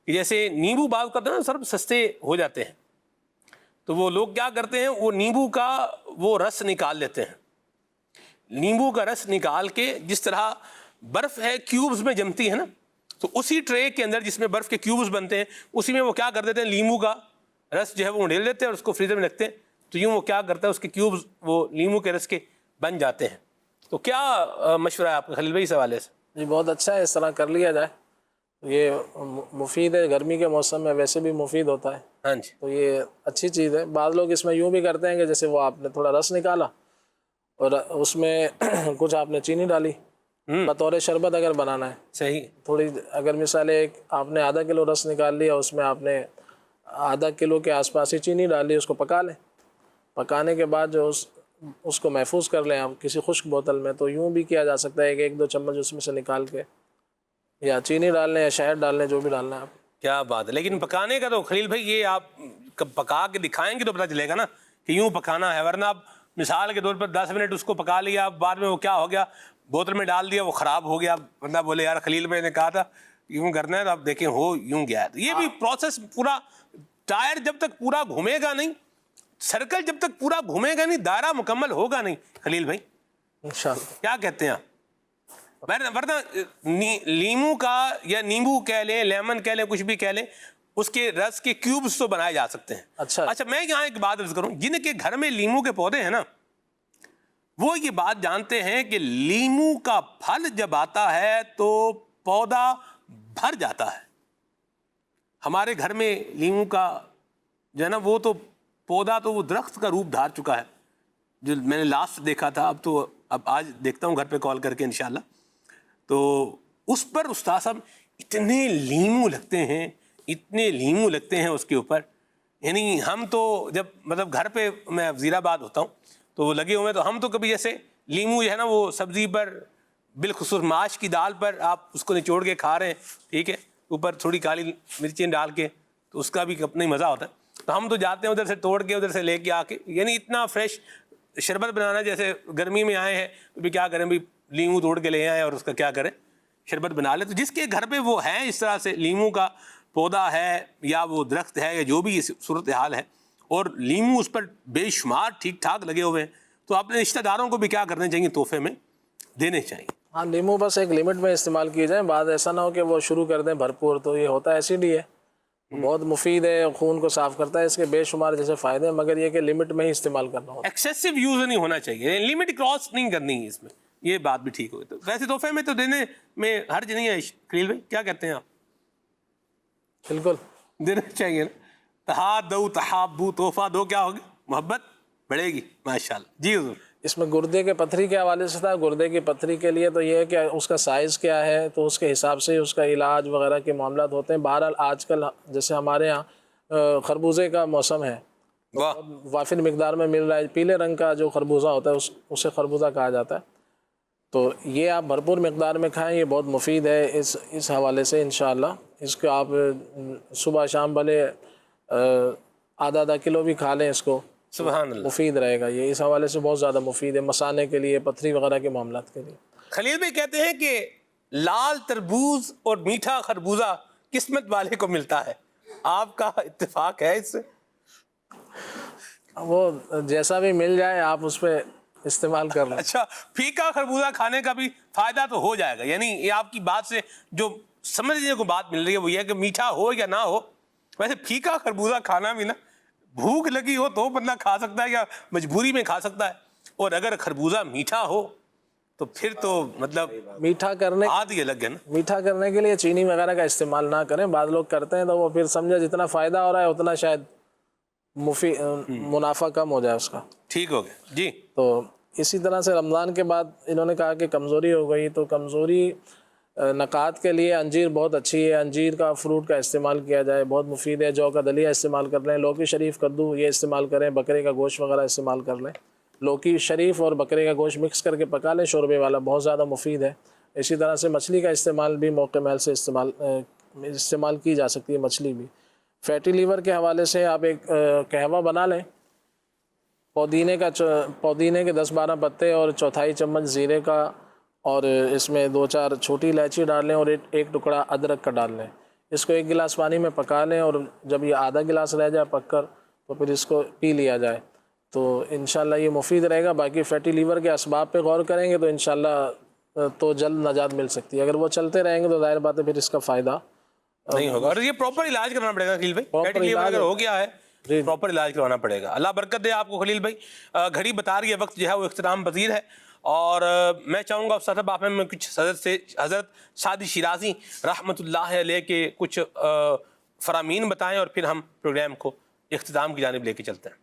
B: کہ جیسے نیمبو بعض کرتے ہیں نا سر سستے ہو جاتے ہیں، تو وہ لوگ کیا کرتے ہیں، وہ نیمبو کا وہ رس نکال لیتے ہیں، نیمبو کا رس نکال کے، جس طرح برف ہے کیوبز میں جمتی ہے نا، تو اسی ٹرے کے اندر جس میں برف کے کیوبز بنتے ہیں اسی میں وہ کیا کر دیتے ہیں، لیمو کا رس جو ہے وہ ڈال دیتے ہیں اور اس کو فریزر میں رکھتے ہیں، تو یوں وہ کیا کرتا ہے اس کے کیوبز وہ لیمو کے رس کے بن جاتے ہیں۔ تو کیا مشورہ ہے آپ کا خلیل بھائی اس حوالے سے؟
E: جی بہت اچھا ہے، اس طرح کر لیا جائے، یہ مفید ہے، گرمی کے موسم میں ویسے بھی مفید ہوتا ہے۔
B: ہاں جی،
E: تو یہ اچھی چیز ہے۔ بعض لوگ اس میں یوں بھی کرتے ہیں کہ جیسے وہ آپ نے تھوڑا رس نکالا اور اس میں کچھ آپ نے چینی ڈالی بطور شربت اگر بنانا ہے،
B: صحیح،
E: تھوڑی اگر مثال ایک آپ نے آدھا کلو رس نکال لیا، اس میں آپ نے آدھا کلو کے آس پاس ہی چینی ڈال لی، اس کو پکا لیں، پکانے کے بعد جو اس کو محفوظ کر لیں آپ کسی خشک بوتل میں، تو یوں بھی کیا جا سکتا ہے کہ 1-2 چمچ اس میں سے نکال کے یا چینی ڈال لیں یا شہد ڈال لیں، جو بھی ڈالنا ہے آپ۔
B: کیا بات ہے، لیکن پکانے کا تو خلیل بھائی یہ آپ پکا کے دکھائیں گے تو پتہ چلے گا نا کہ یوں پکانا ہے، ورنہ آپ مثال کے طور پر 10 منٹ اس کو پکا لیا، بعد میں وہ کیا ہو گیا، بوتل میں ڈال دیا، وہ خراب ہو گیا، ورنہ بولے یار خلیل بھائی نے کہا تھا یوں کرنا ہے، تو آپ دیکھیں ہو یوں گیا ہے۔ تو یہ بھی پروسیس پورا، ٹائر جب تک پورا گھومے گا نہیں، سرکل جب تک پورا گھومے گا نہیں، دائرہ مکمل ہوگا نہیں خلیل بھائی،
E: انشاءاللہ۔
B: کیا کہتے ہیں آپ؟ ورنہ لیمو کا یا نیمبو کہہ لیں، لیمن کہہ لیں، کچھ بھی کہہ لیں، اس کے رس کے کیوبز تو بنائے جا سکتے ہیں۔ اچھا میں یہاں ایک بات عرض کروں، جن کے گھر میں لیمو کے پودے ہیں نا، وہ یہ بات جانتے ہیں کہ لیمو کا پھل جب آتا ہے تو پودا بھر جاتا ہے۔ ہمارے گھر میں لیمو کا جو ہے نا وہ تو پودا تو وہ درخت کا روپ دھار چکا ہے، جو میں نے لاسٹ دیکھا تھا، اب آج دیکھتا ہوں گھر پہ کال کر کے انشاءاللہ، تو اس پر استاد صاحب اتنے لیمو لگتے ہیں، اتنے لیمو لگتے ہیں اس کے اوپر، یعنی ہم تو جب مطلب گھر پہ میں وزیر آباد ہوتا ہوں تو وہ لگے ہوئے، تو ہم تو کبھی جیسے لیمو جو ہے نا وہ سبزی پر بالخصوص ماش کی دال پر آپ اس کو نچوڑ کے کھا رہے ہیں، ٹھیک ہے، اوپر تھوڑی کالی مرچیں ڈال کے، تو اس کا بھی اپنا ہی مزہ ہوتا ہے۔ تو ہم تو جاتے ہیں ادھر سے توڑ کے ادھر سے لے کے آ کے، یعنی اتنا فریش شربت بنانا، جیسے گرمی میں آئے ہیں تو بھی کیا کریں بھی لیمو توڑ کے لے آئیں اور اس کا کیا کریں شربت بنا لیں۔ تو جس کے گھر پہ وہ ہے اس طرح سے لیمو کا پودا ہے یا وہ درخت ہے یا جو بھی صورتحال ہے، اور لیمو اس پر بے شمار ٹھیک ٹھاک لگے ہوئے ہیں، تو اپنے رشتہ داروں کو بھی کیا کرنے چاہیے، تحفے میں دینے چاہیے۔
E: ہاں لیمو بس ایک لمٹ میں استعمال کیے جائیں، بعد ایسا نہ ہو کہ وہ شروع کر دیں بھرپور، تو یہ ہوتا ہے ایسڈ ہی ہے، بہت مفید ہے، خون کو صاف کرتا ہے، اس کے بے شمار جیسے فائدے ہیں، مگر یہ کہ لمٹ میں ہی استعمال کرنا ہوتا ہے۔
B: ایکسیسو یوز نہیں ہونا چاہیے، لمٹ کراس نہیں کرنی ہے اس میں، یہ بات بھی ٹھیک ہوئی۔ تو ویسے تحفے میں تو دینے میں حرج نہیں ہے خلیل بھائی، کیا کہتے ہیں آپ؟
E: بالکل
B: دینا چاہیے نا، تحادو تحابو، تحفہ دو، کیا ہوگی، محبت بڑھے گی، ماشاءاللہ۔ جی حضور۔
E: اس میں گردے کے پتھری کے حوالے سے تھا، گردے کی پتھری کے لیے تو یہ ہے کہ اس کا سائز کیا ہے، تو اس کے حساب سے اس کا علاج وغیرہ کے معاملات ہوتے ہیں۔ بہرحال آج کل جیسے ہمارے ہاں خربوزے کا موسم ہے، وافر مقدار میں مل رہا ہے، پیلے رنگ کا جو خربوزہ ہوتا ہے اسے خربوزہ کہا جاتا ہے، تو یہ آپ بھرپور مقدار میں کھائیں، یہ بہت مفید ہے اس حوالے سے انشاءاللہ۔ اس کو آپ صبح شام بھلے آدھا کلو بھی کھا لیں، اس کو
B: سبحان اللہ،
E: مفید رہے گا، یہ اس حوالے سے بہت زیادہ مفید ہے، مثانے کے لیے، پتھری وغیرہ کے معاملات کے لیے۔
B: خلیل بھائی کہتے ہیں کہ لال تربوز اور میٹھا خربوزہ قسمت والے کو ملتا ہے، آپ کا اتفاق ہے اس سے؟
E: وہ جیسا بھی مل جائے آپ اس پہ استعمال کر لیں۔
B: اچھا، پھیکا خربوزہ کھانے کا بھی فائدہ تو ہو جائے گا، یعنی یہ آپ کی بات سے جو سمجھنے کو بات مل رہی ہے وہ یہ ہے کہ میٹھا ہو یا نہ ہو، ویسے پھیکا خربوزہ کھانا بھی نا، بھوک لگی ہو تو بندہ کھا سکتا ہے یا مجبوری میں کھا سکتا ہے، اور اگر خربوزہ میٹھا ہو تو پھر تو مطلب
E: میٹھا کرنے
B: بات ہی الگ ہے نا۔
E: میٹھا کرنے کے لیے چینی وغیرہ کا استعمال نہ کریں، بعض لوگ کرتے ہیں تو وہ پھر سمجھے جتنا فائدہ ہو رہا ہے اتنا شاید منافع کم ہو جائے اس کا۔
B: ٹھیک ہو گیا جی۔
E: تو اسی طرح سے رمضان کے بعد انہوں نے کہا کہ کمزوری ہو گئی، تو کمزوری نکات کے لیے انجیر بہت اچھی ہے، انجیر کا فروٹ کا استعمال کیا جائے، بہت مفید ہے۔ جو کا دلیہ استعمال کر لیں، لوکی شریف، کدو یہ استعمال کریں، بکرے کا گوشت وغیرہ استعمال کر لیں، لوکی شریف اور بکرے کا گوشت مکس کر کے پکا لیں شوربے والا، بہت زیادہ مفید ہے۔ اسی طرح سے مچھلی کا استعمال بھی موقع محل سے استعمال کی جا سکتی ہے، مچھلی بھی۔ فیٹی لیور کے حوالے سے آپ ایک قہوہ بنا لیں، پودینے کے 10-12 پتے اور 1/4 چمچ زیرے کا، اور اس میں 2-4 چھوٹی الائچی ڈال لیں اور ایک ٹکڑا ادرک کا ڈال لیں، اس کو 1 گلاس پانی میں پکا لیں، اور جب یہ آدھا گلاس رہ جائے پک کر تو پھر اس کو پی لیا جائے، تو انشاءاللہ یہ مفید رہے گا۔ باقی فیٹی لیور کے اسباب پہ غور کریں گے تو انشاءاللہ تو جلد نجات مل سکتی ہے. اگر وہ چلتے رہیں گے تو ظاہر بات ہے پھر اس کا فائدہ
B: نہیں ہوگا. اور یہ پراپر علاج کرنا پڑے گا خلیل بھائی. فیٹی لیور اگر ہو گیا ہے پراپر علاج کروانا پڑے گا. اللہ برکت دے آپ کو خلیل بھائی. گھڑی بتا رہی ہے وقت جو ہے وہ اختتام پذیر ہے, اور میں چاہوں گا استاد صاحب آپ میں کچھ حضرت سعدی شیرازی رحمۃ اللہ علیہ کے کچھ فرامین بتائیں اور پھر ہم پروگرام کو اختتام کی جانب لے کے چلتے ہیں.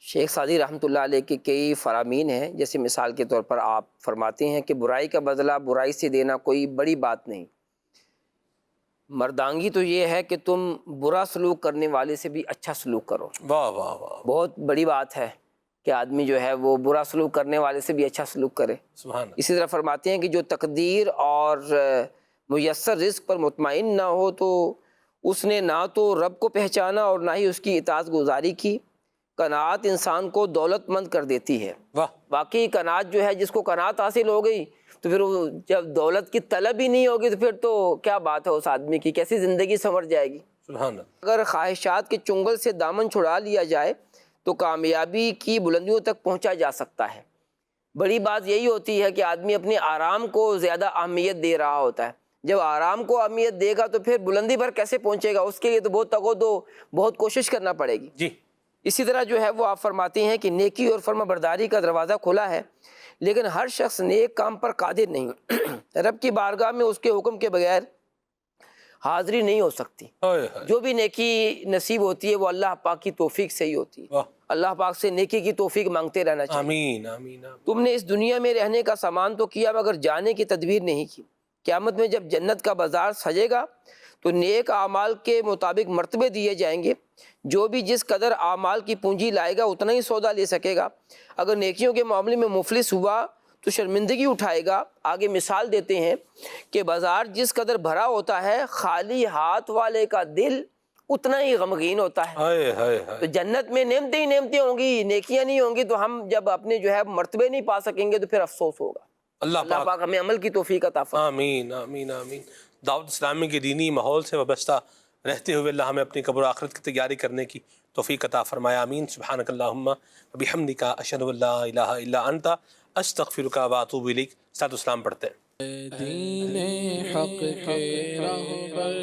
G: شیخ سعدی رحمۃ اللہ علیہ کے کئی فرامین ہیں. جیسے مثال کے طور پر آپ فرماتے ہیں کہ برائی کا بدلہ برائی سے دینا کوئی بڑی بات نہیں. مردانگی تو یہ ہے کہ تم برا سلوک کرنے والے سے بھی اچھا سلوک کرو.
B: واہ واہ واہ,
G: بہت بڑی بات ہے کہ آدمی جو ہے وہ برا سلوک کرنے والے سے بھی اچھا سلوک کرے.
B: سبحان اللہ.
G: اسی طرح فرماتے ہیں کہ جو تقدیر اور میسر رزق پر مطمئن نہ ہو تو اس نے نہ تو رب کو پہچانا اور نہ ہی اس کی اطاعت گزاری کی. قناعت انسان کو دولت مند کر دیتی ہے. واقعی قناعت جو ہے, جس کو قناعت حاصل ہو گئی تو پھر جب دولت کی طلب ہی نہیں ہوگی تو پھر تو کیا بات ہے اس آدمی کی, کیسی زندگی سنور جائے گی.
B: سبحان اللہ.
G: اگر خواہشات کے چنگل سے دامن چھڑا لیا جائے تو کامیابی کی بلندیوں تک پہنچا جا سکتا ہے. بڑی بات یہی ہوتی ہے کہ آدمی اپنے آرام کو زیادہ اہمیت دے رہا ہوتا ہے. جب آرام کو اہمیت دے گا تو پھر بلندی پر کیسے پہنچے گا, اس کے لیے تو بہت تگودو بہت کوشش کرنا پڑے گی.
B: جی.
G: اسی طرح جو ہے وہ آپ فرماتے ہیں کہ نیکی اور فرما برداری کا دروازہ کھلا ہے, لیکن ہر شخص نیک کام پر قادر نہیں. رب کی بارگاہ میں اس کے حکم کے بغیر حاضری نہیں ہو سکتی. جو بھی نیکی نصیب ہوتی ہے وہ اللہ پاک کی توفیق سے ہی ہوتی ہے. اللہ پاک سے نیکی کی توفیق مانگتے رہنا چاہیے.
B: آمین آمین.
G: تم نے اس دنیا میں رہنے کا سامان تو کیا مگر جانے کی تدبیر نہیں کی. قیامت میں جب جنت کا بازار سجے گا تو نیک اعمال کے مطابق مرتبے دیے جائیں گے. جو بھی جس قدر اعمال کی پونجی لائے گا اتنا ہی سودا لے سکے گا. اگر نیکیوں کے معاملے میں مفلس ہوا تو شرمندگی اٹھائے گا. آگے مثال دیتے ہیں کہ بازار جس قدر بھرا ہوتا ہے خالی ہاتھ والے کا دل اتنا ہی غمگین ہوتا ہے. تو جنت میں نعمتیں ہی نعمتیں ہوں گی, نیکیاں نہیں ہوں گی, تو ہم جب اپنے جو ہے مرتبے نہیں پا سکیں گے تو پھر افسوس ہوگا. اللہ پاک ہمیں عمل کی توفیق عطا فرمائے.
B: آمین آمین آمین. دعوت اسلامی کے دینی ماحول سے وابستہ رہتے ہوئے اللہ ہمیں اپنی قبر و آخرت کی تیاری کرنے کی توفیق عطا فرمایا. آمین. سبحانک اللہم وبحمدک اشہد ان لا الہ الا انت استغفرک واتوب الیک. ساتھ اسلام پڑھتے ہیں.
E: دین حق کے رہبر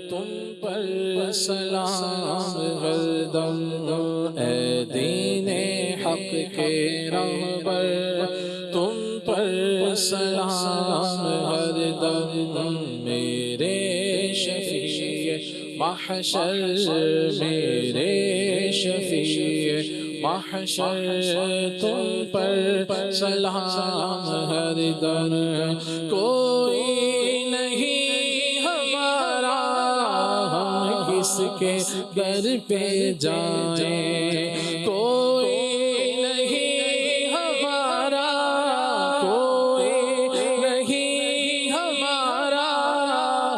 E: تم پر سلام ہر دم. اے دین حق کے رہبر تم پر سلام ہر دم. میرے شفیع محشر میرے شفیع محشر تم پر سلام ہر دم. کوئی نہیں ہمارا ہم کس کے در پہ جائیں. کوئی نہیں ہمارا کوئی نہیں ہمارا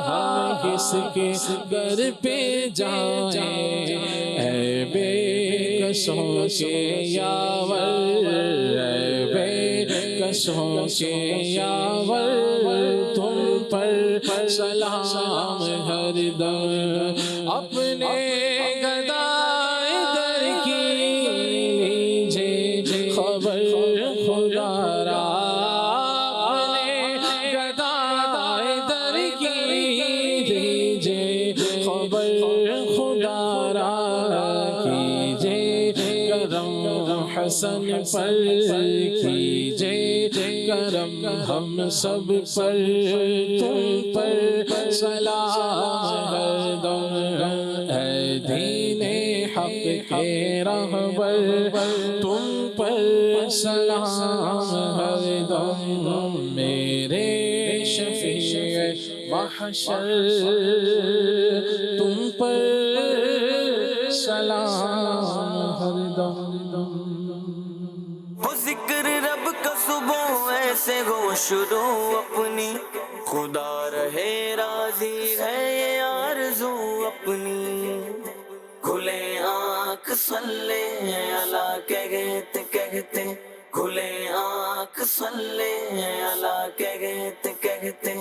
E: ہم کس کے در پہ جائیں. اے بے کسوں کے یاور اے بے کسوں کے یاور تم پر سلام ہر دم. اپنے گدائے در کی لیجے خبر خدا را. اپنے گدائے در کی لیجے خبر خدا را. حسن پر کیجے کرم ہم سب پر تم پر سلام ہر دم. اے دین حق کے رہبر تم پر سلام ہر دم. میرے شفیع محشر تم پر سلام ہر دم.
A: ذکر رب کا صبح ایسے ہو شروع اپنی, خدا رہے راضی ہے یہ آرزو اپنی. کھلے آنکھ صلی اللہ کہتے کہتے, کھلے آنکھ صلی اللہ کہتے کہتے